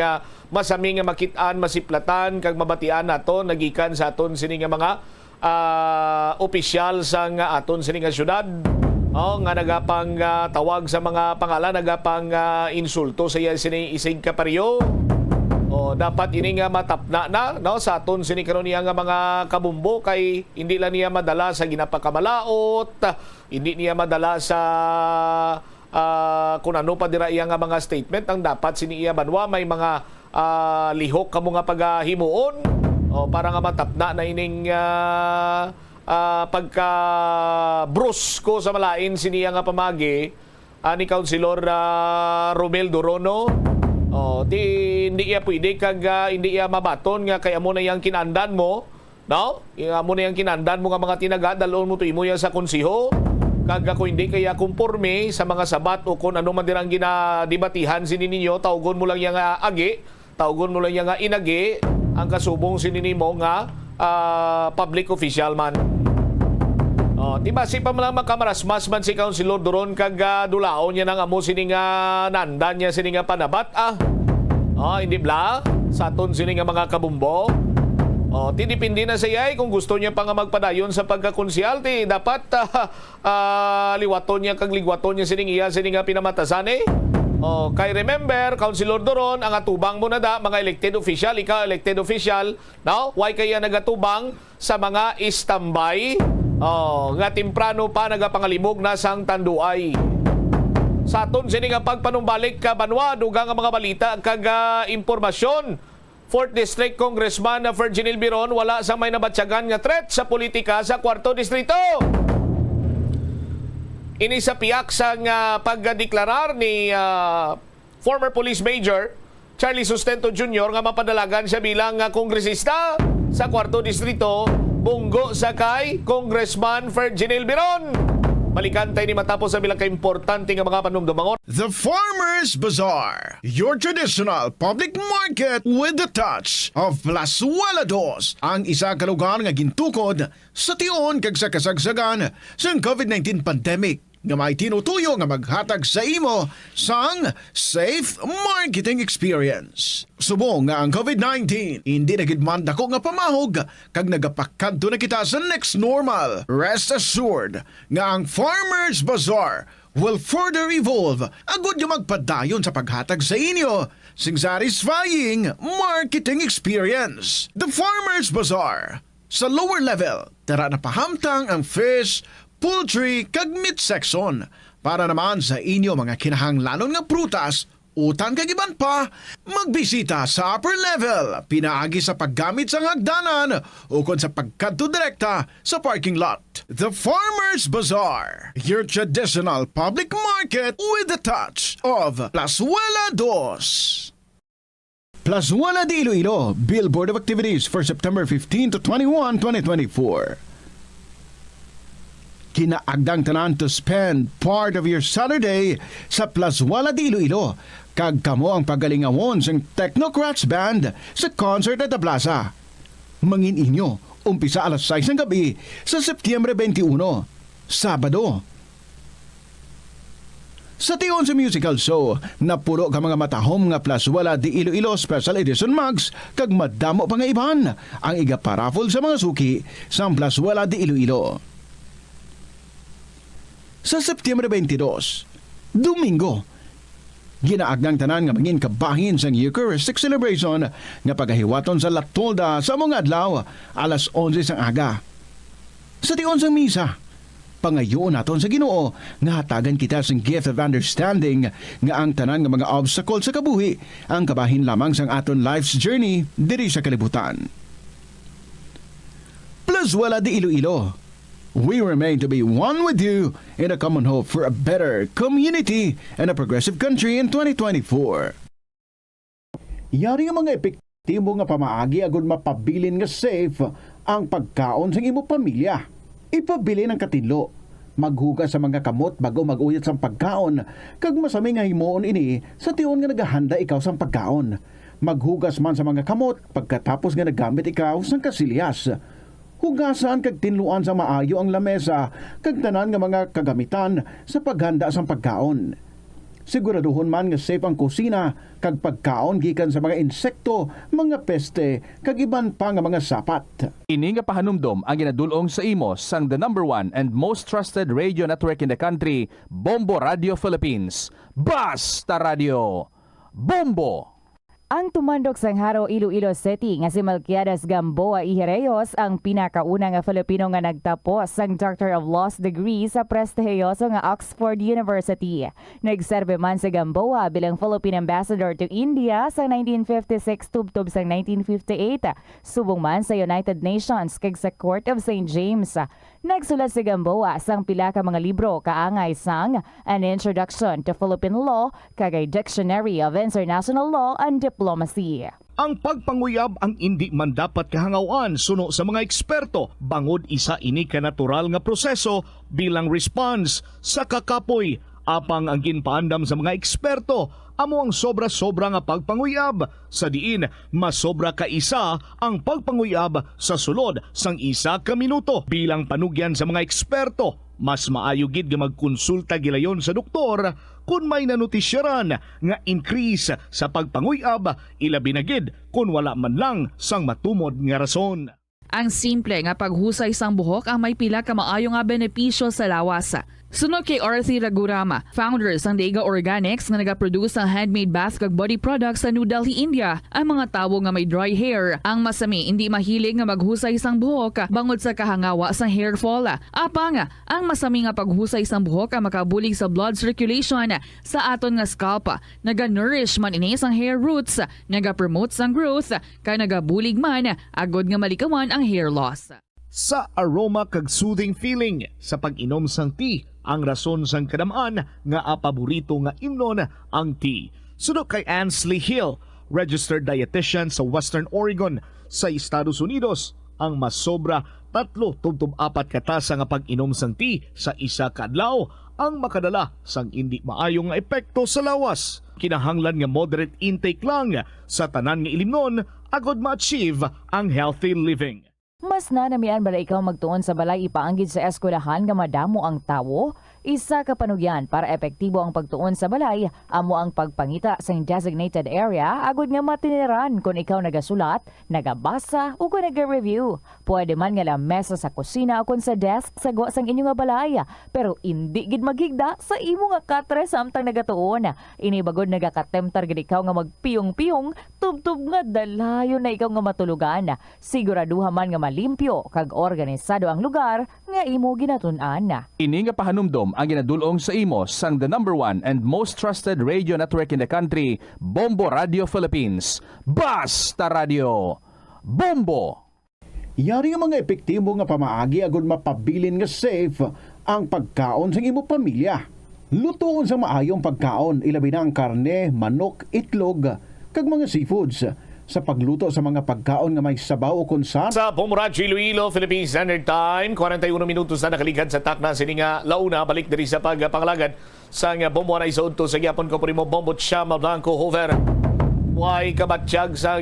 masami nga makitaan, masiplatan kag mabatian nato nagikan sa aton sini nga mga opisyal sa nga aton sini nga syudad. Nga nagapang tawag sa mga pangalan, nagapang insulto sa sini isig kaparyo. Dapat ini nga matapna na no sa aton sini karon niya nga mga kabumbo kay hindi lang niya madala sa ginapakamalaot, hindi niya madala sa kung ano pa dira iya nga mga statement ang dapat sini iya banwa may mga lihok kamo nga paghimuon para nga matapna na ining pagka brusko sa malain sini iya nga pamagi ni Councilor Romel Dorono. Hindi iya pwede kag hindi iya mabaton nga kaya mo na yang kinandan mo, no? Mo na yang kinandan mo nga mga tinaga dalon mo tuimo yan sa konsiho. Kag ako hindi kaya kumporme sa mga sabat o kung ano man dirang ginadibatihan sini ninyo, tawgon mo lang yang agi, tawgon mo lang yang inagi ang kasubong sini nimo nga public official man. Diba si pamala makamarasmas man si Councilor Doron kag dulaon niya nang amo sini nga nandan niya sini nga panabat hindi bla sa aton sini nga mga kabumbo. Tinipindi na siya kung gusto niya pa nga magpadayon sa pagkakonsyal dapat liwaton niya kag ligwaton niya sini nga pinamatasan kay remember Councilor Doron ang atubang mo na da mga elected official, ikaw elected official, no? Why kaya nagatubang sa mga standby nga timprano pa nagapangalimog na sang tanduay. Sa aton sini nga pagpanumbalik ka banwa dugang nga mga balita kag impormasyon. 4th District Congressman Virginil Biron wala sa may nabatyagan nga threat sa politika sa 4th Distrito. Ini sa piyak sa pagdeklarar ni former police major Charlie Sustento Jr. nga mapadalagan siya bilang kongresista sa 4th Distrito bunggo sa kay Congressman Virginil Biron. Balikan tayo ni matapos sa bilang ka-importante nga mga panumdumangon. The Farmer's Bazaar, your traditional public market with the touch of Plazuela Dos, ang isa ka lugar nga gintukod sa tion kag sa kasagsagan sa COVID-19 pandemic nga may tinutuyo nga maghatag sa imo sang safe marketing experience. Subong nga ang COVID-19 hindi nagidman dako nga pamahog kag nagapakadto na kita sa next normal. Rest assured nga ang Farmer's Bazaar will further evolve agud nga magpadayon sa paghatag sa inyo sing satisfying marketing experience. The Farmer's Bazaar sa lower level tara na pahamtang ang fish, poultry kag meat section para naman sa inyo mga kinahanglanon nga prutas, utang kag iban pa, magbisita sa upper level pinaagi sa paggamit sa hagdanan o kon sa pagkadto direkta sa parking lot. The Farmer's Bazaar, your traditional public market with the touch of Plazuela Dos. Plazuela de Iloilo, Billboard of Activities for September 15 to 21, 2024. Kinaagdang tanan to spend part of your Saturday sa Plazuela de Iloilo Kag kamo ang pagalingawon sang Technocrats Band sa concert at the Plaza. Mangin inyo, umpisa alas 6 ng gabi sa Setyembre 21, Sabado. Sa tiyon sa musical show, napulo ka mga matahom nga plaswala di Iloilo Special Edition mugs kag madamo pa nga iban ang igaparafol sa mga suki sa plaswala di Iloilo. Sa Setyembre 22, Domingo, ginaagang tanan nga mangin kabahin sang Eucharistic celebration nga pagahiwaton sa Latolda sa mga adlaw alas 11 sang aga. Sa tiyon sang misa, pangayoon naton sa Ginoo nga hatagan kita sang gift of understanding nga ang tanan nga mga obstacle sa kabuhi ang kabahin lamang sang aton life's journey diri sa kalibutan. Plus wala di Iloilo, we remain to be one with you in a common hope for a better community and a progressive country in 2024. Yari nga mga epektibo nga pamaagi agud mapabilin nga safe ang pagkaon sa imo pamilya. Ipabili ng katinlo, maghugas sa mga kamot bago mag-uyat sa pagkaon, kag masami nga himuon ini sa tiyon nga naghahanda ikaw sa pagkaon. Maghugas man sa mga kamot pagkatapos nga nagamit ikaw sa kasilyas. Hugasan kag tinluan sa maayo ang lamesa kag tanan nga mga kagamitan sa paghanda sa pagkaon. Siguraduhon man nga safe ang kusina kag pagkaon gikan sa mga insekto, mga peste kag iban pa nga mga sapat. Ini nga pahanumdom ang ginadulong sa imo sang the #1 and most trusted radio network in the country, Bombo Radio Philippines. Basta Radio Bombo! Ang tumandok sang Haro, Iloilo City nga si Melquiades Gamboa Ihereyos ang pinakauna nga Filipino nga nagtapos sang Doctor of Laws degree sa prestihiyoso nga Oxford University. Nagserbe man si Gamboa bilang Philippine Ambassador to India sa 1956 tubtob sang 1958, subong man sa United Nations kag sa Court of St. James. Nagsulat si Gamboa sang pila ka mga libro kaangay sang An Introduction to Philippine Law kag a Dictionary of International Law and Diplomacy. Ang pagpanguyab ang hindi man dapat kahangawan suno sa mga eksperto bangod isa ini ka natural nga proseso bilang response sa kakapoy apang ang ginpaandam sa mga eksperto amo ang sobra-sobra nga pagpanguyab sa diin masobra ka isa ang pagpanguyab sa sulod sang isa ka minuto bilang panugyan sa mga eksperto. Mas maayo gid nga magkonsulta gilayon sa doktor kung may nanutisyaran nga increase sa pagpanguyab, ilabi na gid kung wala man lang sang matumod nga rason. Ang simple nga paghusay sang buhok ang may pila ka maayo nga benepisyo sa lawas. Sunod kay Arthi Ragurama, founder sang Dega Organics nga nagaproduce ng handmade bath kag body products sa New Delhi, India. Ang mga tawo nga may dry hair, ang masami hindi mahilig nga maghusay sang buhok bangod sa kahangawa sang hair fall. Apang ang masami nga paghusay sang buhok ang makabulig sa blood circulation sa aton nga scalp. Naga-nourish man ini sang hair roots, naga-promote sang growth, kay nagabulig man agod nga malikawan ang hair loss. Sa aroma kag soothing feeling sa pag-inom sang tea, ang rason sang kadamaan nga paborito nga imnon ang tea. Sunod kay Ansley Hill, registered dietitian sa Western Oregon sa Estados Unidos, ang masobra 3-4 katasa nga pag-inom sang tea sa isa ka adlaw ang makadala sang hindi maayong epekto sa lawas. Kinahanglan nga moderate intake lang sa tanan nga ilimnon agod ma-achieve ang healthy living. Mas nanamian bala ikaw magtuon sa balay ipaanggid sa eskwelahan nga madamo ang tawo? Isa ka panugyan para epektibo ang pagtuon sa balay, amo ang pagpangita sa designated area agud nga matiniran kung ikaw nagasulat, nagabasa o kung nag-review. Pwede man nga lamesa sa kusina o kung sa desk sa sang inyo nga balay, pero hindi gid maghigda sa imo nga katre samtang nagatuon. Inibagod nagakatemtar gid ikaw nga magpiyong-piyong, tubtub nga dalayon na ikaw nga matulugan. Siguraduha man nga malimpyo kag organisado ang lugar nga imo ginatun-an. Ini nga pahanumdom ang ginadulong sa imo sang the #1 and most trusted radio network in the country, Bombo Radio Philippines. Basta Radio Bombo! Yari nga mga epektibo nga pamaagi agud mapabilin nga safe ang pagkaon sa imo pamilya. Lutoon sa maayong pagkaon, ilabi na ang karne, manok, itlog, kag mga seafoods. sa pagluto sa mga pagkaon nga may sabaw o konsar. Sa Pomorachi, Iloilo, Philippine Standard Time, 41 minutos na nakaligad sa takna sininga launa, balik diri sa pagpangalagad sa bombo na isaudto sa gyapon ko primo bombo Chama Blanco Hover. Why kabatsyag sa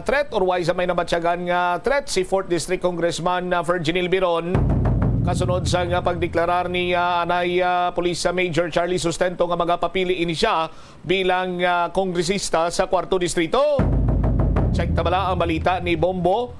threat or why sa may nabatsyagan nga threat si 4th District Congressman Virginil Biron kasunod sa pagdeklarar ni Anay Police Major Charlie Sustento nga magapapili ini siya bilang kongresista sa 4th Distrito. Check tabala ang balita ni Bombo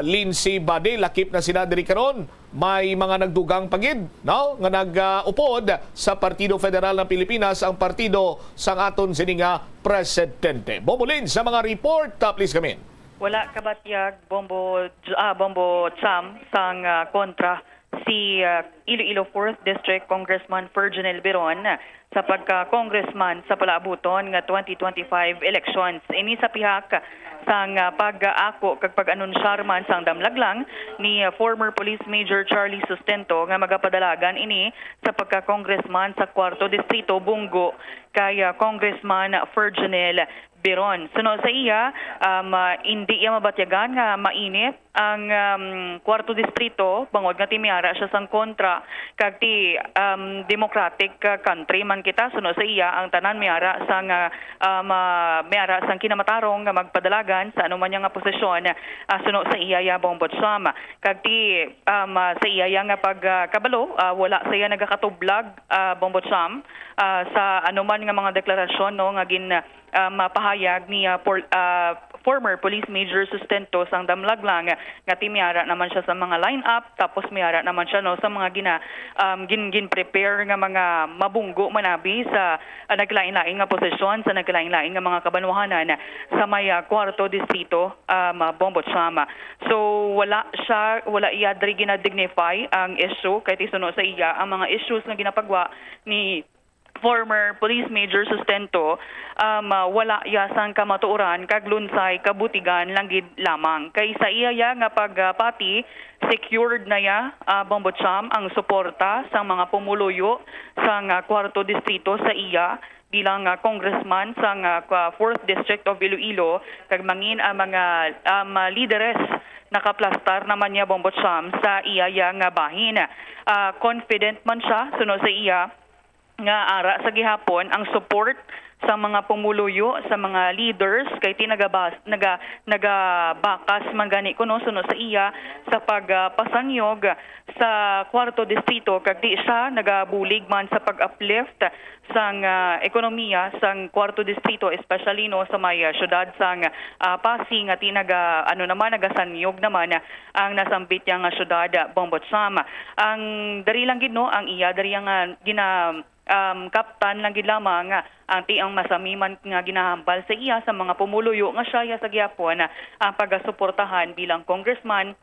Lindsay Bade, lakip na sina diri karon. May mga nagdugang pagid, no? Nga nag-upod sa Partido Federal ng Pilipinas, ang partido sang aton sininga presidente. Bombo Lin sa mga report, please come in. Wala kabatyag Bombo Cham sang kontra si Iloilo 4th District Congressman Virginil Biron sa pagka-congressman sa palaabuton nga 2025 elections. Ini sa pihak sang pag-ako kag pag-anunsyar man sang damlaglang ni former Police Major Charlie Sustento nga magapadalagan ini sa pagka-congressman sa 4th Distrito Bungo kay Congressman Virginil Biron. Suno sa iya, hindi iya mabatyagan nga mainit ang 4th Distrito, bangod nga timiara siya sang kontra kag ti democratic country man kita. Suno sa iya, ang tanan miara sang miara sang kinamatarong nga magpadalagan sa anuman nga posisyon. Suno sa iya ya Bombo Cham. Kag ti sa iya nga pagkabalo, wala sa iya nagakatublag Bombo Cham sa anuman nga mga deklarasyon no nga mapahayag ni former Police Major Sustento sang damlaglang nga timiara naman siya sa mga line-up, tapos miara naman siya no sa mga gin-prepare nga mga mabunggo manabi sa naglain-lain nga posisyon sa naglain-lain nga mga kabanwahanan sa may 4th Distrito Bombo Chama. So wala iya diri ginadignify ang issue kay tisuno sa iya ang mga issues nga ginapagwa ni former Police Major Sustento, wala yasang kamatuoran kag lunsay kabutigan langgid lamang. Kay sa iya nga pagpati secured na ya Bombo Cham ang suporta sa mga pumuluyo sa 4th Distrito sa iya bilang congressman sa 4th District of Iloilo kag mangin ang mga leaderes nakaplastar naman niya Bombo Cham sa iya nga bahin. Confident man siya suno sa iya nga ara sa gihapon ang support sa mga pumuluyo, sa mga leaders kay nagabakas man gani kuno suno sa iya sa pagpasanyog sa 4th Distrito kag di siya nagabulig man sa pag-uplift sang ekonomiya sang 4th Distrito, especially no sa may syudad sang Pasig nga nagasanyog naman ang nasambit yang syudad Bombo Cham. Ang dari lang gid no ang iya dari nga kaptan lang gid lamang ang tiang masamiman nga ginahambal sa iya sa mga pumuluyo nga siya sa gyapon ang pagasuportahan bilang congressman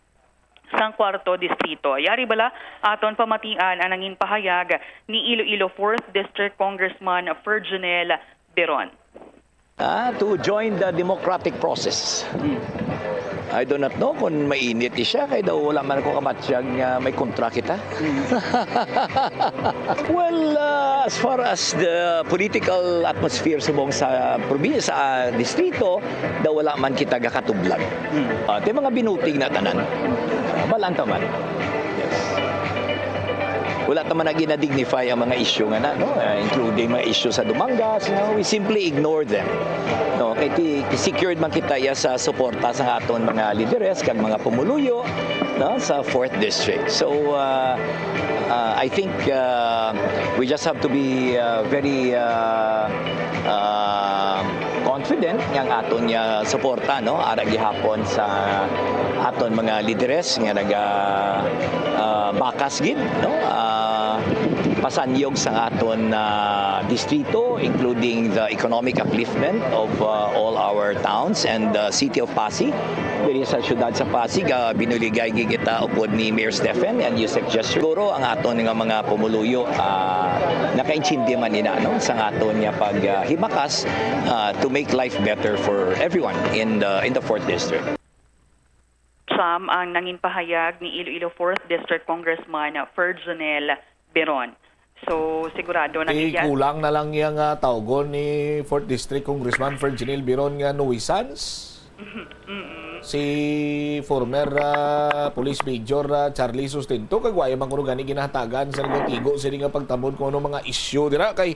sang 4th Distrito. Yari bala aton pamatian ang nangin pahayag ni Iloilo 4th District Congressman Virginil Biron. To join the democratic process. I do not know kung mainit siya, kaya daw wala man ako kamatsyag may kontra kita. Well, as far as the political atmosphere subong sa probinsya, sa distrito, daw wala man kita gakatublag. Ito mga binuting na tanan. Balanta man. Yes. Wala naman na ginadignify ang mga issue nga including mga issue sa Dumangas. We simply ignore them. Kaya secured man kita sa suporta sa aton mga lideres kag mga pumuluyo sa 4th District. So I think we just have to be very confident ng aton suporta ara gihapon sa aton mga lideres nga bakas gid pasanyog sa aton distrito, including the economic upliftment of all our towns and the city of Pasig. Diri sa syudad sa Pasig, binuligay kita upod ni Mayor Stephen and Yusek Gesture. Siguro ang aton nga mga pumuluyo nakaintindi man nina sa aton nga paghimakas to make life better for everyone in the 4th District. Cham ang nangin pahayag ni Iloilo 4th District Congressman Virginil Biron. So sigurado na kulang na lang yung tawgon ni 4th District Congressman Virginil Biron nga nuisance. Si former Police Major Charlie Sustento kagwaya man kuno gani ginahatagan sa tigo sa nga pagtamod kung ano mga issue dira kay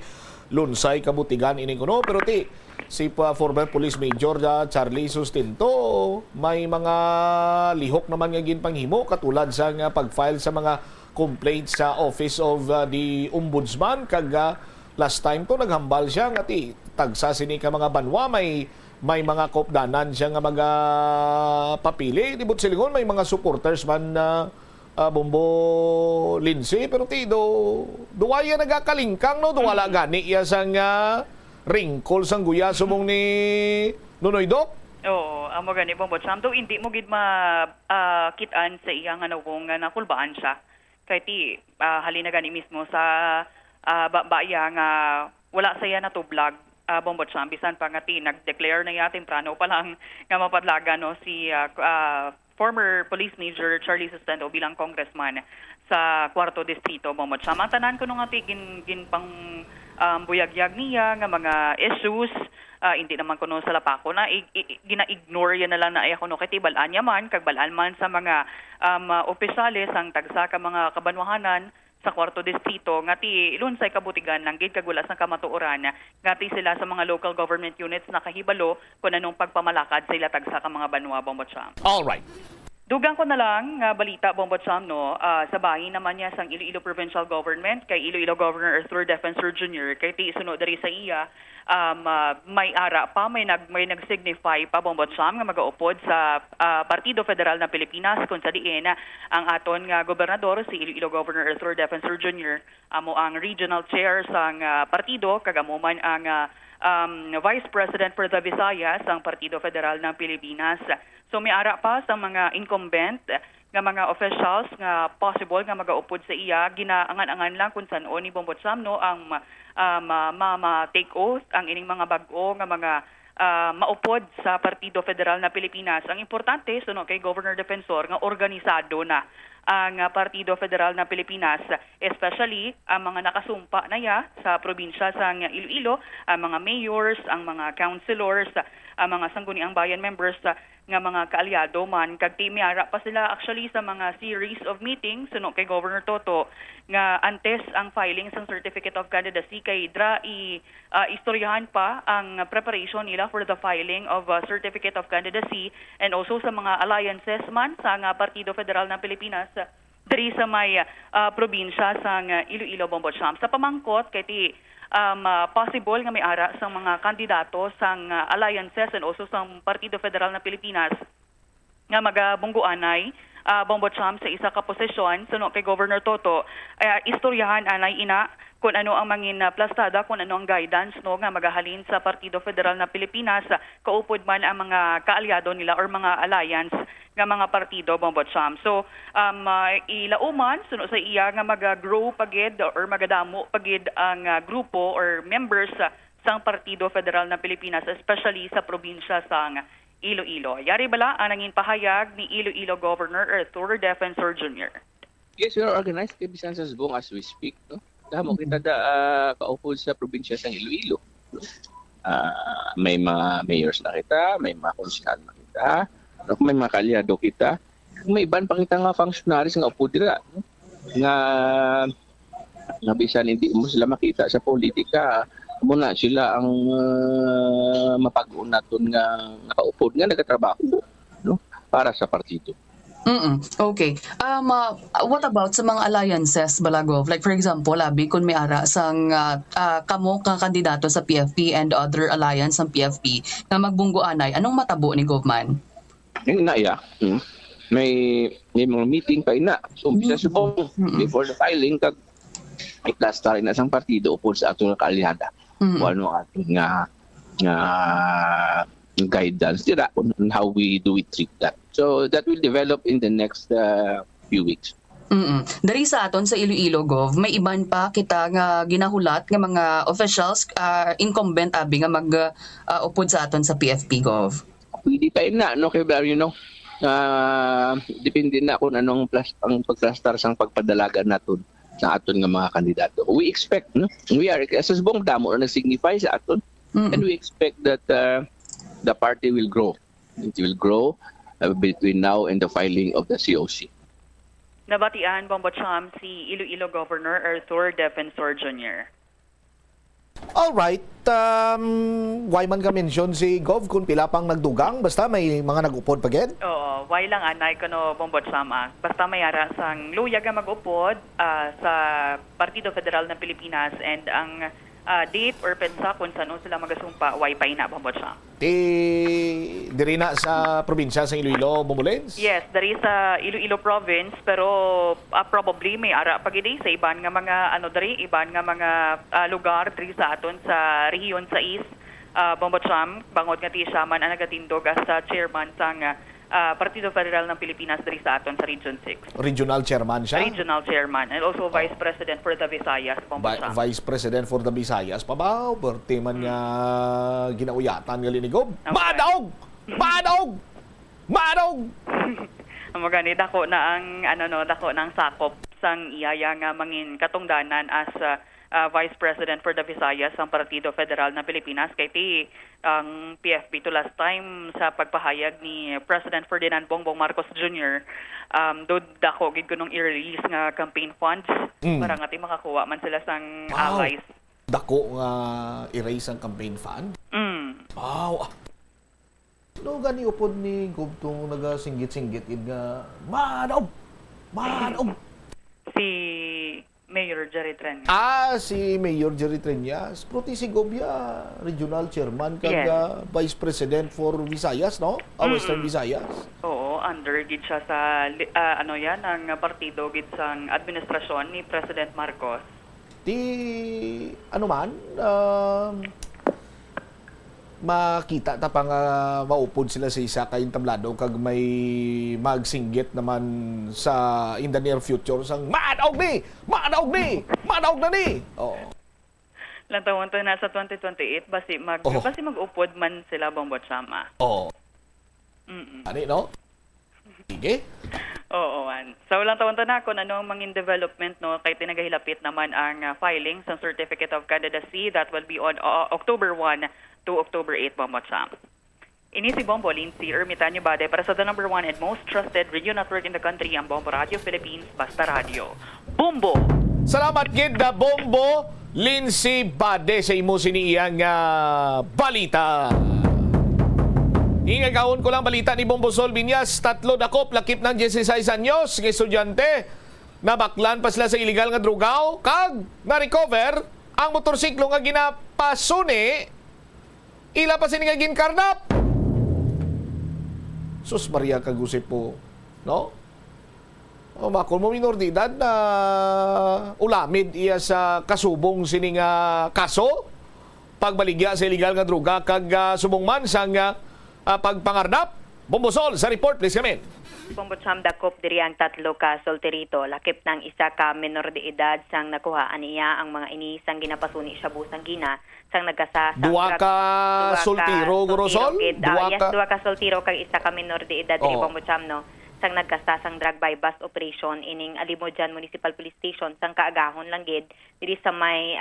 lunsay kabutigan ini kuno, pero si former Police Major Charlie Sustento may mga lihok naman nga ginpanghimo katulad sa nga pag-file sa mga complaints sa Office of the Ombudsman kag last time to naghambal siya nga tagsa sini ka mga banwa may mga kopdanan siya nga mga papili. Dibot silingon may mga supporters man na Bombo Lindsay, pero duwaya nagakalingkang no, duwala gani iya sang ringkol sang guya sumong ni Nunoy Doc. Oo, amo gani Bombo Cham, do hindi mo gid kitaan sa iyang kung nakulbaan siya. Kay halina gani mismo sa baya nga wala saya na tublag. Bombo Cham, bisan pa nga nag-declare na iya temprano pa lang nga mapadlaga no si former Police Major Charlie Sustento bilang congressman sa 4th Distrito, Bombo Cham. Ang tanan ko nung gin pang buyagyag niya nga mga issues, hindi naman kuno sa lapako na gina-ignore yan na lang na kuno kay tibalaan niya man kag balaan man sa mga opisyales ang tagsa ka mga kabanwahanan sa 4th Distrito ngati lunsay kabutigan lang gid kag wala sang kamatuoran ngati sila sa mga local government units nakahibalo kung anong pagpamalakad sa ila tagsa ka mga banwa, Bombo Cham. All right. Dugang ko na lang nga balita, Bombo Cham, no, sa bahin naman niya sang Iloilo Provincial Government kay Iloilo Governor Arthur Defensor Jr. kay sunod diri sa iya may ara pa may nag-signify pa, Bombo Cham, nga magaupod sa Partido Federal ng Pilipinas kung sa diin ang aton nga gobernador si Iloilo Governor Arthur Defensor Jr. amo ang regional chair sang partido kagamo man ang Vice President for the Visayas ang Partido Federal ng Pilipinas. So may ara pa sa mga incumbent nga mga officials nga possible nga magaupod sa iya, ginaangan-angan lang kung saan ni Bombo Cham no ang take oath ang ining mga bag-o nga mga maupod sa Partido Federal na Pilipinas. Ang importante kay Governor Defensor nga organisado na ang Partido Federal na Pilipinas, especially ang mga nakasumpa na sa probinsya sa Iloilo, ang mga mayors, ang mga councilors, ang mga sangguniang bayan members nga mga kaalyado man kag timiara pa sila actually sa mga series of meetings kay Governor Toto nga antes ang filing ng Certificate of Candidacy kay istoryahan pa ang preparation nila for the filing of Certificate of Candidacy and also sa mga alliances man sa Partido Federal ng Pilipinas diri sa may probinsya sa Iloilo, Bombo Cham. Sa pamangkot kay possible nga may ara sa mga kandidato sang alliances and also sa Partido Federal na Pilipinas nga magabungguanay Bombo Cham sa isa ka posisyon kay Governor Toto istoryahan anay ina kung ano ang mangin plastada, kung ano ang guidance nga magahalin sa Partido Federal na Pilipinas kaupod man ang mga kaalyado nila or mga alliance nga mga partido, Bombo Cham. So ilauman sa iya nga mag-grow pagid or magadamo pagid ang grupo or members sang Partido Federal na Pilipinas, especially sa probinsya sang Iloilo. Yari bala ang nangin pahayag ni Iloilo Governor Arthur Defensor Jr. Yes, we are organized kay bisan sa Subong as we speak, no? Damo kita kaupod sa probinsya sang Iloilo. May mga mayors na kita, may mga konsehal na kita, may mga kaalyado kita, may iban pa kita nga functionaries nga upod dira, no? Nga bisan hindi mo sila makita sa politika, muna sila ang mapag-uun naton nga nakaupod nga nagatrabaho, no? Para sa partido. Okay. What about sa mga alliances, Balagov? Like for example, kung may ara sang kamo kang kandidato sa PFP and other alliance ng PFP na magbungguanay, anong matabo ni Govman? May mga meeting pa ina. So, bisa subong before the filing, kag i-plaster na sang partido upod sa atong kaalyada. O ano ating guidance dira on how we do it treat that. So that will develop in the next few weeks. Dari sa aton sa Iloilo, Gov, may iban pa kita nga ginahulat nga mga officials incumbent abi nga mag-upod sa aton sa PFP, Gov. Pwede pa ina, no, kay depende na kung anong ang pagplastar sang pagpadalaga naton na aton nga mga kandidato. We expect, no? We are, sa subong damo na nag-signify sa aton, and we expect that the party will grow. It will grow between now and the filing of the COC. Nabatian, Bombo Cham, si Iloilo Governor Arthur Defensor Jr. Alright, why man ka mention si Gov kung pila pang nagdugang, basta may mga nag-upod pa gid? Oo, why lang anay ko no Bombo Cham. Basta mayara sang luyag nga mag-upod sa Partido Federal ng Pilipinas, and ang date or pensa kung saan sila magasumpa, wifi na Bombo Cham. Diri na sa probinsya sa Iloilo, Bumulens? Yes, dari sa Iloilo province, pero probably may ara pagidi sa iban nga mga iban nga mga lugar diri sa aton sa rehiyon sa East, Bombo Cham, bangod nga ti siya man ang nagatindog as chairman sang Partido Federal ng Pilipinas diri sa aton sa Region 6. Regional chairman siya? Regional chairman, and also Vice President for the Visayas, Bombo Cham. Vice President for the Visayas pa ba? Berte man nga ginauyatan nga linigob. Okay. Madog! Madog! Madog! Ang magani dako na ang dako ng sakop sang iyaya nga mangin katungdanan as Vice President for the Visayas ang Partido Federal ng Pilipinas, kay ang PFP to last time sa pagpahayag ni President Ferdinand Bongbong Marcos Jr. Do dako gid kunong i-release nga campaign funds para nga makakuha man sila sang allies. Dako nga i-raise ang campaign fund? Wow! No gani upod ni Gubtong nagasinggit-singgit nga Manog! Manog! Si Mayor Jerry Treñas. Si Mayor Jerry Treñas. Pruti si Gobia, Regional Chairman, kag Vice President for Visayas, no? Western Visayas. Oo, under gid siya sa ang partido gid sang administrasyon ni President Marcos. Makita ta pa nga maupod sila sa isa kayong tablado kag may magsinggit naman sa in the near future sang Madaog ni! Madaog ni! Madaog na ni! Lantawon to na sa 2028 basi mag-upod man sila Bombo Chama. Ani no? Sige. Oo, so lang taon na kung anong mangin development no, kay tinagahilapit naman ang filing sa Certificate of Candidacy that will be on October 1 to October 8, Bombo Cham. Ini si Bombo Lindsay Ermitanyo Bade para sa the number 1 and most trusted radio network in the country, ang Bombo Radio Philippines, Basta Radio. Bombo! Salamat gid na Bombo Lindsay Bade sa imo siniyang balita. Ingagawon ko lang balita ni Bombo Sol Viñas, 3 dakop lakip ng 16 anyos ng estudyante. Nabaklan pa sila sa illegal nga drugaw kag na-recover ang motorsiklo nga ginapasuni. Ila pa sini nga ginkarnap. Sus Maria kagusip po, no? Makol mo minor de edad na ulamid iya sa kasubong sini nga kaso pagbaligya sa illegal nga droga kag subong man sang pagpangarnap. Bombosol sa report, please come in. Bombo Cham, dakop diri ang 3 ka solterito. Lakip ng isa ka menor de edad sang nakuhaan niya ang mga ini sang ginapasuni siya busang gina sang nagkasa. Duwa ka soltiro, Gorosol? Duwa ka soltiro kag isa ka menor de edad diri Bombo Cham, no? Sang nagkasta sang drug by bus operation ining Alimodjan Municipal Police Station sang kaagahon lang gid diri sa may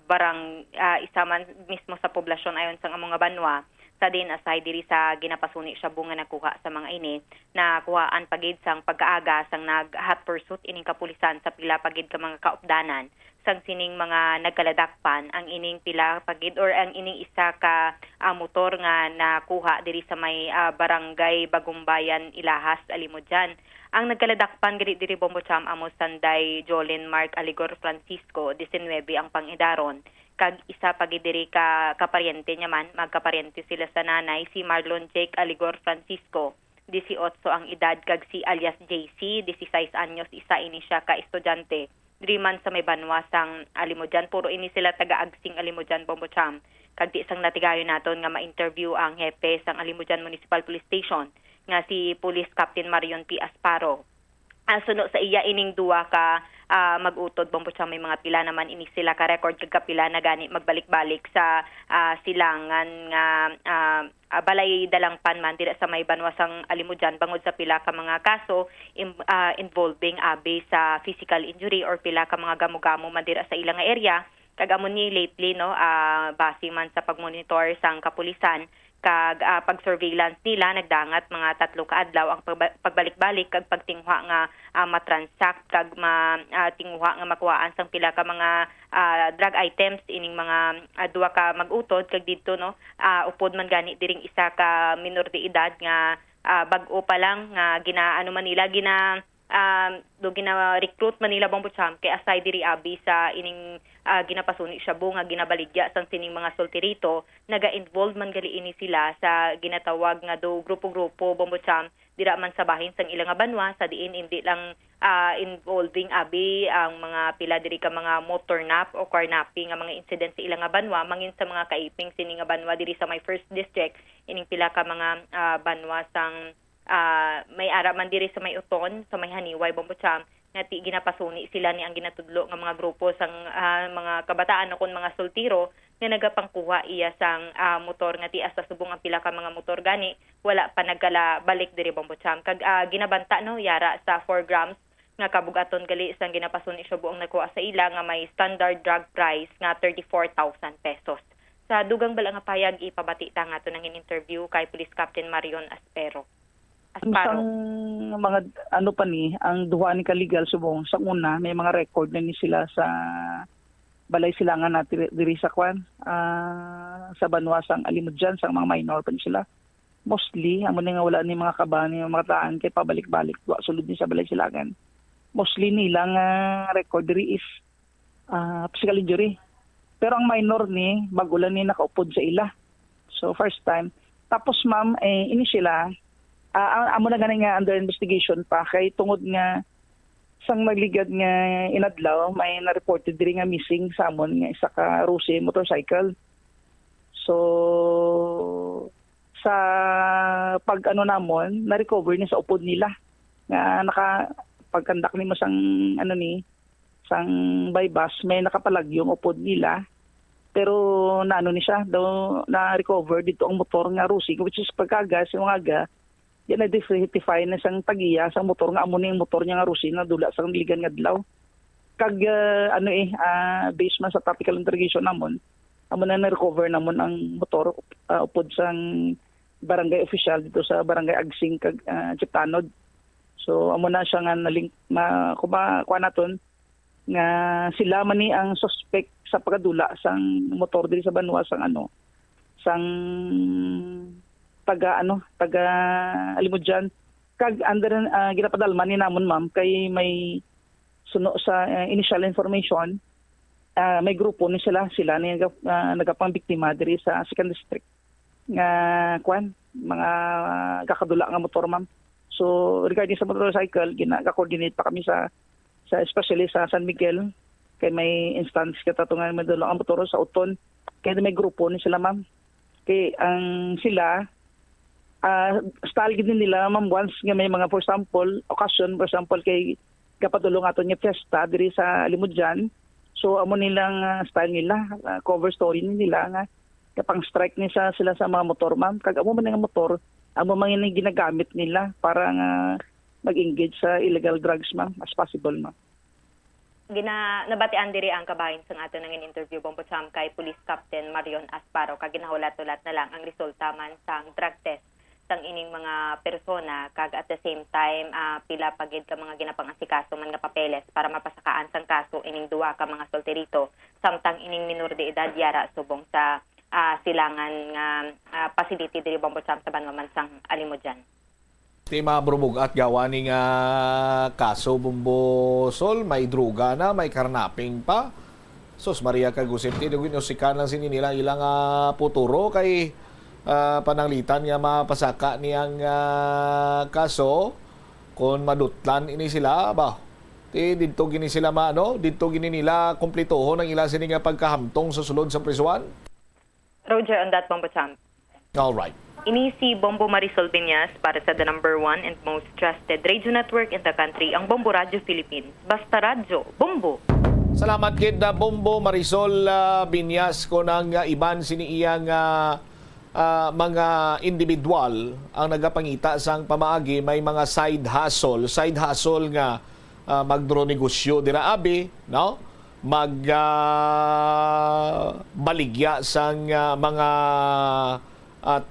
barang isa man mismo sa poblasyon ayon sang among nga banwa. Sa din aside diri sa ginapasuni siya bunga nakuha sa mga ini na kuhaan pagid sang pagkaaga sang nag-hot pursuit ining kapulisan sa pila pagid ka mga kaupdanan sang sining mga nagkaladakpan ang ining pila pagid or ang ining isa ka motor nga nakuha diri sa may barangay Bagumbayan Ilahas Alimodjan. Ang nagkaladakpan diri Bombo Cham amo Sanday Jolin Mark Aligor Francisco 19 ang pangidaron. Kag isa pagid diri ka kaparyente niya man, magkaparyente sila sa nanay si Marlon Jake Aligor Francisco, 18 ang edad, kag si alias JC, 16 anyos, isa ini siya ka estudyante. Diri man sa may banwa sang Alimodjan, puro ini sila taga-agsing Alimodjan, Bombo Cham. Kag di sang natigayon naton nga ma-interview ang hepe sang Alimodjan Municipal Police Station nga si Police Captain Marion P. Asparo. Suno sa iya ining duwa ka mag-utod Bombo Cham, may mga pila naman ini sila ka record kag kapila na gani magbalik-balik sa silangan nga balay dalangpan man dira sa may banwasang Alimujan bangod sa pila ka mga kaso involving abi sa physical injury or pila ka mga gamo-gamo man dira sa ilang area. Kag amo ni lately no base man sa pagmonitor sang kapulisan kag pag-surveillance nila nagdangat mga 3 ka adlaw ang pagbalik-balik kag pagtinguha nga matransact kag tinguha nga makuhaan sang pila ka mga drug items ining mga 2 ka mag-utod kag didto no upod man gani diring isa ka minor de edad nga bag-o pa lang nga gina recruit Manila Bombocham kay aside diri abi sa ining ginapasuni siya nga ginabaligya sang sining mga solterito naga-involve man gali ini sila sa ginatawag nga do grupo-grupo Bombocham dira man sa bahin sang ilang banwa sa diin hindi lang involving abi ang mga pila diri ka mga motor nap o carnapping nga mga incident sa ilang banwa mangin sa mga kaiping sining nga banwa diri sa my first district ining pila ka mga banwa sang may ara man diri sa may Uton sa may Haniway Bombocham nga ginapasuni sila ni ang ginatudlo nga mga grupo sang mga kabataan o kun mga soltiro nga nagapangkuha iya sang motor nga tias sa subong ang pila ka mga motor gani wala pa nagkala balik diri Bombocham kag ginabanta no yara sa 4 grams nga kabugaton gali sang ginapasuni siya buong nakuha sa ila nga may standard drug price nga 34,000 pesos. Sa dugang bala nga payag ipabati ta nga to nang interview kay Police Captain Marion Asparo. Ang mga pa ni ang duha ni kaligal subong sa una may mga record na ni sila sa balay silangan natin diri sa kwan sa banwasang Alimujan sa mga minor pa ni sila mostly amo nga wala ni mga kaban ni mga taan kay pabalik-balik wa sulod ni sa balay silangan mostly nilang record diri is physical injury pero ang minor ni bagulan ni nakaupod sa ila so first time tapos ma'am ini sila amo na ganing nga under investigation pa kay tungod nga sang magligad nga inadlaw may na-reported diri nga missing sa amon nga isa ka Rusi motorcycle. So sa pag namon na-recover ni sa upod nila nga pagkandak nimo sang sang bypass may nakapalagyo yung upod nila pero ni siya daw na-recover dito ang motor nga Rusi which is pagkagas yung aga yan na defy na sang tagiya sa motor nga amo ning motor niya nga Rusi na dula sang biligan nga adlaw kag based man sa topical interrogation namon amo na recover namon ang motor upod sang barangay official dito sa barangay Agsing kag Chiptanod so amo na siya nga nalink kuha naton nga sila man ni ang suspect sa pagdula sang motor diri sa banwa sang taga Alimujan kag under ginapadalman ni namon ma'am kay may suno sa initial information may grupo ni sila ni nagapang-biktima diri sa second district nga mga kakadula nga motor ma'am so regarding sa motorcycle gina-coordinate pa kami sa especially sa San Miguel kay may instance katatungan madula ang motor sa Uton kay may grupo ni sila ma'am kay ang sila style din nila ma'am once nga may mga for example kay kapadulong ato niya fiesta diri sa Alimujan so amo nilang style nila cover story nila nga kapang strike ni sila sa mga motor ma'am kag amo man nga motor amo man nga ginagamit nila para nga mag-engage sa illegal drugs ma'am as possible ma'am. Nabatian diri ang kabahin sang ato nang interview Bombocham kay Police Captain Marion Asparo kag ginahulat-ulat na lang ang resulta man sang drug test sang ining mga persona kag at the same time pila pagid ka mga ginapang-asikaso man nga papeles para mapasakaan sang kaso ining 2 ka mga solterito samtang ining minor de edad yara subong sa silangan nga facility diri Bombocham sa banwa sang Alimujan. Tema brumug at gawani nga kaso Bombosol may druga na may karnaping pa sos Maria kagusip ti dugin usikan lang sini nila ilang puturo kay pananglitan nga mapasaka niyang kaso kung madutlan ini sila ba didto gini sila didto gini nila kumplituhon ang ila sini nga pagkahamtong sa sulod sa prisuan. Roger on that Bombocham. All right. Ini si Bombo Marisol Piñas para sa the number 1 and most trusted radio network in the country, ang Bombo Radio Philippines. Basta radyo, Bombo. Salamat kid na Bombo Marisol Piñas ko nang iban sini iyang mga individual ang nagapangita sang pamaagi, may mga side hustle nga magdronegosyo dira abi, no? Baligya sang mga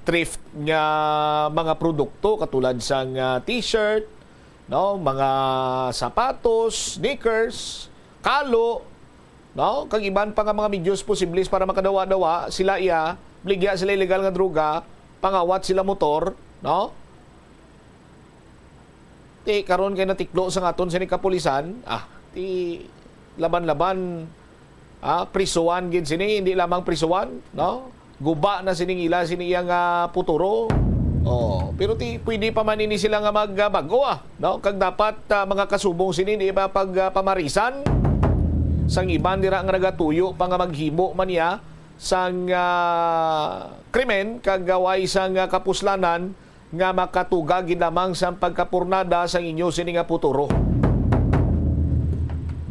thrift nga mga produkto katulad sang t-shirt, no, mga sapatos, sneakers, kalo, no, kag iban pa nga mga medyos posibles para makadawa-dawa sila bligya sila illegal nga droga, pangawat sila motor, no? Ti karon kay natiklo sa aton sa kapulisan, ti laban-laban prisuan gid sini, hindi lamang prisuan, no? Guba na sining ila siniyang puturo. Pero pwede pa man ini sila nga magbago no? Kag dapat mga kasubong sini di ba pagpamarisan sang iban dira nga nagatuyo pa nga maghimo man niya sang krimen kag gaway sang kapuslanan nga makatuga gid lamang sang pagkapurnada sang inyo sini nga puturo.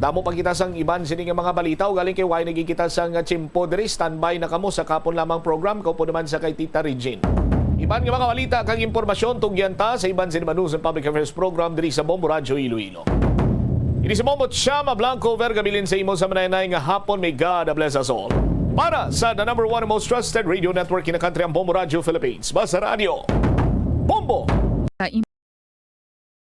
Damo pa kita sang iban sini nga mga balita o galing kay Wai nagikita sang Chimpo diri, standby na kamo sa kapon lamang program, kaupo naman sa kay Tita Regine. Iban nga mga balita kang impormasyon tungyan ta sa iban sini News and Public Affairs program diri sa Bombo Radio Iloilo. Ini si Bombo Chama Blanco vergabilin sa imo sa manay nga hapon. May God bless us all. Para sa the number one most trusted radio network in the country, ang Bombo Radio Philippines. Basta Radio Bombo.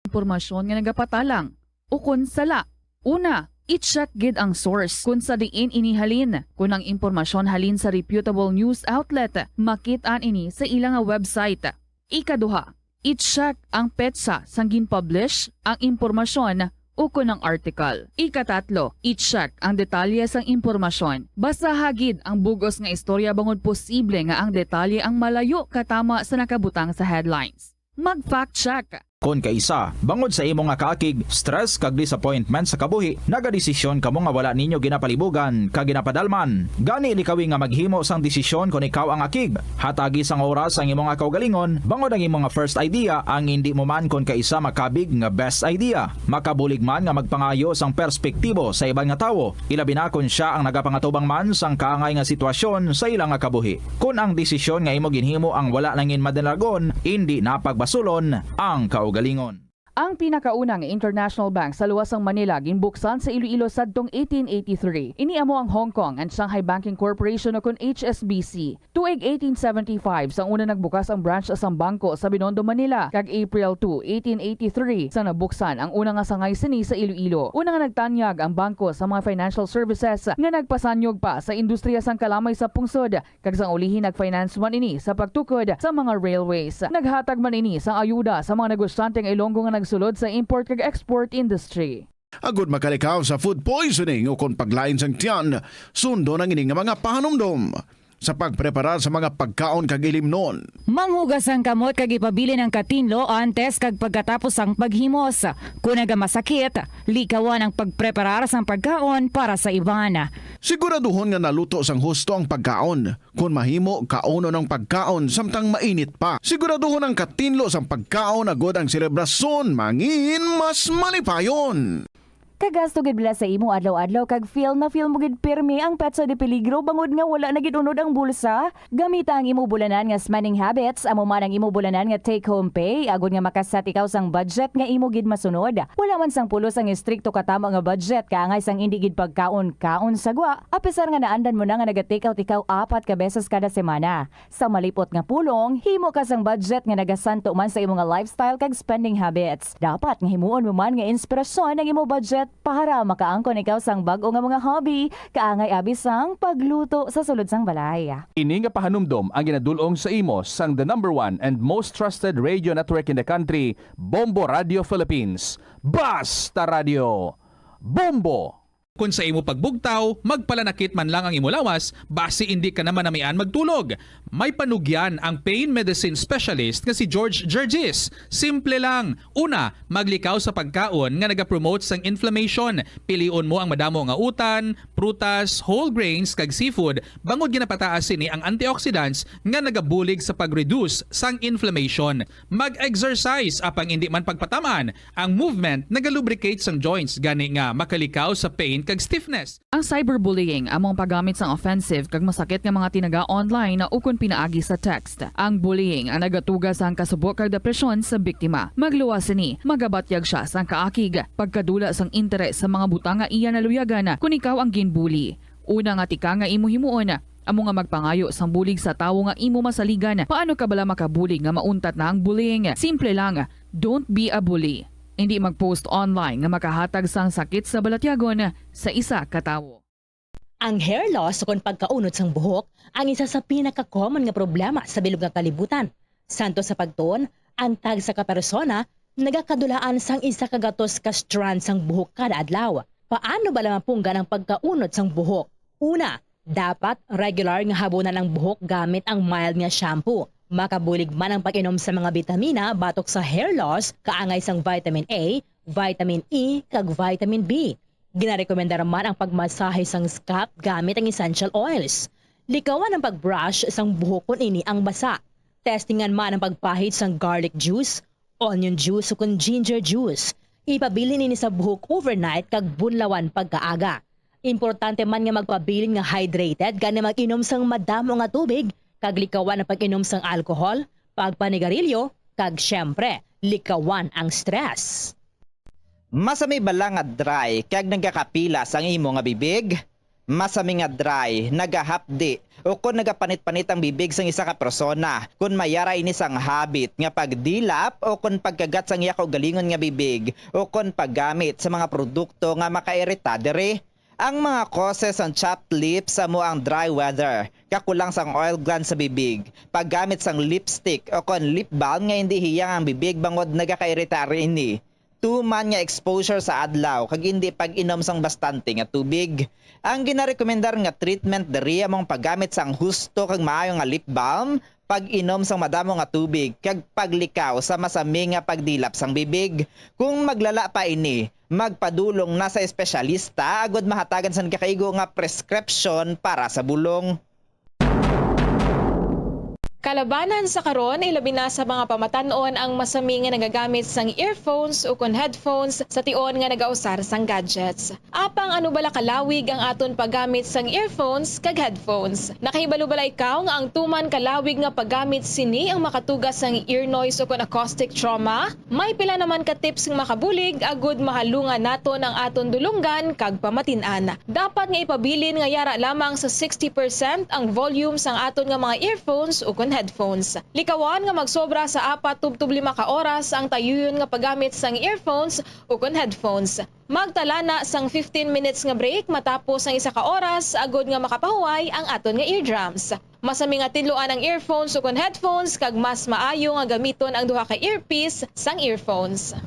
Impormasyon nga nagapatalang ukon sala. Una, i-check gid ang source kung sa diin inihalin. Kung ang impormasyon halin sa reputable news outlet, makit-an ini sa ilang website. Ikaduha, i-check ang petsa sang gin-publish ang impormasyon o kung ang article. Ikatatlo, i-check ang detalye sang impormasyon. Basta hagid ang bugos nga istorya bangod posible nga ang detalye ang malayo katama sa nakabutang sa headlines. Mag-fact check. Kon kaisa, bangod sa imong nga kaakig, stress kag disappointment sa kabuhi, nagadesisyon kamo nga wala ninyo ginapalibugan kag ginapadalman. Gani likawi nga maghimo sang desisyon kon ikaw ang akig. Hatagi sang oras ang imong nga kaugalingon, bangod ang imong nga first idea ang hindi mo man kon kaisa makabig nga best idea. Makabulig man nga magpangayo sang perspektibo sa ibang nga tawo, ilabi na kon siya ang nagapangatubang man sang kaangay nga sitwasyon sa ilang nga kabuhi. Kun ang desisyon nga imo ginhimo ang wala nangin madalagon, hindi napagbasulon ang kaugalingon. Ang pinakaunang international bank sa luwasang Manila ginbuksan sa Iloilo sadtong 1883. Ini amo ang Hong Kong and Shanghai Banking Corporation o kun HSBC. Tuig 1875 sang una nagbukas ang branch sa bangko sa Binondo, Manila. Kag April 2, 1883 sang nabuksan ang una nga sangay sini sa Iloilo. Una nga nagtanyag ang bangko sa mga financial services nga nagpasanyog pa sa industriya sang kalamay sa pungsod. Kag sang ulihin nagfinance man ini sa pagtukod sa mga railways. Naghatag man ini sang ayuda sa mga negosyante nga Ilonggo nga sulod sa import kag export industry. Agud makalikaw sa food poisoning o kung paglain sang tiyan, sundo ng ining mga pahanumdom sa pagpreparar sa mga pagkaon kag ilimnon. Manghugas ang kamot kag ipabili ng katinlo antes kag pagkatapos ang paghimos. Kung nagamasakit, likawan ang pagpreparar sang pagkaon para sa iban. Siguraduhon nga naluto sang husto ang pagkaon. Kung mahimo, kauno ng pagkaon samtang mainit pa. Siguraduhon ang katinlo sang pagkaon agod ang serebrasyon mangin mas malipayon. Kagasto gid bila sa imo adlaw-adlaw kag feel mo gid pirmi ang petsa de peligro bangod nga wala na gid unod ang bulsa. Gamita ang imo bulanan nga spending habits, amo man ang imo bulanan nga take home pay agod nga makasat ikaw sang budget nga imo gid masunod. Wala man sang pulos ang istrikto katama nga budget kaangay sang indi gid pagkaon-kaon sagwa. Apisar nga naandan mo na nga naga-take out ikaw 4 ka beses kada semana. Sa malipot nga pulong, himo ka sang budget nga nagasanto man sa imo nga lifestyle kag spending habits. Dapat nga himuon mo man nga inspirasyon ang imo budget para makaangkon ikaw sang bag-o nga mga hobby, kaangay abis sang pagluto sa sulod sang balay. Ini nga pahanumdom ang ginadulong sa imo sang the number one and most trusted radio network in the country, Bombo Radio Philippines. Basta Radio Bombo! Kung sa imo pagbugtaw, magpalanakit man lang ang imo lawas, base hindi ka naman namian magtulog. May panugyan ang pain medicine specialist nga si George Gergis. Simple lang. Una, maglikaw sa pagkaon nga nagapromote sang inflammation. Pilion mo ang madamo nga utan, prutas, whole grains kag seafood bangod ginapataas ni ang antioxidants nga nagabulig sa pag-reduce sang inflammation. Mag-exercise apang hindi man pagpatamaan. Ang movement nagalubricate sang joints gani nga makalikaw sa pain kag stiffness. Ang cyberbullying among paggamit sang offensive kag masakit nga mga tinaga online na ukon pinaagi sa text. Ang bullying ang nagatuga sang kasubok kag depresyon sa biktima. Magluwas ni, magabatyag siya sang kaakig, pagkadula sang interes sa mga butang nga iya naluyagan kung ikaw ang ginbully. Una nga tika nga imo himuon, amo nga magpangayo sang bulig sa tawo nga imo masaligan. Paano ka bala makabulig nga mauntat na ang bullying? Simple lang, don't be a bully. Hindi mag-post online nga makahatag sang sakit sa balatyagon sa isa ka tawo. Ang hair loss o kung pagkaunod sang buhok ang isa sa pinaka-common nga problema sa bilog nga kalibutan. Santo sa pagtuon, ang tag sa kapersona nagakadulaan sang isa ka gatos ka strand sang buhok kada adlaw. Paano ba mapunggan ang pagkaunod sang buhok? Una, dapat regular nga habunan ang buhok gamit ang mild nga shampoo. Makabulig man ang pag-inom sa mga bitamina batok sa hair loss, kaangay sang vitamin A, vitamin E, kag vitamin B. Ginarekomendar man ang pagmasahe sang scalp gamit ang essential oils. Likawan ang pagbrush sang buhok kung ini ang basa. Testingan man ang pagpahid sang garlic juice, onion juice o kung ginger juice. Ipabili nini sa buhok overnight kag bunlawan pagkaaga. Importante man nga magpabilin nga hydrated gani mag-inom sang madamo nga tubig, kag likawan ang pag-inom sang alcohol, pagpanigarilyo, kag syempre, likawan ang stress. Masami bala nga dry kag nagakapila sang imo nga bibig? Masami nga dry, nagahapdi, o kung nagapanit-panit ang bibig sang isa ka persona, kung mayara ini sang habit nga pagdilap o kung pagkagat sang iya galingon nga bibig, o kung paggamit sa mga produkto nga makairita dere. Ang mga causes ng chapped lips sa mo ang dry weather, kakulang sang oil gland sa bibig, paggamit sang lipstick o kon lip balm nga hindi hiyang ang bibig bangod nagakairita rin ini. Tuman nga exposure sa adlaw kag hindi pag-inom sang bastante nga tubig. Ang ginarekomendar nga treatment diri among paggamit sang husto kag maayo nga lip balm, pag-inom sang madamo nga tubig kag paglikaw sa masami nga pagdilap sang bibig. Kung maglala pa ini, magpadulong na sa espesyalista agod mahatagan sa kakaigo nga prescription para sa bulong. Kalabanan sa karon ilabi na sa mga pamatanon ang masami nga nagagamit sang earphones o kon headphones sa tion nga nagausar sang gadgets. Apang ano bala kalawig ang aton paggamit sang earphones kag headphones? Nakahibalo bala ikaw nga ang tuman kalawig nga paggamit sini ang makatugas sang ear noise o kon acoustic trauma? May pila naman ka tips nga makabulig agud mahalungan naton ang aton dulunggan kag pamatin-an. Dapat nga ipabilin nga yara lamang sa 60% ang volume sang aton nga mga earphones o kon headphones. Likawan nga magsobra sa 4-5 ka oras ang tayuyon nga paggamit sang earphones o kon headphones. Magtala na sang 15 minutes nga break matapos ang 1 ka oras agod nga makapahuway ang aton nga eardrums. Masami nga tinluan ang earphones o kon headphones kag mas maayo nga gamiton ang duha ka earpiece sang earphones.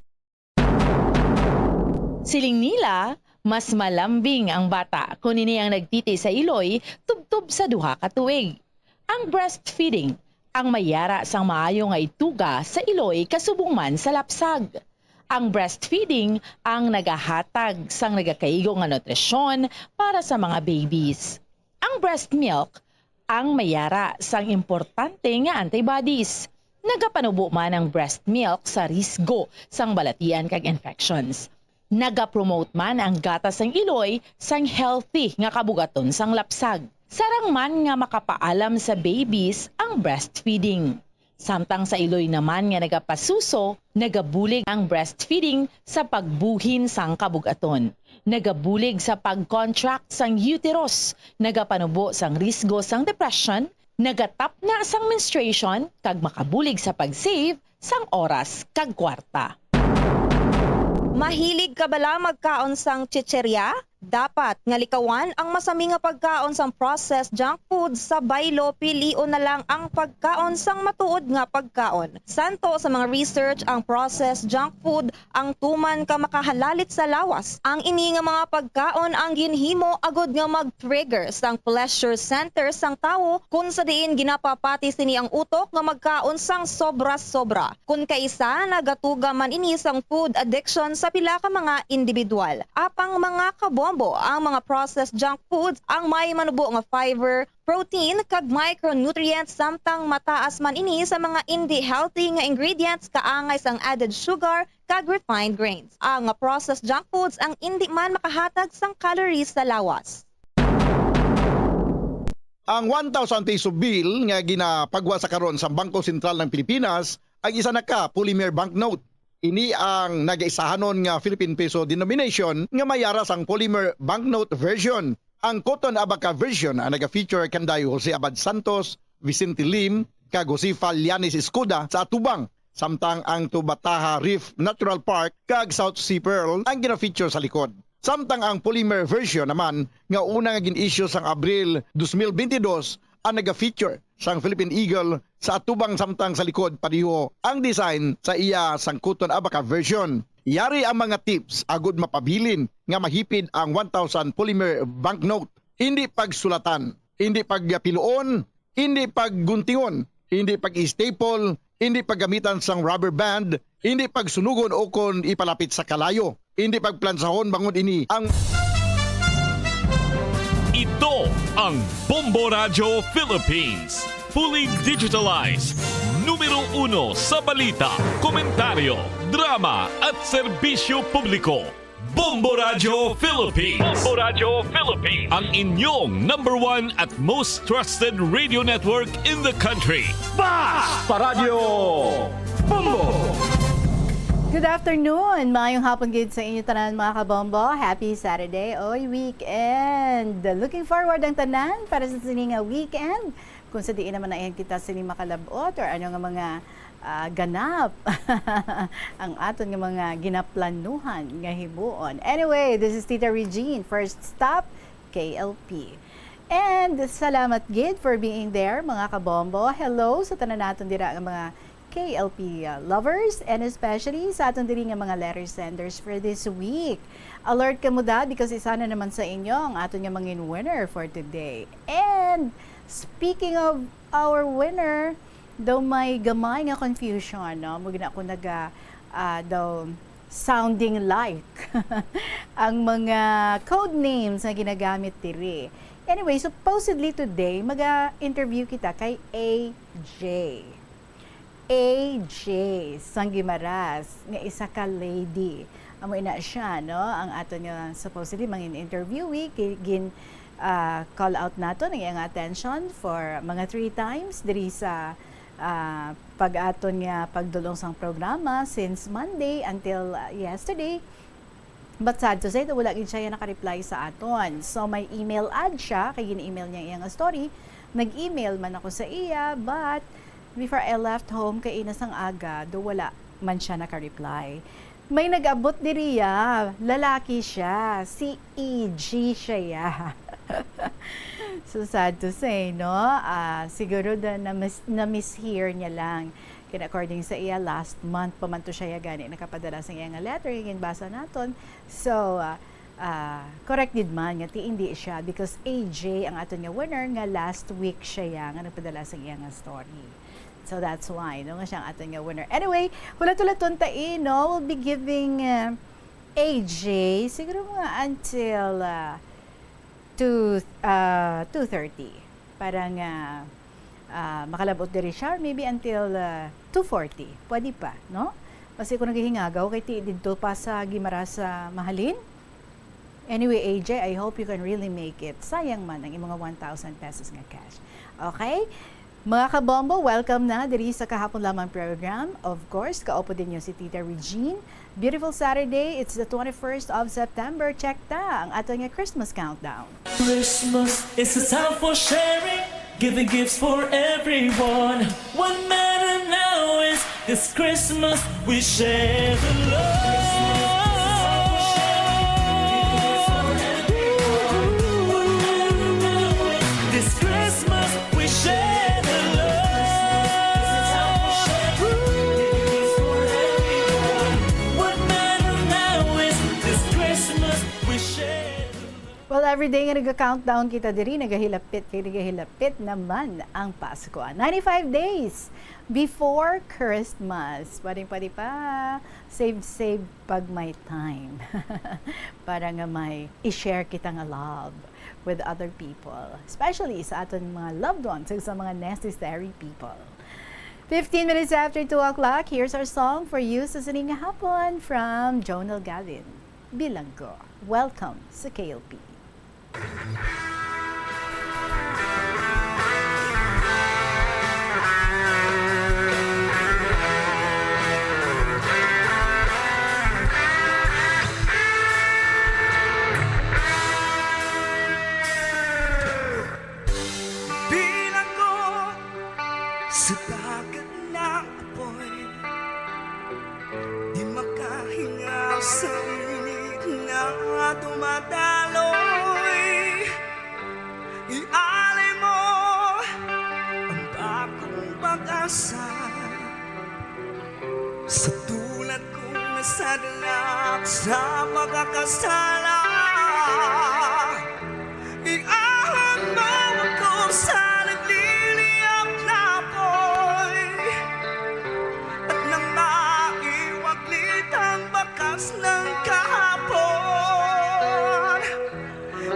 Siling nila, mas malambing ang bata kung ini ang nagtiti sa iloy tubtub sa duha ka tuig. Ang breastfeeding, ang mayara sang maayo nga ituga sa iloy kasubong man sa lapsag. Ang breastfeeding ang nagahatag sang nagakaigo nga nutrisyon para sa mga babies. Ang breast milk, ang mayara sang importante nga antibodies. Nagapanubo man ang breast milk sa risgo sang balatian kag infections. Nagapromote man ang gatas sang iloy sang healthy nga kabugaton sang lapsag. Sarang man nga makapaalam sa babies ang breastfeeding. Samtang sa iloy naman nga nagapasuso, nagabulig ang breastfeeding sa pagbuhin sang kabugaton. Nagabulig sa pag-contract sang uterus, nagapanubo sang risgo sang depression, nagatap na sang menstruation, kag makabulig sa pag-save sang oras kag kwarta. Mahilig ka bala magkaon sang chicherya? Dapat nga likawan ang masami nga pagkaon sang processed junk food sa baylo, pilion na lang ang pagkaon sang matuod nga pagkaon. Santo sa mga research ang processed junk food ang tuman ka makahalalit sa lawas. Ang ini nga mga pagkaon ang ginhimo agod nga mag-trigger sang pleasure center sang tawo kung sa diin ginapapati sini ang utok nga magkaon sang sobra-sobra. Kung kaisa nagatuga man ini sang food addiction sa pila ka mga individual. Apang mga kabom ang mga processed junk foods ang may manubo nga fiber, protein kag micronutrients samtang mataas man ini sa mga hindi healthy nga ingredients kaangay sang added sugar kag refined grains. Ang processed junk foods ang indi man makahatag sang calories sa lawas. Ang 1,000 peso bill nga ginapagwa sa karon sa Bangko Sentral ng Pilipinas ay isa na ka polymer banknote. Ini ang nagaisahanon nga Philippine peso denomination nga mayara sang polymer banknote version. Ang Cotton Abaca version ang naga-feature kanday Jose Abad Santos, Vicente Lim, kag Josefa Lianes Escuda sa Atubang. Samtang ang Tubataha Reef Natural Park kag South Sea Pearl ang gina-feature sa likod. Samtang ang polymer version naman nga una nga gin-issue sang Abril 2022 ang naga-feature sang Philippine Eagle sa atubang samtang sa likod pariho ang design sa iya sang Cotton Abaca version. Yari ang mga tips agud mapabilin nga mahipid ang 1,000 polymer banknote. Hindi pagsulatan, hindi pagpiluon, hindi pagguntingon, hindi pag-staple, hindi paggamitan sang rubber band, hindi pagsunugon o kon ipalapit sa kalayo. Hindi pagplansahon bangon ini ang... Ito ang Bombo Radio Philippines. Fully digitalized. Numero 1 sa balita, komentaryo, drama at serbisyo publiko. Bombo Radio Philippines. Bombo Radio Philippines. Ang inyong #1 at most trusted radio network in the country. Basta Radio Bombo! Good afternoon! Maayong hapon gid sa inyo tanan mga kabombo. Happy Saturday, oy weekend! Looking forward ang tanan para sa sininga weekend. Kung sa diin naman na kita sini makalabot or ano nga mga ganap ang aton nga mga ginaplanuhan nga hibuon. Anyway, this is Tita Regine. First stop, KLP. And salamat gid for being there mga kabombo. Hello sa tanan naton dira nga mga KLP lovers and especially sa aton diri nga mga letter senders for this week. Alert ka mo da because isa na naman sa inyo ang aton nga mga winner for today. And speaking of our winner, daw may gamay nga confusion, no? Mugina ako daw sounding like ang mga code names na ginagamit diri. Anyway, supposedly today maga-interview kita kay AJ Sangimaras nga isa ka lady. Amo ina siya, no? Ang ato nga supposedly mangin interviewee gin call out nato ng iyang attention for mga 3 times diri sa pag-aton nga pagdulong sang programa since Monday until yesterday. But sad to say, wala gid siya naka-reply sa aton. So may email ad siya, kay gin-email niya iyang story. Nag-email man ako sa iya, but before I left home, kay inasang aga, do wala man siya naka-reply. May nag-abot diriya, lalaki siya, si EG siya. So sad to say, no? Siguro na-mishear niya lang. Kaya according sa iya, last month pa man to siya gani nakapadala sa iya nga letter, yung basa naton. So, corrected man nga ti hindi siya because AJ ang aton nga winner nga last week siya nga nagpadala sa iya nga story. So that's why, no, nga siyang aton nga winner. Anyway, hulat-hulaton tain, no, we'll be giving AJ siguro mga until 2:30 para nga makalabot diri siya, maybe until 2:40. Pwede pa, no? Kasi kung naghihingagaw kay ti didto pa sa Guimaras sa Mahalin. Anyway, AJ, I hope you can really make it. Sayang man ang imong 1,000 pesos nga cash. Okay? Mga kabombo, welcome na diri sa Kahapon Lamang program. Of course, kaupo din niyo si Tita Regine. Beautiful Saturday, it's the 21st of September. Check ta ang ato nga Christmas countdown. Christmas is a time for sharing, giving gifts for everyone. What matters now is this Christmas we share the love. This Christmas we share. Well, everyday nga nag-countdown kita diri, nagahilapit naman ang Pasko. 95 days before Christmas. Pwede pa. Save pag may time. Para nga may i-share kita nga love with other people. Especially sa aton mga loved ones, sa mga necessary people. 15 minutes after 2 o'clock, here's our song for you sa sining hapon from Jonel Gavin. Bilanggo. Welcome sa KLP. Sa dagat na apoy, di makahinga sa init na dumadaloy. Ialay mo ang bagong pag-asa sa tulad kong nasadlak sa pagkakasala. Iahon mo ako sa nagliliyap na apoy at nang maiwaglit ang bakas ng kahapon.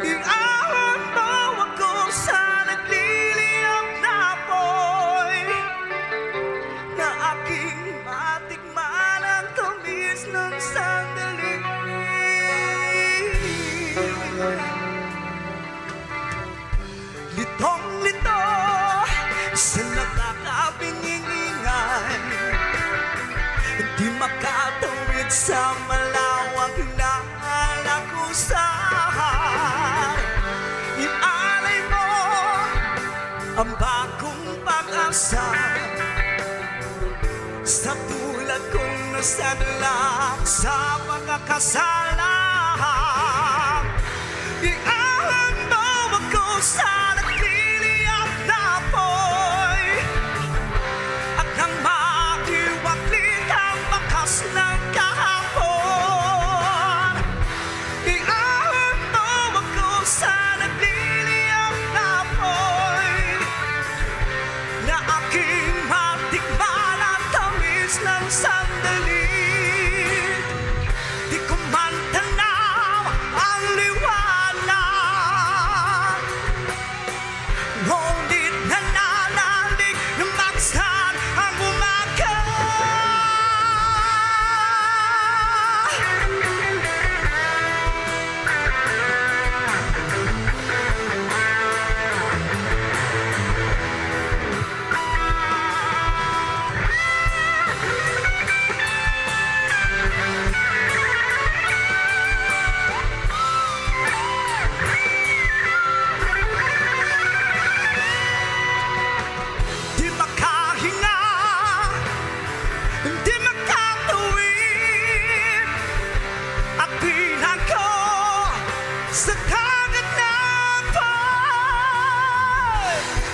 Iahon mo ako sa nagliliyap na apoy na aking matikman ang tamis ng sandali. Litong-lito sa nakakabingingay, di makatawid sa malawak na lakusan. Ialay mo ang bagong pag-asa sa tulad kong nasadlak sa pagkakasala. Iahon mo ako sa nagliliyap na apoy at nang maiwaglit ang bakas ng kahapon. Iahon mo ako sa nagliliyap na apoy na aking matikman ang tamis ng sandali. Di ko man tanaw ang liwanag, ngunit nananalig na magsan ang umaga. Di makahinga, di makatawid at bilang ko sa dagat na apoy.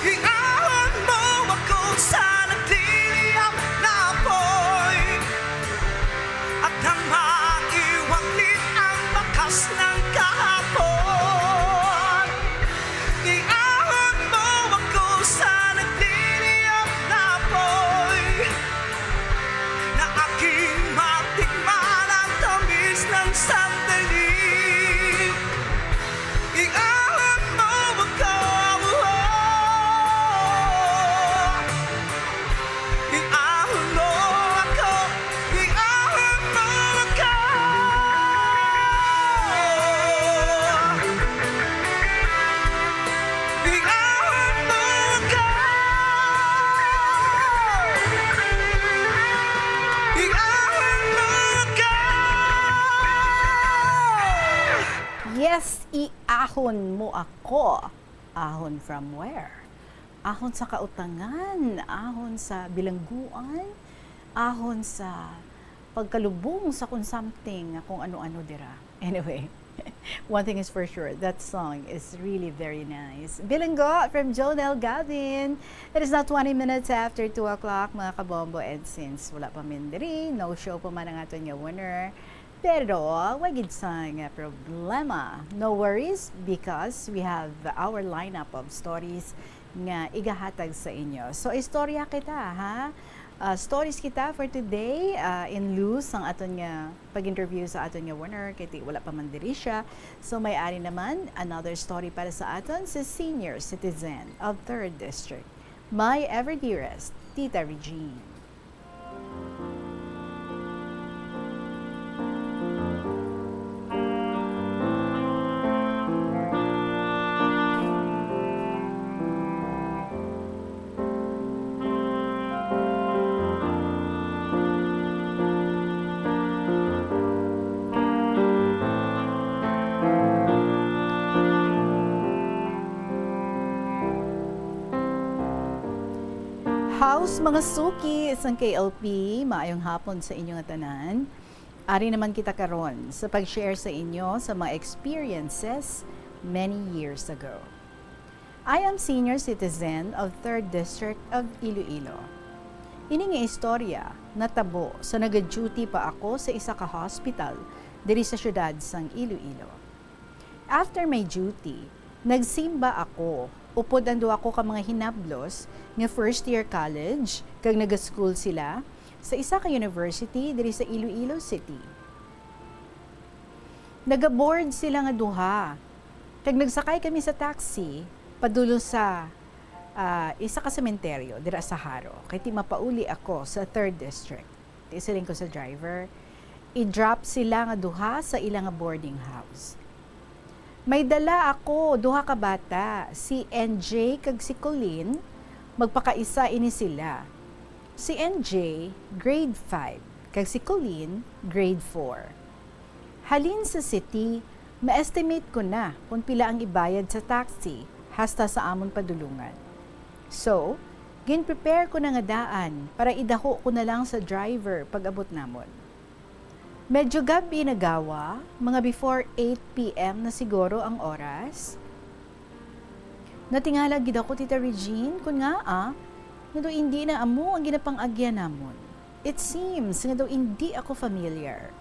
Iahon mo ako sa nagliliyap na apoy at nang maiwaglit ang bakas ng kahapon. Iahon mo ako sa nagliliyap na apoy na aking matikman ang tamis ng sandali. Iahon mo ako, iahon mo ako, iahon mo ako. Iahon mo ako, iahon mo ako. Yes, iahon mo ako. Ahon from where? Ahon sa kautangan, ahon sa bilangguan, ahon sa pagkalubong sa kung something, kung ano-ano dira. Anyway, one thing is for sure, that song is really very nice. Bilanggo from Jonel Gavin. It is now 20 minutes after 2 o'clock, mga kabombo. And since wala pa min diri, no show pa man ang aton nga winner. Pero, wagid sa nga problema. No worries, because we have our lineup of stories nga igahatag sa inyo. So, istorya kita, ha? Stories kita for today, in lieu sang aton nga pag-interview sa aton nga winner, kaya wala pa man diri siya. So, may-ari naman, another story para sa aton, sa senior citizen of 3rd District. My ever dearest, Tita Regine. House mga suki, isang KLP, maayong hapon sa inyong tanan. Ari naman kita karon sa pag-share sa inyo sa mga experiences many years ago. I am senior citizen of 3rd District of Iloilo. Ini nga istorya natabo sa nag-duty pa ako sa isa ka hospital diri sa syudad sang Iloilo. After my duty, nagsimba ako. Upod ando ako ka mga hinablos nga first year college kag naga-school sila sa isa ka university diri sa Iloilo City. Naga-board sila nga duha. Kag nagsakay kami sa taxi padulo sa isa ka sementeryo dira sa Haro. Kay ti mapauli ako sa 3rd District. Isiling ko sa driver. I-drop sila nga duha sa ilang boarding house. May dala ako, duha ka bata, si NJ kag si Colleen, magpakaisa ini sila. Si NJ, grade 5, kag si Colleen, grade 4. Halin sa city, ma-estimate ko na kung pila ang ibayad sa taxi hasta sa amon padulungan. So, gin-prepare ko na nga daan para idaho ko na lang sa driver pag abot namon. Medyo gabi nagawa, mga before 8 p.m. na siguro ang oras. Natingala gid ako, Tita Regine, kun nga nga daw hindi na amo ang ginapang-agya namon. It seems nga daw hindi ako familiar.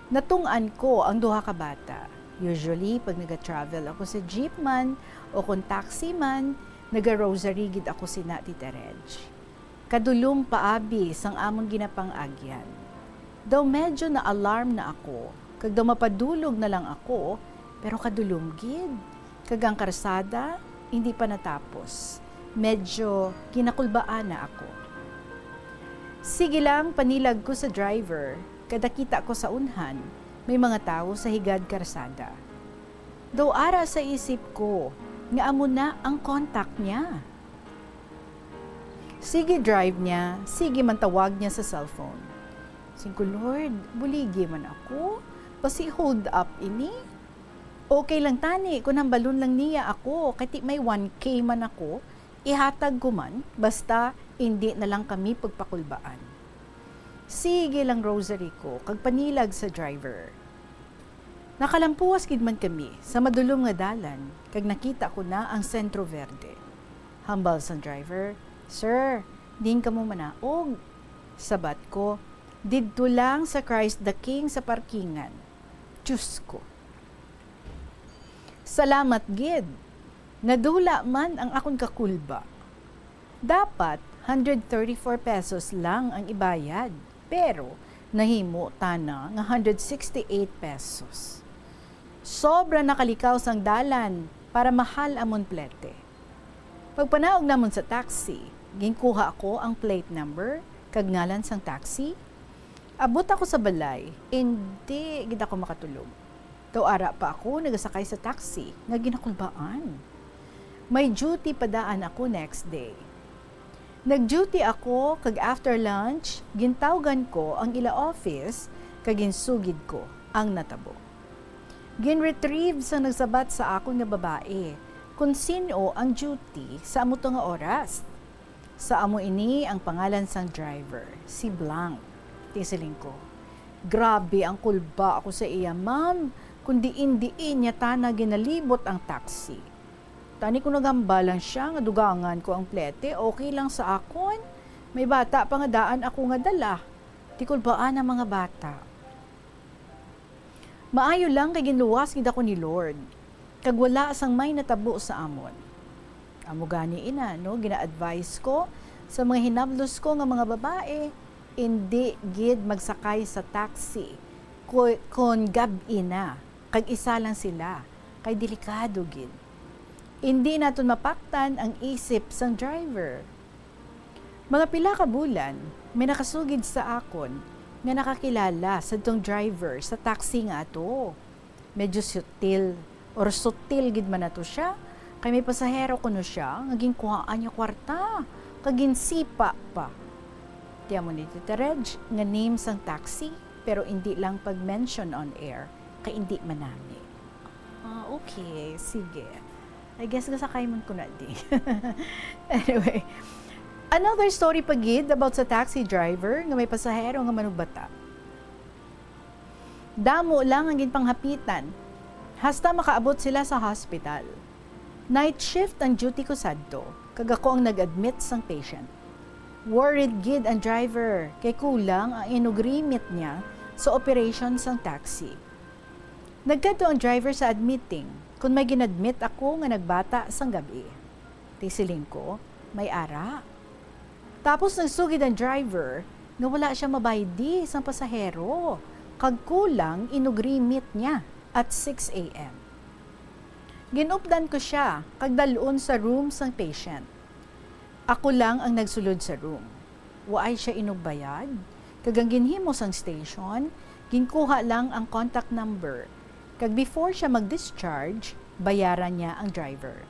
Natungan ko ang duha ka bata. Usually, pag naga-travel ako sa jeep man o kung taxi man, naga-rosary gid ako sina Tita Reg. Kadulong paabi sang among ginapang-agyan. Daw medyo na-alarm na ako, kag daw mapadulog na lang ako, pero kadulong gid. Kag ang karsada, hindi pa natapos. Medyo kinakulbaan na ako. Sige lang, panilag ko sa driver, kada kita ko sa unhan, may mga tao sa higad karsada. Daw ara sa isip ko, nga amo na ang contact niya. Sige drive niya, sige man tawag niya sa cellphone. Singko, Lord, buligi man ako. Pasi hold up ini. Okay lang tani, kung balon lang niya ako, kati may 1K man ako, ihatag ko man, basta hindi na lang kami pagpakulbaan. Sige lang rosary ko, kag panilag sa driver. Nakalampuwas gid man kami sa madulom nga dalan, kag nakita ko na ang Centro Verde. Hambal sa driver, Sir, din ka mo manaog. Sabat ko, didto lang sa Christ the King sa parkingan. Diyos ko. Salamat gid. Nadula man ang akong kakulba. Dapat 134 pesos lang ang ibayad. Pero nahimo tana nga 168 pesos. Sobra nakalikaw sang dalan para mahal amon plete. Pagpanaog namon sa taxi, ginkuha ako ang plate number kag ngalan sang taxi. Abot ako sa balay, hindi gid ako makatulog. Daw ara pa ako nagasakay sa taxi nga ginakulbaan. May duty padaan ako next day. Nag-duty ako kag after lunch, gintawgan ko ang ila office kag ginsugid ko ang natabo. Gin-retrieve sa nagsabat sa ako nga babae kung sino ang duty sa amo to nga oras. Sa amo ini ang pangalan sang driver, si Blanc. Tisiling ko, grabe ang kulba ako sa iya, ma'am, kundi indiin niya tana ginalibot ang taxi. Tani ko nagambalan siya, nga dugangan ko ang plete, okay lang sa akon. May bata pa nga daan ako nga dala. Di kulbaan ang mga bata. Maayo lang kay ginluwas gid ako ni Lord. Kag wala sang may natabo sa amon. Amo gani ina, no, gina-advise ko sa mga hinablos ko nga mga babae, hindi gid magsakay sa taxi kon gabi na kag isa lang sila kay delikado gid. Hindi naton mapaktan ang isip sang driver. Mga pila ka bulan, may nakasugid sa akon nga nakakilala sa tong driver sa taxi nga ato. Medyo sutil or sutil gid man nato siya. Kay may pasahero kuno siya, nga ginkuhaan niya kwarta, kagin sipa pa. Tiya mo ni Tita Reg, nga name sang taxi, pero hindi lang pag-mention on air, kay hindi manami. Okay, sige. I guess gasakay man ko na di. Anyway, another story pagid about sa taxi driver nga may pasahero nga manugbata. Damo lang ang ginpanghapitan, hasta makaabot sila sa hospital. Night shift ang duty ko sadto, kag ako ang nag-admit sang patient. Worried gid ang driver, kay kulang ang inugrimit niya sa operation sang taxi. Nagkadto ang driver sa admitting, kung may ginadmit ako nga nagbata sang gabi. Tisiling ko, may ara. Tapos nagsugid ang driver, nga wala siya mabaydi sang pasahero, kag kulang inugrimit niya at 6 a.m. Ginupdan ko siya, kag dalun sa room sang patient. Ako lang ang nagsulod sa room. Waay siya inugbayad, kag ang ginhimo sang station, ginkuha lang ang contact number, kag before siya mag-discharge, bayaran niya ang driver.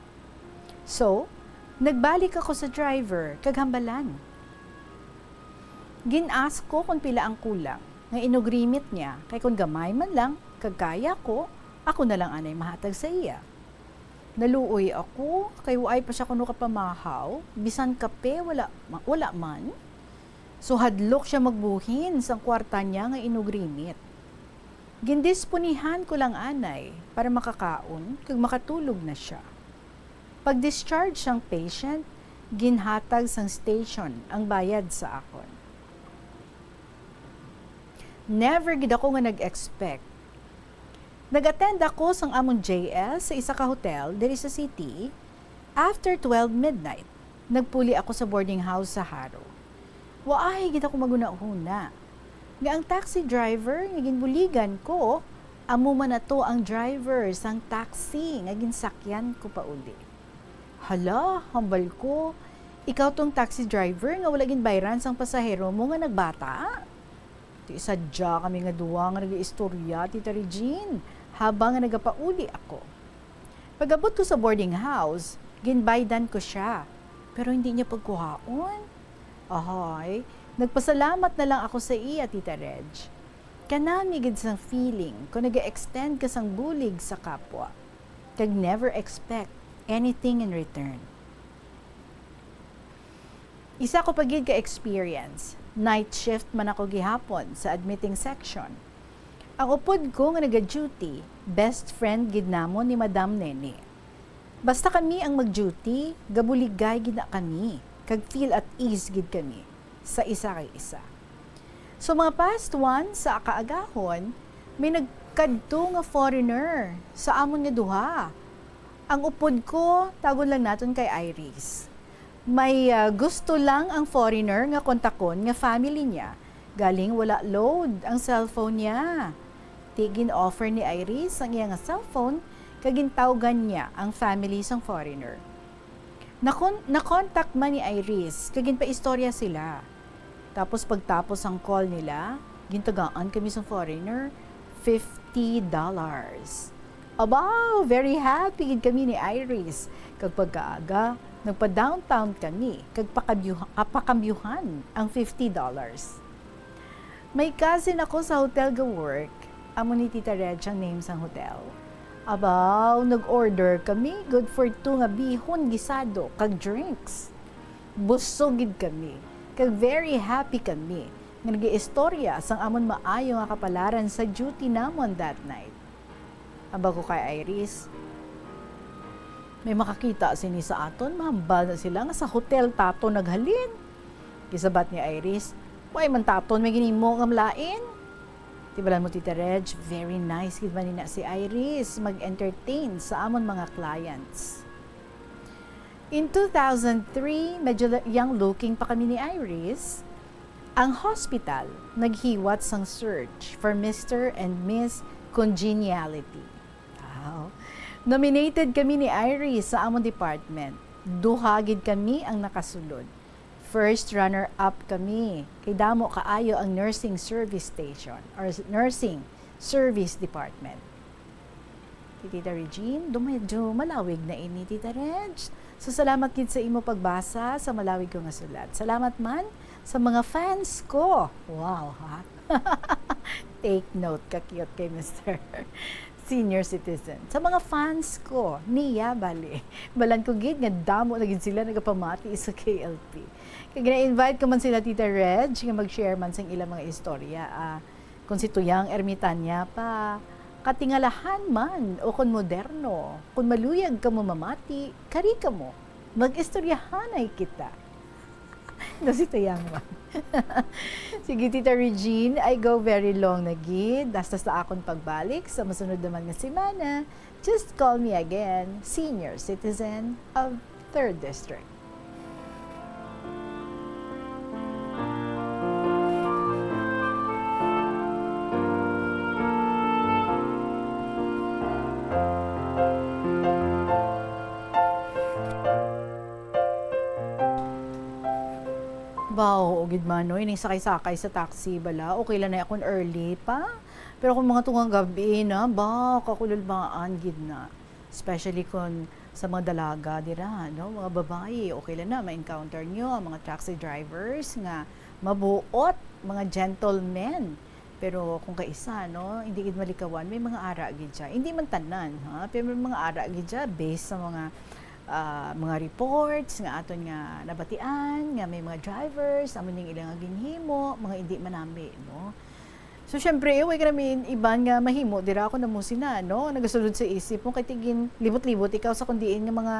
So, nagbalik ako sa driver, kag hambalan. Gin-ask ko kung pila ang kulang, nga inugrimit niya, kay kung gamay man lang, kag kaya ko, ako na lang anay mahatag sa iya. Naluoy ako, kay waay pa siya kuno kapamahaw, bisan kape wala man. So hadlok siya magbuhin sang kwarta niya nga inugrimit. Gindisponihan ko lang anay para makakaon kag makatulog na siya. Pag-discharge sang patient, ginhatag sang station ang bayad sa akon. Never gid ako nga nag-expect. Nag-attend ako sang amon JS sa isa ka hotel diri sa city after 12 midnight. Nagpuli ako sa boarding house sa Haro. Waay gid ako maguna-una. Nga ang taxi driver nga ginbuligan ko, amo man nato ang driver sang taxi nga ginsakyan ko pa uli. Hala, hambal ko. Ikaw tong taxi driver nga wala ginbayran sang pasahero mo nga nagbata. Ti sadya kami nga duwa nga nag-istorya, Tita Regine, habang nga nagapauli ako. Pag-abot ko sa boarding house, ginbaydan ko siya, pero hindi niya pagkuhaon. Ahoy, nagpasalamat na lang ako sa iya, Tita Reg. Kanami gid sang feeling kung nag-extend ka sang bulig sa kapwa, kag never expect anything in return. Isa ko pagid ka experience. Night shift man ako gihapon sa admitting section. Ang upod ko nga naga-duty, best friend gid namon ni Madam Nene. Basta kami ang mag-duty, gabuligay gid na kami, kag feel at ease gid kami sa isa kay isa. So mga past one sa kaagahon, may nagkadto nga foreigner sa amon nga duha. Ang upod ko, tagon lang naton kay Iris. May gusto lang ang foreigner nga kontakon nga family niya. Galing wala load ang cellphone niya. Tigin offer ni Iris ang iya nga cellphone, kagin tawgan niya ang family sang foreigner. Na-contact man ni Iris, kagin pa istorya sila. Tapos pagtapos ang call nila, gintagaan kami sa foreigner, $50. Abaw, very happy gid kami ni Iris. Kag pagkaaga, nagpa-downtown kami, kag pakambyuhan ang $50. May cousin ako sa hotel ga work, amo ni Tita Reg ang name sang hotel. Abaw, nag-order kami, good for 2 nga bihon gisado, kag drinks. Busog gid kami, kag very happy kami, nga nag-iistorya sang amon maayo nga kapalaran sa duty namon that night. Aba ko kay Iris, may makakita sini sa aton, mahambal na sila nga sa hotel tato naghalin. Gisabat ni Iris, why man taton may ginimo nga mlain? Tibalan mo Tita Reg, very nice gid man nina si Iris mag-entertain sa amon mga clients. In 2003, medyo young looking pa kami ni Iris. Ang hospital naghiwat sang search for Mr. and Miss Congeniality. Wow. Nominated kami ni Iris sa among department. Duha gid kami ang nakasulod. first runner-up kami. Kay damo kaayo ang nursing service station or nursing service department. Tita Regine, medyo malawig na ini, Tita Reg. So, salamat gid sa imo pagbasa sa malawig ko nga sulat. Salamat man sa mga fans ko. Wow, ha? Take note, ka-cute kay Mr. Senior Citizen. Sa mga fans ko, niya, bali. Balan ko gid, nga damo na gid sila nagapamati sa KLP. Kaya gina-invite ko man sila, Tita Reg, nga mag-share man sa ilang mga istorya. Kung si Tuyang Ermitanya pa, katingalahan man o kung moderno, kung maluyag ka mo mamati, kari ka mo, mag-istoryahan ay kita. No, si Tuyang man. Sige, Tita Regine, I go very long na gid. Basta sa akong pagbalik sa masunod naman nga semana, just call me again, Senior Citizen of 3rd District. Bao, gid man, no? Ining sakay-sakay sa taxi bala. Okay lang na akong early pa. Pero kung mga tungang gabi na, kakululbaan gid na. Especially kung sa mga dalaga dira, no? Mga babae, okay lang na ma-encounter nyo ang mga taxi drivers nga mabuot, mga gentlemen. Pero kung kaisa, no, hindi gid malikawan, may mga ara gid siya. Hindi man tanan, ha? Pero may mga ara gid siya based sa mga reports nga aton nga nabatian nga may mga drivers amo ning ilang ginhimo mga hindi manami, no. So syempre way kami iban nga mahimo dira ako na mo sina, no, nagasulod sa isip mo kay tigin libot-libot ikaw sa kundiin nga mga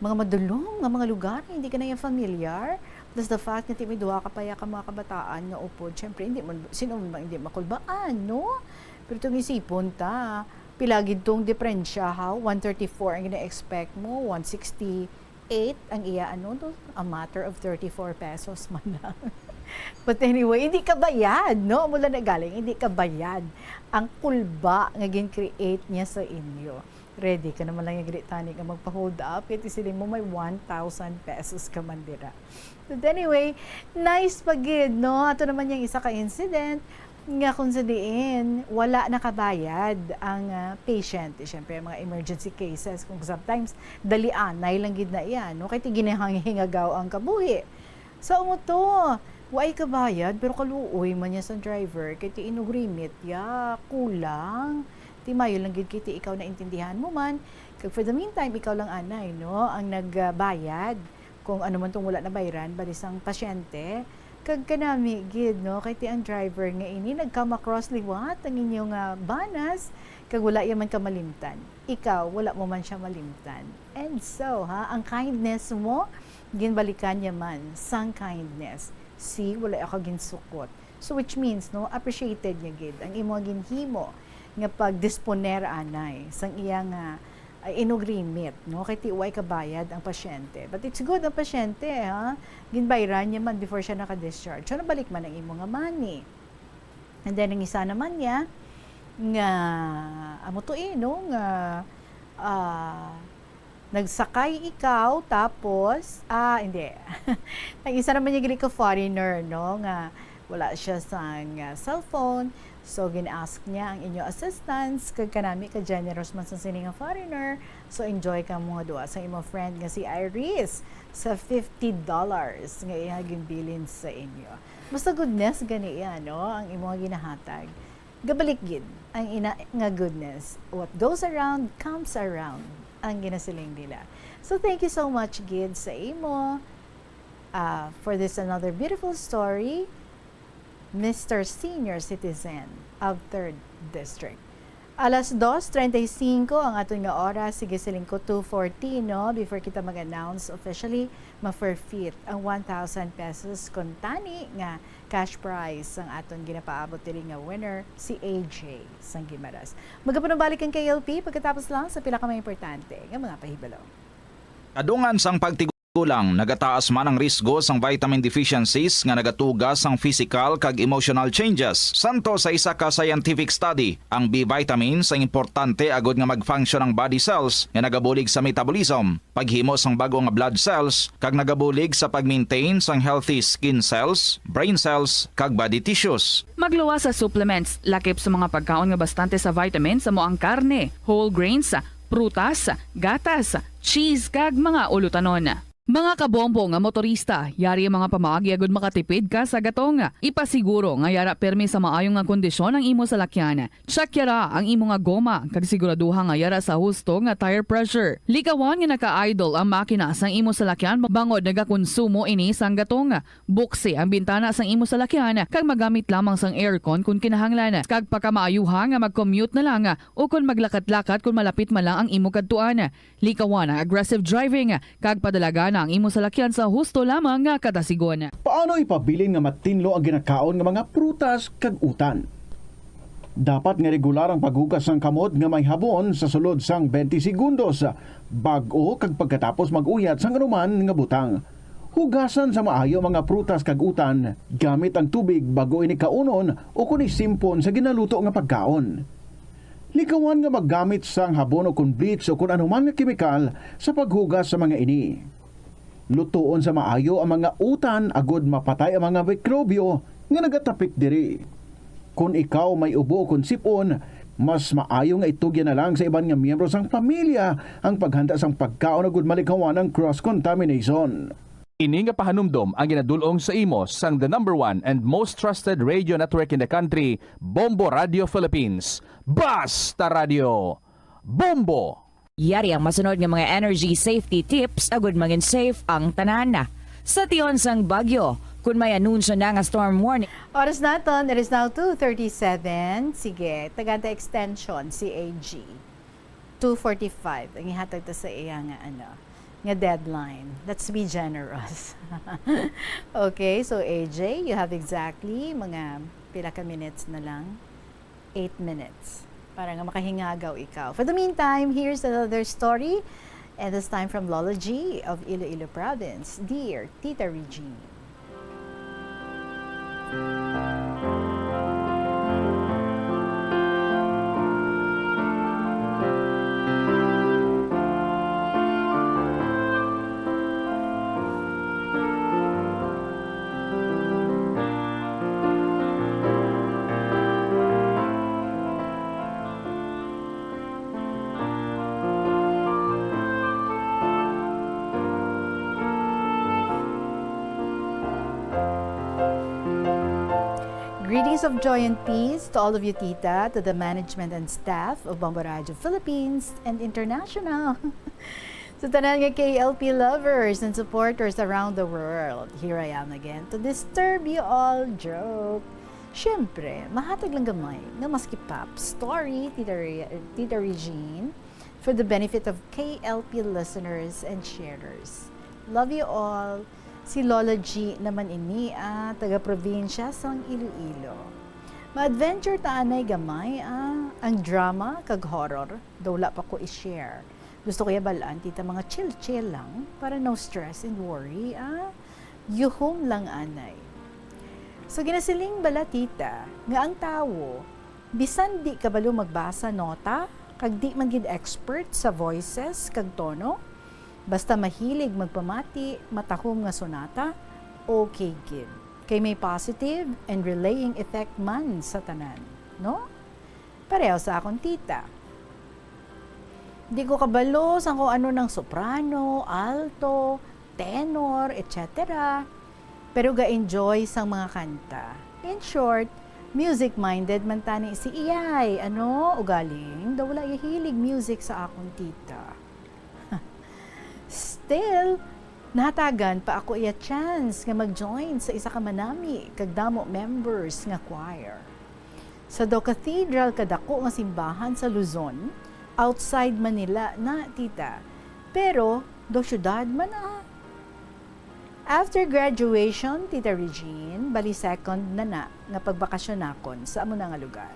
madulong nga mga lugar hindi ka na yung familiar. Plus the fact na may duha ka paya ka mga kabataan nga upod, syempre hindi man sino man hindi makulbaan, no. Pero itong isipon ta pilagid tong diferensya, ha? 134 ang gina-expect mo, 168 ang iya a matter of 34 pesos man lang. But anyway, hindi ka bayad, no? Mula na galing, hindi ka bayad. Ang kulba nga gin-create niya sa inyo. Ready ka naman lang yung gritani ka magpa-hold up, iti sila mo may 1,000 pesos ka man dira. But anyway, nice pagid, no? Ato naman yung isa ka-incident, nga kung sa diin, wala nakabayad ang patient. Siyempre, mga emergency cases, kung sometimes dalianay lang gid na iyan, no? Kaya ginahangihingagaw ang kabuhi. So, to, why kabayad, pero kaluoy man niya sa driver, kaya inugrimit ya, kulang. Mayo lang gid kaya ikaw na intindihan mo man. Kag for the meantime, ikaw lang anay, no? Ang nagbayad, kung ano man tong wala na bayaran, balisang pasyente, kag kanami gid, no, kay ti ang driver nga ini nagkama cross liwat ang inyong banas kag wala yaman ka malimtan, ikaw wala mo man siya malimtan. And so ang kindness mo ginbalikan niya man sang kindness, see wala ako ginsukot. So which means, no, appreciated niya gid ang imo ginhimo nga pagdisponer anay sang iyang inugrimit, no, kay tiway kabayad ang pasyente. But it's good ang pasyente, ha, ginbayran niya man before siya naka-discharge. So nabalik man ang imo nga money. And then ang isa naman niya nga amo to no, nga nagsakay ikaw tapos hindi. Ang isa naman niya gili ka foreigner, no, nga wala siya sang cellphone. So, gin-ask niya ang inyo assistance, kag kanami ka generous man sa sining nga foreigner. So, enjoy ka mga duwa sa imo friend nga si Iris sa $50 nga iya ginbilin sa inyo. Basta goodness gani iya, no, ang imo ginahatag. Gabalik gid ang ina nga goodness. What goes around comes around ang ginasiling nila. So, thank you so much gid sa imo for this another beautiful story. Mr. Senior Citizen of 3rd District. Alas 2:35 ang aton nga oras. Sige siling ko 2:40, no? Before kita mag-announce officially, ma-forfeit ang 1,000 pesos kontani nga cash prize ang aton ginapaabot diri nga winner, si AJ Sangimaras. Magapunong balikan kay LP pagkatapos lang sa pila ka mga importante nga mga pahibalo. Kadungan sang pagtig Kulang, nagataas man ang risgo sang vitamin deficiencies nga nagatugas sang physical kag emotional changes. Santo sa isa ka scientific study, ang B vitamins ang importante agod nga mag-function ang body cells nga nagabulig sa metabolism, paghimo sang bago nga blood cells, kag nagabulig sa pag-maintain sang healthy skin cells, brain cells, kag body tissues. Magluwa sa supplements, lakip sa mga pagkaon nga bastante sa vitamins amo ang karne, whole grains, prutas, gatas, cheese kag mga ulutanon. Mga kabombo nga motorista, yari ang mga pamaagi agud makatipid ka sa gatong. Ipasiguro nga yara permi sa maayong nga kondisyon ang imo salakyan. Check yara ang imo nga goma kag siguraduha nga yara sa husto nga tire pressure. Likawan nga naka-idle ang makina sang imo salakyan bangod nagakonsumo ini sang gatong. Buksi ang bintana sang imo salakyan kag magamit lamang sang aircon kung kinahanglan. Kag pakamaayuha nga mag-commute na lang o kung maglakat-lakat kung malapit man lang ang imo kadtuan. Likawan ang aggressive driving kag padalagan ang imo salakyan sa husto lamang nga kadasigon. Paano ipabilin nga matinlo ang ginakaon nga mga prutas kag utan? Dapat nga regular ang paghugas ng kamot nga may habon sa sulod sang 20 segundos bag-o kag pagkatapos mag-uyat sang anuman nga butang. Hugasan sa maayo mga prutas kag utan gamit ang tubig bago ini kaunon o kun isimpon sa ginaluto nga pagkaon. Likawan nga maggamit sang habon o kun bleach o kun anuman nga kemikal sa paghugas sa mga ini. Lutuon sa maayo ang mga utan agod mapatay ang mga mikrobyo nga nagatapik diri. Kung ikaw may ubo o kung sipon, mas maayo nga itugyan na lang sa iban nga miyembro sang pamilya ang paghanda sang pagkaon agud malikawan ang cross-contamination. Ini nga pahanumdom ang ginadulong sa imo sang the number 1 and most trusted radio network in the country, Bombo Radio Philippines. Basta Radio! Bombo! Yari ang masunod nga mga energy safety tips agud maging safe ang tanan. Sa tion sang Bagyo, kung may anunsyo na nga storm warning. Oras naton, it is now 2:37. Sige, tagada extension CAG. 2:45 ang ihatag ta sa iya nga deadline. Let's be generous. Okay, so AJ, you have exactly mga pila ka minutes na lang. 8 minutes. Para nga makahingagaw ikaw. For the meantime, here's another story. And this time from Lola G of Iloilo Province. Dear Tita Regine. Greetings of joy and peace to all of you, Tita, to the management and staff of Bombo Radio Philippines and International. Sa tanan nga KLP lovers and supporters around the world, here I am again to disturb you all. Joke. Siyempre, mahatag lang gamay nga maski pop story, Tita Regine, for the benefit of KLP listeners and sharers. Love you all. Si Lola G naman ini taga-probinsya sang Iloilo. Ma-adventure taanay gamay ang drama kag horror, daw wala pa ko i-share. Gusto ko yabalaan, Tita, mga chill-chill lang para no stress and worry. Yuhom lang anay. So ginasiling bala, Tita, nga ang tawo, bisan di kabalo magbasa nota, kag di man gid expert sa voices kag tono, basta mahilig magpamati, matahom nga sonata, okay gid. Kay may positive and relaying effect man sa tanan, no? Pareho sa akong tita. Di ko kabalo sa kung ano ng soprano, alto, tenor, etc. Pero ga-enjoy sa mga kanta. In short, music-minded man tani si iyay. Ugaling, daw wala hilig music sa akong tita. Still, natagan pa ako iya chance nga mag-join sa isa ka manami kag damo members nga choir. Sa Do Cathedral kadako nga simbahan sa Luzon, outside Manila na, Tita. Pero do syudad man After graduation, Tita Regine, bali second na nga pagbakasyon nakon sa amo na nga lugar.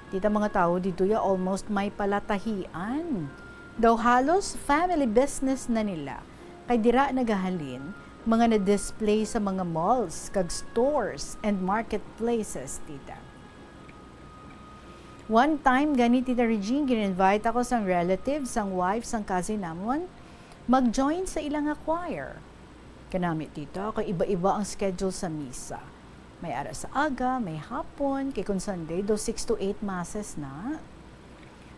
Tita, mga tao dito ya almost may palatahian. Daw halos family business na nila Kay dira nagahalin mga na-display sa mga malls, kag stores and marketplaces, tita. One time, gani Tita Regine, gin-invite ako sang relatives, sang wife, sang cousin namon, mag-join sa ilang choir. Kanami, tita, kay iba-iba ang schedule sa misa. May ara sa aga, may hapon, kay kung Sunday, do 6 to 8 masses na.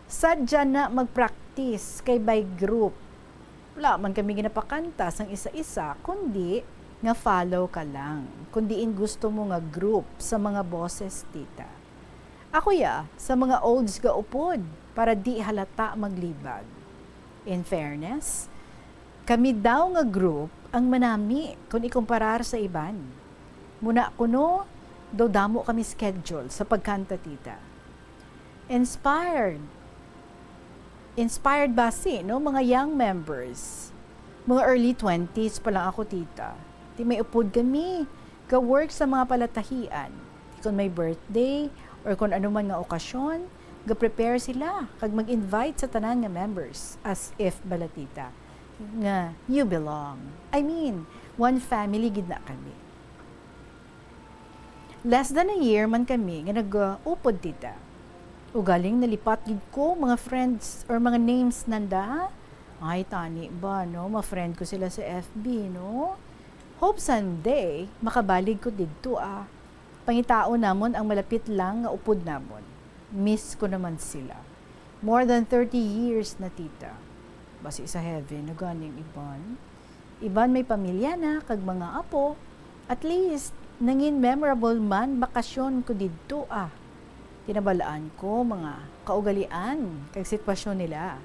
Sadya na mag-practice kay by group. Wala man kami ginapakanta sang isa-isa, kundi nga follow ka lang. Kundiin gusto mo nga group sa mga boses, tita. Ako sa mga olds ga upod para di halata maglibag. In fairness, kami daw nga group ang manami kung ikumparar sa iban. Muna kuno, do damo kami schedule sa pagkanta, tita. Inspired ba no? Mga young members. Mga early 20s pa lang ako, tita. Di may upod kami. Ka-work sa mga palatahian. Kung may birthday or kung ano man nga okasyon, ga-prepare sila. Kag mag-invite sa tanan nga members. As if bala, tita. Nga, you belong. I mean, one family gid na kami. Less than a year man kami nga nag-upod, tita. Ugaling nalipat gid ko mga friends or mga names nanda. Ay, tani ba, no? Ma-friend ko sila sa FB, no? Hope someday, makabalig ko dito, Pangitao namon ang malapit lang nga upod namon. Miss ko naman sila. More than 30 years na, tita. Basi sa heaven, naganing iban. Iban may pamilya na, kag mga apo. At least, nangin memorable man bakasyon ko dito, Tinabalaan ko mga kaugalian kag sitwasyon nila.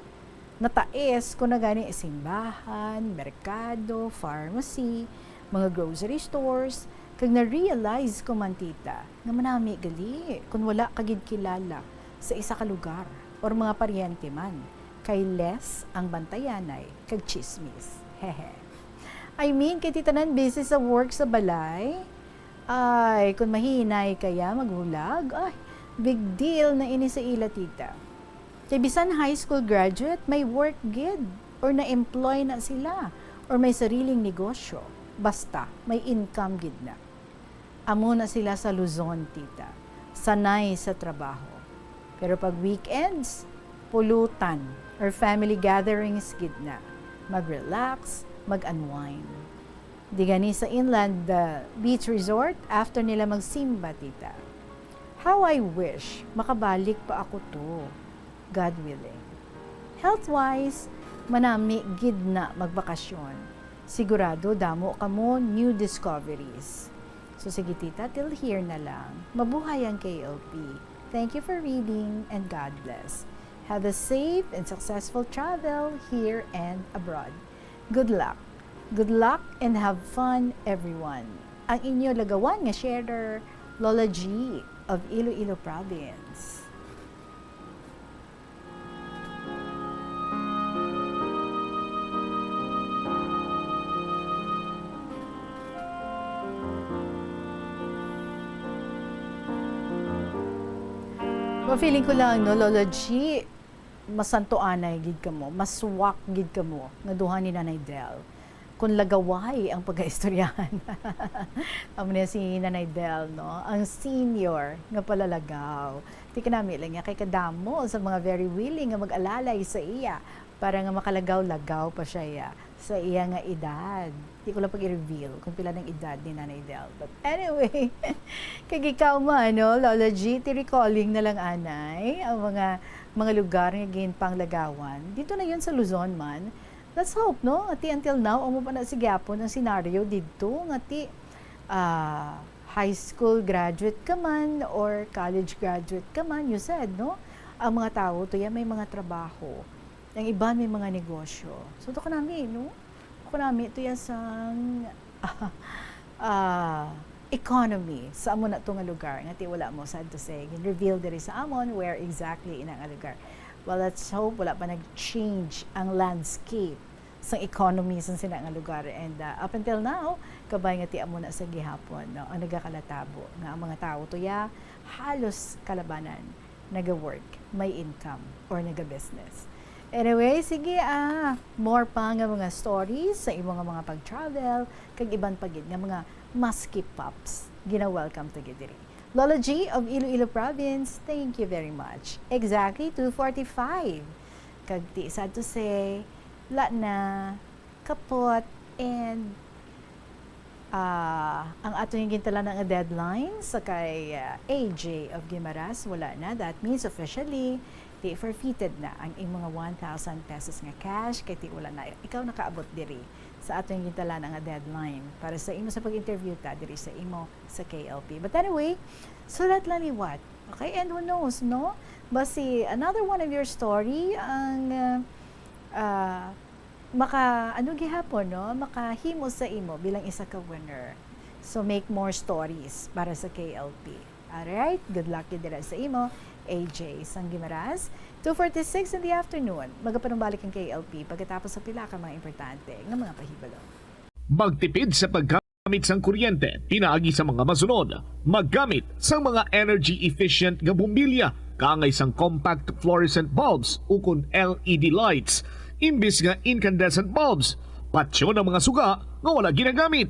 Nataes ko na gani simbahan, merkado, pharmacy, mga grocery stores, kag na-realize ko man, tita, nga manami gali kung wala kagid kilala sa isa ka lugar or mga paryente man, kay less ang bantayanay kag chismis. Hehe. I mean, kay titanan busy sa work sa balay, ay, kung mahinay kaya maghulag, ay, big deal na ini sa ila, tita. Kay bisan high school graduate, may work gid or na-employ na sila or may sariling negosyo. Basta, may income gid na. Amo na sila sa Luzon, tita. Sanay sa trabaho. Pero pag weekends, pulutan or family gatherings gid na. Mag-relax, mag-unwind. Di gani sa inland beach resort after nila magsimba, tita. How I wish makabalik pa ako to, God willing. Health-wise, manami gid na magbakasyon. Sigurado damo kamo new discoveries. So sige, tita, till here na lang. Mabuhay ang KLP. Thank you for reading and God bless. Have a safe and successful travel here and abroad. Good luck. Good luck and have fun, everyone. Ang inyo lagawan nga sharer, Lola G of Iloilo Province. Feeling ko lang, no, Lola G, masanto anay gid kamo, maswak gid kamo nga duha ni Nanay Del. Kung lagaway ang pagkaistoryahan. Amo na si Nanay Del, no? Ang senior nga palalagaw. Di ka namin lang niya kay kadamo sa mga very willing nga mag-alalay sa iya para nga makalagaw-lagaw pa siya sa iya nga edad. Di ko lang pag-i-reveal kung pila ng edad ni Nanay Del. But anyway, kag ikaw man, no, Lola G, recalling na lang anay ang mga lugar nga ginpanglagawan. Dito na yun sa Luzon man. Let's hope, no? Ati until now, amo pa na si Gyapon ang senaryo dito. Ati high school graduate ka man or college graduate ka man, you said, no? Ang mga tao, to yan may mga trabaho. Ang iba may mga negosyo. So, ito ka namin, no? Ito namin, ito yan sa economy sa amo na ito nga lugar. Ngati wala mo, sad to say. Reveal diri sa amon where exactly ina nga lugar. Well, let's hope wala pa nag-change ang landscape sa economy sa sila nga lugar. And up until now, kabay nga ti amo na sa gihapon, no? Ang nagakalatabo nga ang mga tao tuya halos kalabanan, naga-work, may income, or naga-business. Anyway, sige more pa nga mga stories sa imong nga mga pag-travel kag iban pagid nga mga maski pops. Gina-welcome to Gidiri. Lola G of Iloilo Province, thank you very much. Exactly 2:45. Kag ti sad to say, la na kapot and ang ato yung gintala nga deadline sa kay AJ of Guimaras, wala na. That means officially, di forfeited na ang imong 1,000 pesos nga cash kay ti wala na. Ikaw nakaabot diri sa ato yung gintala nga deadline para sa imo sa pag-interview ta diri sa imo sa KLP. But anyway, sulat lang ni what? Okay, and who knows, no? Basi, another one of your story, ang gihapon, no? Makahimo sa imo bilang isa ka winner. So, make more stories para sa KLP. Alright? Good luck yun dira sa imo, AJ Sangimaras. 2:46 in the afternoon. Magapanumbalik ang KLP pagkatapos sa pila ka mga importante ng mga pahibalo. Magtipid sa paggamit sang kuryente, pinaagi sa mga masunod. Maggamit sa mga energy-efficient nga bumbilya, kaangay sang compact fluorescent bulbs ukon LED lights, imbis nga incandescent bulbs. Patsyo ng mga suga nga wala ginagamit.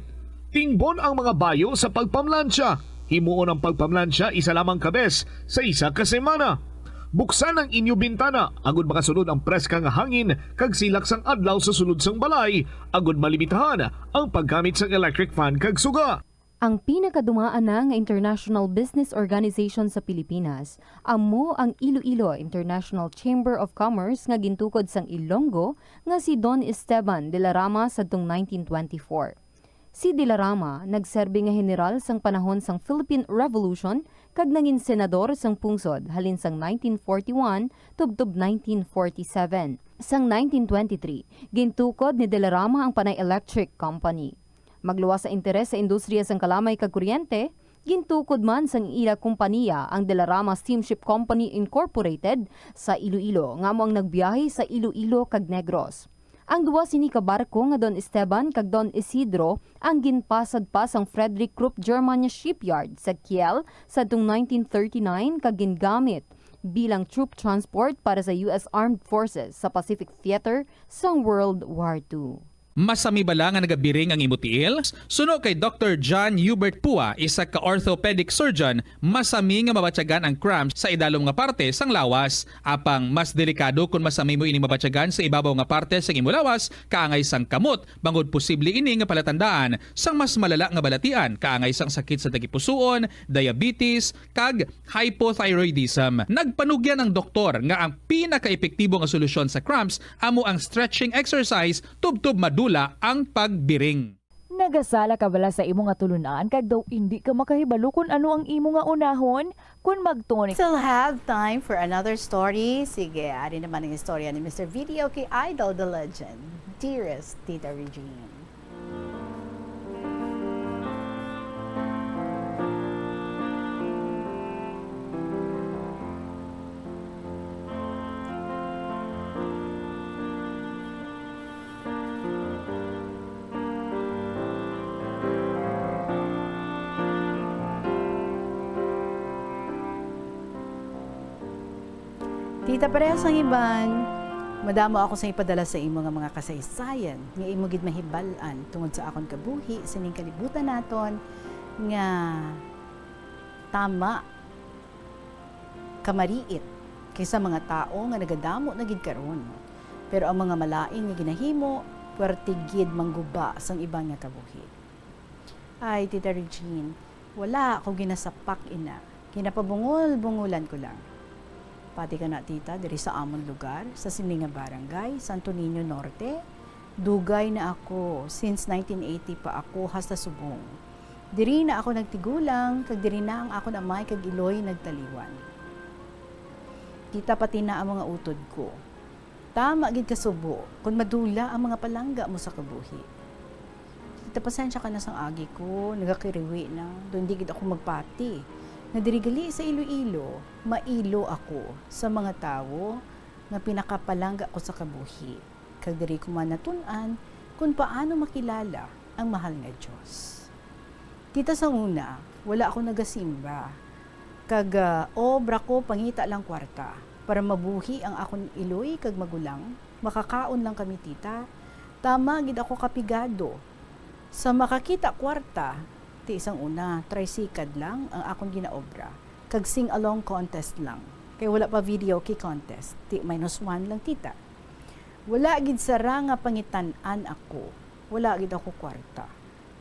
Tingbon ang mga bayo sa pagpamlansya. Himuon ang pagpamlansya isa lamang kabes sa isa ka semana. Buksan ang inyo bintana agud makasulod ang preska nga hangin kag silak sang adlaw sa sulod sang balay agud malimitahan ang paggamit sang electric fan kag suga. Ang pinakadumaan na nga international business organization sa Pilipinas, amo ang Iloilo International Chamber of Commerce nga gintukod sang Ilonggo nga si Don Esteban de la Rama sadtong 1924. Si de la Rama nagserbi nga general sang panahon sang Philippine Revolution kag nangin senador sang pungsod halin sang 1941 tubtob 1947. Sang 1923, gintukod ni de la Rama ang Panay Electric Company. Magluwas sa interes sa industriya sang kalamay kag kuryente, gintukod man sang ila kompanya ang De La Rama Steamship Company Incorporated sa Iloilo nga mo ang nagbiyahe sa Iloilo kag Negros. Ang duwa sini ka barko nga Don Esteban kag Don Isidro ang ginpasad pa sang Frederick Krupp Germania Shipyard sa Kiel sadtong 1939 kag gingamit bilang troop transport para sa US Armed Forces sa Pacific Theater sang World War II. Masami bala nga nagabiring ang imutiil? Suno kay Dr. John Hubert Pua, isa ka orthopedic surgeon, masami nga mabatyagan ang cramps sa idalom nga parte sang lawas. Apang mas delikado kung masami mo ini mabatyagan sa ibabaw nga parte sang imo lawas, kaangay sang kamot, bangod posible ini nga palatandaan sang mas malala nga balatian, kaangay sang sakit sa tagipusoon, diabetes, kag hypothyroidism. Nagpanugyan ang doktor nga ang pinaka-epektibo nga solusyon sa cramps amo ang stretching exercise tubtob madula ang pagbiring. Nagasala ka bala sa imo nga tulunan kag daw hindi ka makahibalo kung ano ang imo nga unahon kung magtuon. Still have time for another story. Sige, ari naman ang istorya ni Mr. Video kay Idol the Legend, Dearest Tita Regine. Tita, parehas ang iban. Madamo ako sa ipadala sa imo nga mga kasaysayan, nga imo gid mahibalan tungod sa akon kabuhi, sining kalibutan naton nga tama kamariit kaysa mga tao nga nagadamo na gid karon. Pero ang mga malain nga ginahimo, puwerte gid mangguba sang ibang nga kabuhi. Ay, Tita Regine, wala ako ginasapak ina. Kinapabungol-bungulan ko lang. Pati ka na, tita, diri sa amon lugar, sa Silinga Barangay, Santo Niño Norte. Dugay na ako, since 1980 pa ako hasta subong. Diri na ako nagtigulang, kag diri na ang ako na may kag iloy nagtaliwan. Tita, pati na ang mga utod ko. Tama gid kasubo, kung madula ang mga palangga mo sa kabuhi. Tita, pasensya ka na sang agi ko, nagakiriwi na, doon di gid ako magpati. Nadirigali sa Iloilo, mailo ako sa mga tao nga pinakapalangga ko sa kabuhi. Kag diri ko man natun-an kung paano makilala ang mahal nga Diyos. Tita, sa una, wala ako nagasimba. Kag obra ko pangita lang kwarta. para mabuhi ang akon iloy kag magulang. Makakaon lang kami tita. Tama gid ako kapigado. Sa makakita kwarta, ti isang una, tricycad lang ang akong ginaobra. Kag sing along contest lang. Kay wala pa video kay contest. Ti -1 lang tita. Wala gid sara nga pangitan-an ako. Wala gid ako kwarta.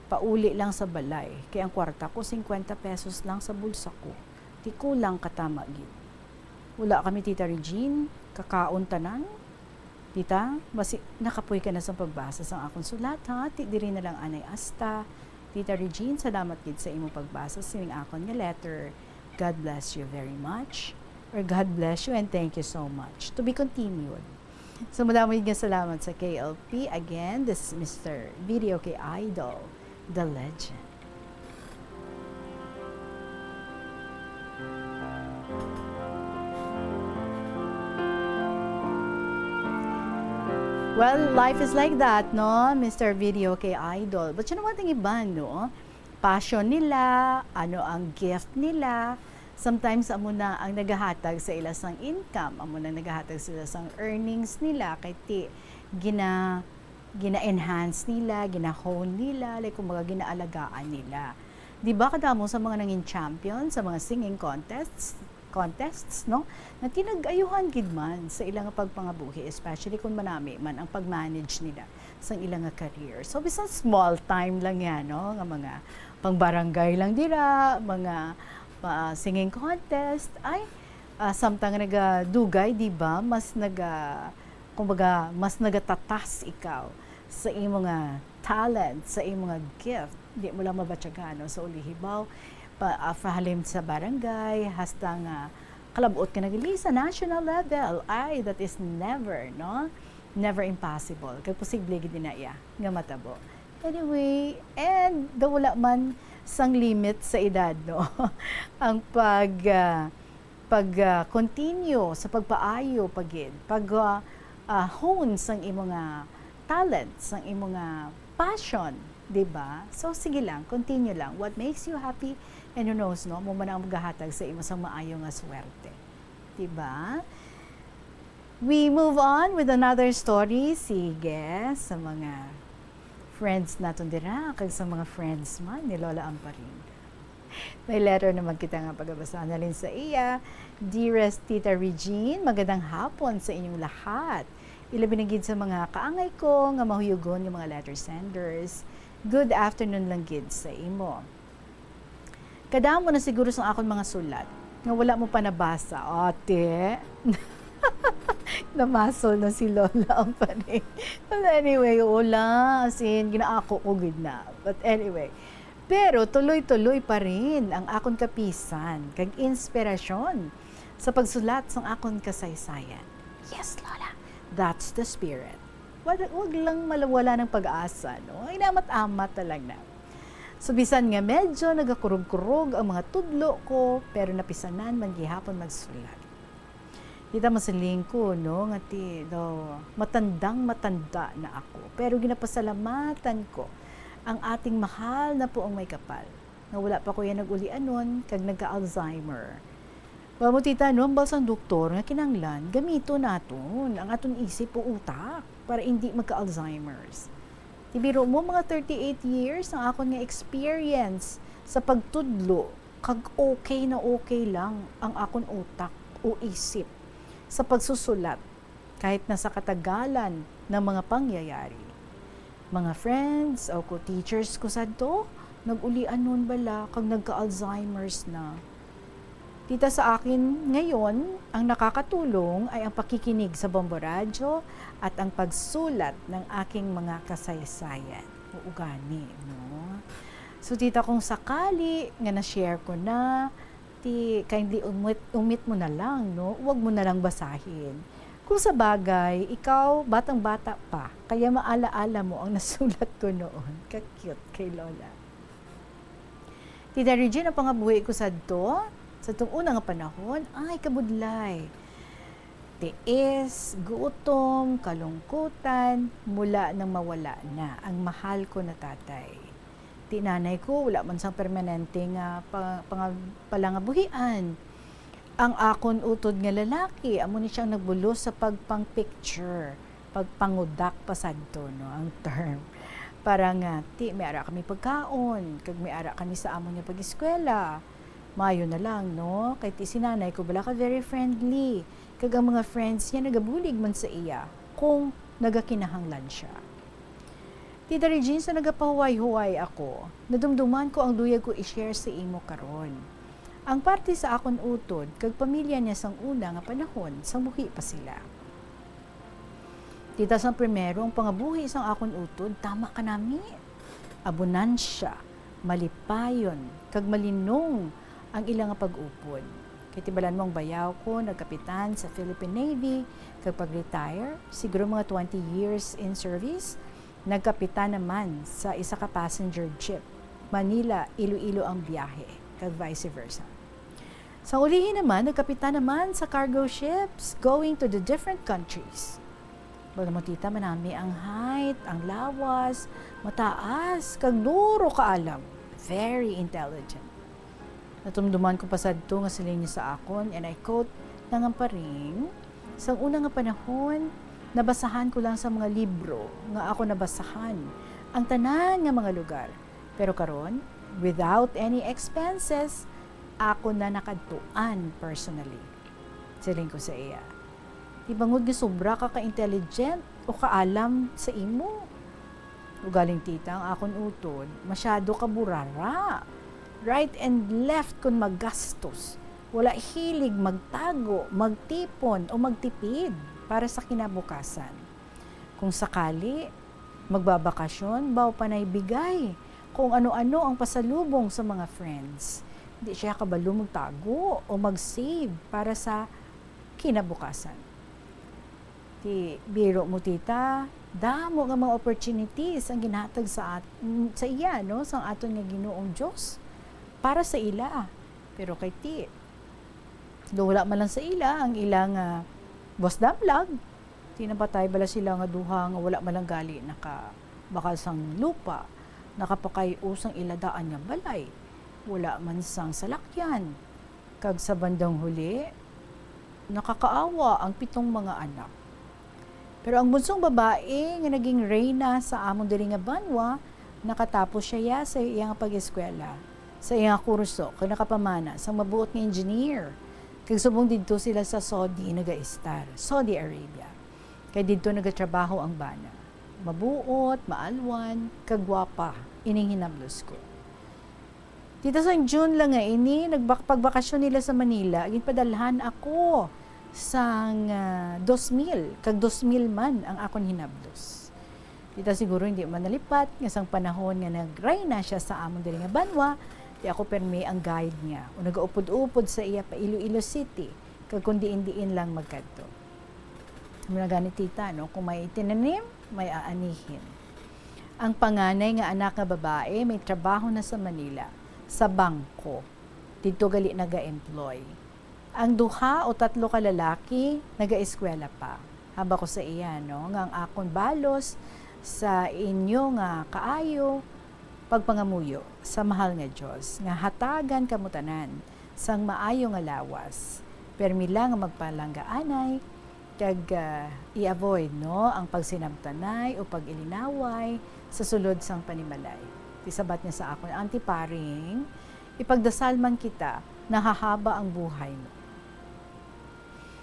Pauli lang sa balay. Kay ang kwarta ko 50 pesos lang sa bulsa ko. Ti kulang katama gid. Wala kami tita Regine, kakaon tanan. Tita, nakapoy ka na sa pagbasa sa akong sulat ha. Ti diri na lang anay asta. Tita Regine, salamat gid sa imong pagbasa sining akon nga letter. God bless you very much. Or God bless you and thank you so much. To be continued. So madami nga salamat sa KLP. Again, this is Mr. Video Kay Idol, the legend. Well, life is like that, no? Mr. Video Kay Idol. But you know what ang iba, no? Passion nila, ano ang gift nila. Sometimes amo na ang nagahatag sa ilasang income, amo na nagahatag sa ilasang earnings nila kay ti gina-enhance nila, gina-hone nila, like kumbaga ginaalagaan nila. Di ba kadamo sa mga nanging champion sa mga singing contests, no? Na tinag-ayuhan gid man sa ilang pagpangabuhi, especially kung manami man ang pag-manage nila sa ilang career. So bisan small time lang yan, no? Nga mga pang-barangay lang dira, mga singing contest ay samtang nagadugay, di ba? Mas kumbaga mas nagatatas ikaw sa imong talent, sa imong gift. Di mo lang mabatyagano sa ulihibaw halim sa barangay, hasta nga kalabuot ka nagili sa national level. Ay, that is never, no? Never impossible. Kaya posible gid na iya nga matabo. Anyway, and wala man sang limit sa edad, no? Ang pag-continue sa pagpaayo pagid, hone sang imong talent, sang imong passion, di ba? So sige lang, continue lang. What makes you happy? And who knows, no? Mo man ang magahatag sa imo sang maayo nga swerte. Di ba? We move on with another story. Sige, sa mga friends naton dira, kag sa mga friends man ni Lola Amparin. May letter naman kita nga pagabasa na rin sa iya. Dearest Tita Regine, magandang hapon sa inyong lahat. Ilabi na gid sa mga kaangay ko nga mahuyugon ng mga letter senders. Good afternoon lang gid sa imo. Kadamo na siguro sa akon mga sulat nga wala mo pa nabasa. Ate, namasol na si Lola ang paning. But anyway, wala. As in, ginaako ko gid na. But anyway, pero tuloy-tuloy pa rin ang akon kapisan kag inspirasyon sa pagsulat sang akon kasaysayan. Yes, Lola. That's the spirit. Wag lang malawala ng pag-asa, no? Ay namat-amat talang na. So bisan nga medyo nagakurog-kurog ang mga tudlo ko, pero napisanan man gihapon magsulat. Kita masiling ko, no, nga matandang-matanda na ako. Pero ginapasalamatan ko ang ating mahal na poong may kapal. Nga wala pa ko yan nag-ulianon, kag nagka-Alzheimer. Wala mo tita, no, ang balsang doktor nga kinanglan, gamito naton ang aton isip o utak para hindi magka-Alzheimer's. Tibiro mo, mga 38 years ang akon nga experience sa pagtudlo, kag okay na okay lang ang akon utak o isip sa pagsusulat kahit nasa katagalan ng mga pangyayari. Mga friends o co-teachers ko sadto, nag-ulian nun bala kag nagka-Alzheimer's na. Tita, sa akin ngayon, ang nakakatulong ay ang pakikinig sa Bombo Radio at ang pagsulat ng aking mga kasaysayan o ugani, no? So tita, kung sakali nga na-share ko na, kindly umit mo na lang, no? Huwag mo na lang basahin. Kung sa bagay, ikaw batang-bata pa, kaya maala-ala mo ang nasulat ko noon. Ka-cute kay Lola. Tita Regine, ang pangabuhi ko sa itong unang panahon, ay kabudlay. Tiis, gutom, kalungkutan, mula nang mawala na ang mahal ko na tatay. Tinanay ko, wala man sang permanente nga palangabuhian. ang akon utod nga lalaki, amo ni siyang nagbulos sa pagpang-picture, pagpangudak pasadto, no, ang term. Para nga, may ara kami pagkaon, kag may ara kami sa amo niya pag-eskwela. Mayo na lang, no? Kay ti sinanay ko, bala ka very friendly. Kag ang mga friends niya nagabulig man sa iya kung nagakinahanglan siya. Tita Regine, sa nagapahuway-huway ako, nadumduman ko ang duyag ko i-share sa imo karon. Ang parte sa akon utod, kag pamilya niya sang una nga panahon, sang buhi pa sila. Tita sang primero, ang pangabuhi sang akon utod, tama ka nami. Abunansya, malipayon, kag malinong ang ilang nga pag-upod. Kaya tibalan mong bayaw ko, nagkapitan sa Philippine Navy, kag pag-retire, siguro mga 20 years in service, nagkapitan naman sa isa ka passenger ship. Manila, Iloilo ang biyahe, kag vice versa. Sa ulihin naman, nagkapitan naman sa cargo ships going to the different countries. Baga mo tita, manami ang height, ang lawas, mataas, kag duro kaalam. Very intelligent. Natumduman ko pa sa ito nga siling niya sa akon, and I quote, nangamparing, sa una nga panahon, nabasahan ko lang sa mga libro nga ako nabasahan ang tanan nga mga lugar. Pero karon, without any expenses, ako na nakadtuan personally. Siling ko sa iya. Di bangod nga sobra ka ka-intelligent o kaalam sa imo. Ugaling tita, ang akon utod, masyado ka burara. Right and left kun maggastos. Wala hilig magtago, magtipon o magtipid para sa kinabukasan. Kung sakali, magbabakasyon, baw panay bigay kung ano-ano ang pasalubong sa mga friends. Hindi siya kabalo magtago o mag-save para sa kinabukasan. Di biro mo tita, damo nga mga opportunities ang ginhatag sa iya, no, sa aton nga Ginoong Diyos para sa ila. Pero kay ti, wala man lang sa ila ang ilang boss damlag. Tinapatay bala sila nga duha nga wala man lang gali bakal sang lupa, nakapakay usang iladaan nga balay. Wala man sang salakyan. Kag sa bandang huli, nakakaawa ang 7 mga anak. Pero ang bunsong babae nga naging reyna sa amon diri nga banwa, nakatapos siya sa iyang pag-eskwela, sa iyang kurso, kag nakapamana sa mabuot nga engineer. Kag subong didto sila sa Saudi nagaistar, Saudi Arabia. Kay didto nagatrabaho ang bana. Mabuot, maalwan, kagwapa, ining hinablos ko. Dito sa June lang nga ini, pagbakasyon nila sa Manila, ginpadalhan ako sang 2,000, kag 2,000 man ang akon hinablos. Dito siguro hindi man nalipat, nga sang panahon nga nag-ray na siya sa amon diri nga banwa, di ako permi ang guide niya. O nagaupod-upod sa iya pa Iloilo City, kag kundi diin lang magkadto. Muna ganit tita, no? Kung may itinanim, may aanihin. Ang panganay nga anak nga babae, may trabaho na sa Manila, sa bangko. Dito gali naga-employ. Ang 2 o 3 ka lalaki, naga-eskwela pa. Haba ko sa iya, no? Nga ang akon balos sa inyo nga kaayo, pagpangamuyo sa mahal nga Diyos, nga hatagan kamutanan, sang maayo nga lawas. Permila nga magpalanggaanay, kag i-avoid, no? Ang pagsinabtanay o pag-ilinaway sa sulod sang panimalay. Isabat niya sa ako, antiparing, ipagdasal man kita, nahahaba ang buhay mo.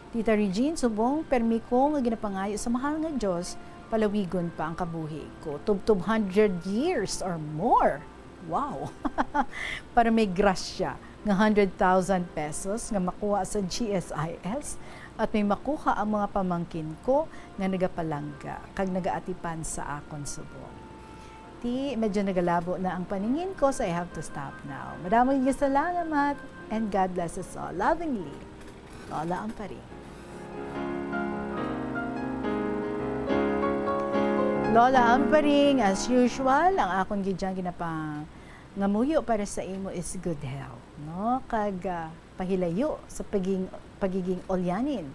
Tita Regine, subong, permi ko nga ginapangayo sa mahal nga Diyos, palawigon pa ang kabuhi ko. Tub 100 years or more. Wow! Para may grasya nga 100,000 pesos nga makuha sa GSIS at may makuha ang mga pamangkin ko nga nagapalangga kag nagaatipan sa akon subong. Medyo nagalabo na ang paningin ko, so I have to stop now. Maraming salamat and God bless us all. Lovingly, Lola Amparing. Lola Amparing, as usual, ang akong gidyang ginapang ngamuyo para sa imo is good health, no? Kag pahilayo sa pagiging olyanin,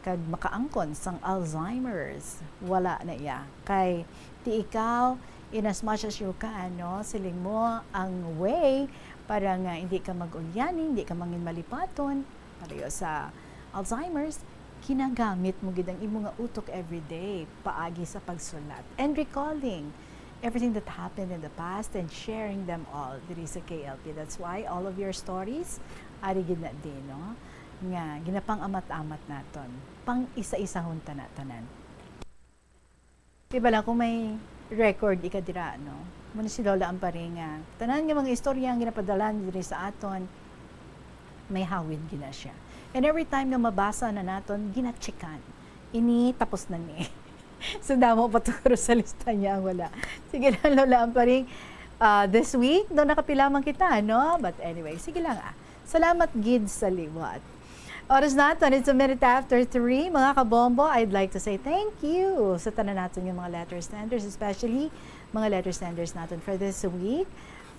kag makaangkon sang Alzheimer's. Wala na iya. Kay ti ikaw, in as much as you can, no, siling mo ang way para nga hindi ka mag-ulyanin, hindi ka mangin malipaton, Pareho sa Alzheimer's, kinagamit mo gid ang imong nga utok everyday paagi sa pagsulat and recalling everything that happened in the past and sharing them all diri sa KLP. That's why all of your stories ari gid na din, no? Nga ginapang amat-amat naton. Pang isa-isahon tanan. Diba lang kung may record ikadira, no? Muna si Lola Ampari nga tanan nga mga istorya ang ginapadalan diri sa aton, may hawid gina siya. And every time na mabasa na naton, ginatchekan. Ini tapos na ni. So damo pa siguro sa lista niya ang wala. Sige lang Lola Ampari, this week do nakapilaman kita, no? But anyway, sige lang Salamat gid sa liwat. Oras natin, it's a minute after 3. Mga kabombo, I'd like to say thank you sa tanan natin yung mga letter senders, especially mga letter senders natin for this week,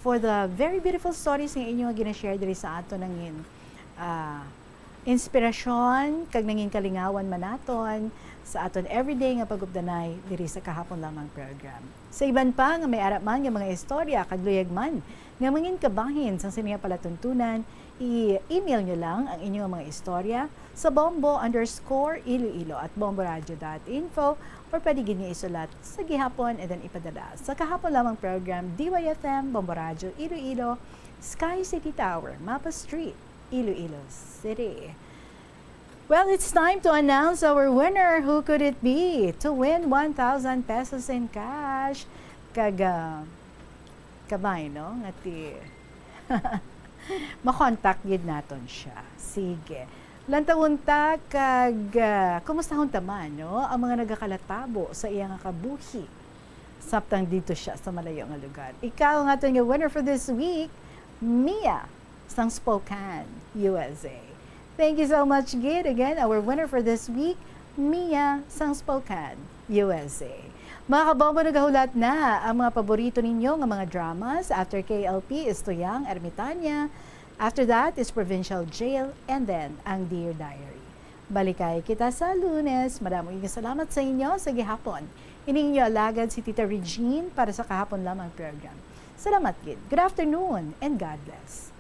for the very beautiful stories ng inyong ginashare diri sa ato ng inspirasyon, kag nanging kalingawan manaton sa aton everyday nga pagubdanay diri sa kahapon lamang program. Sa iban pa nga may arap man nga mga istorya kag luyag man nga mangin kabahin sang siniya palatuntunan, i-email nyo lang ang inyong mga istorya sa bombo_iloilo at bomboradio.info or pwede gid niyo isulat sa gihapon and then ipadala sa kahapon lamang program DYFM Bombo Radio Iloilo, Sky City Tower, Mapa Street, Iloilo City. Well, it's time to announce our winner. Who could it be? To win 1,000 pesos in cash. Kabay, no? Ngati makontak gid naton siya. Sige. Lantawunta kag kumustahon taman, no? Ang mga nagakalatabo sa iyang kabuhi. Saptang dito siya sa malayo nga lugar. Ikaw ang aton nga winner for this week, Mia, sang Spokane, USA. Thank you so much, Gid. Again, our winner for this week, Mia, sang Spokane, USA. Mga kabombo, nagahulat na ang mga paborito ninyo ng mga dramas. After KLP is Tuyang, Ermitanya. After that is Provincial Jail. And then, ang Dear Diary. Balikay kita sa Lunes. Maraming salamat sa inyo sa gihapon. Ining nyo alagad si Tita Regine para sa kahapon lamang program. Salamat, Gid. Good afternoon and God bless.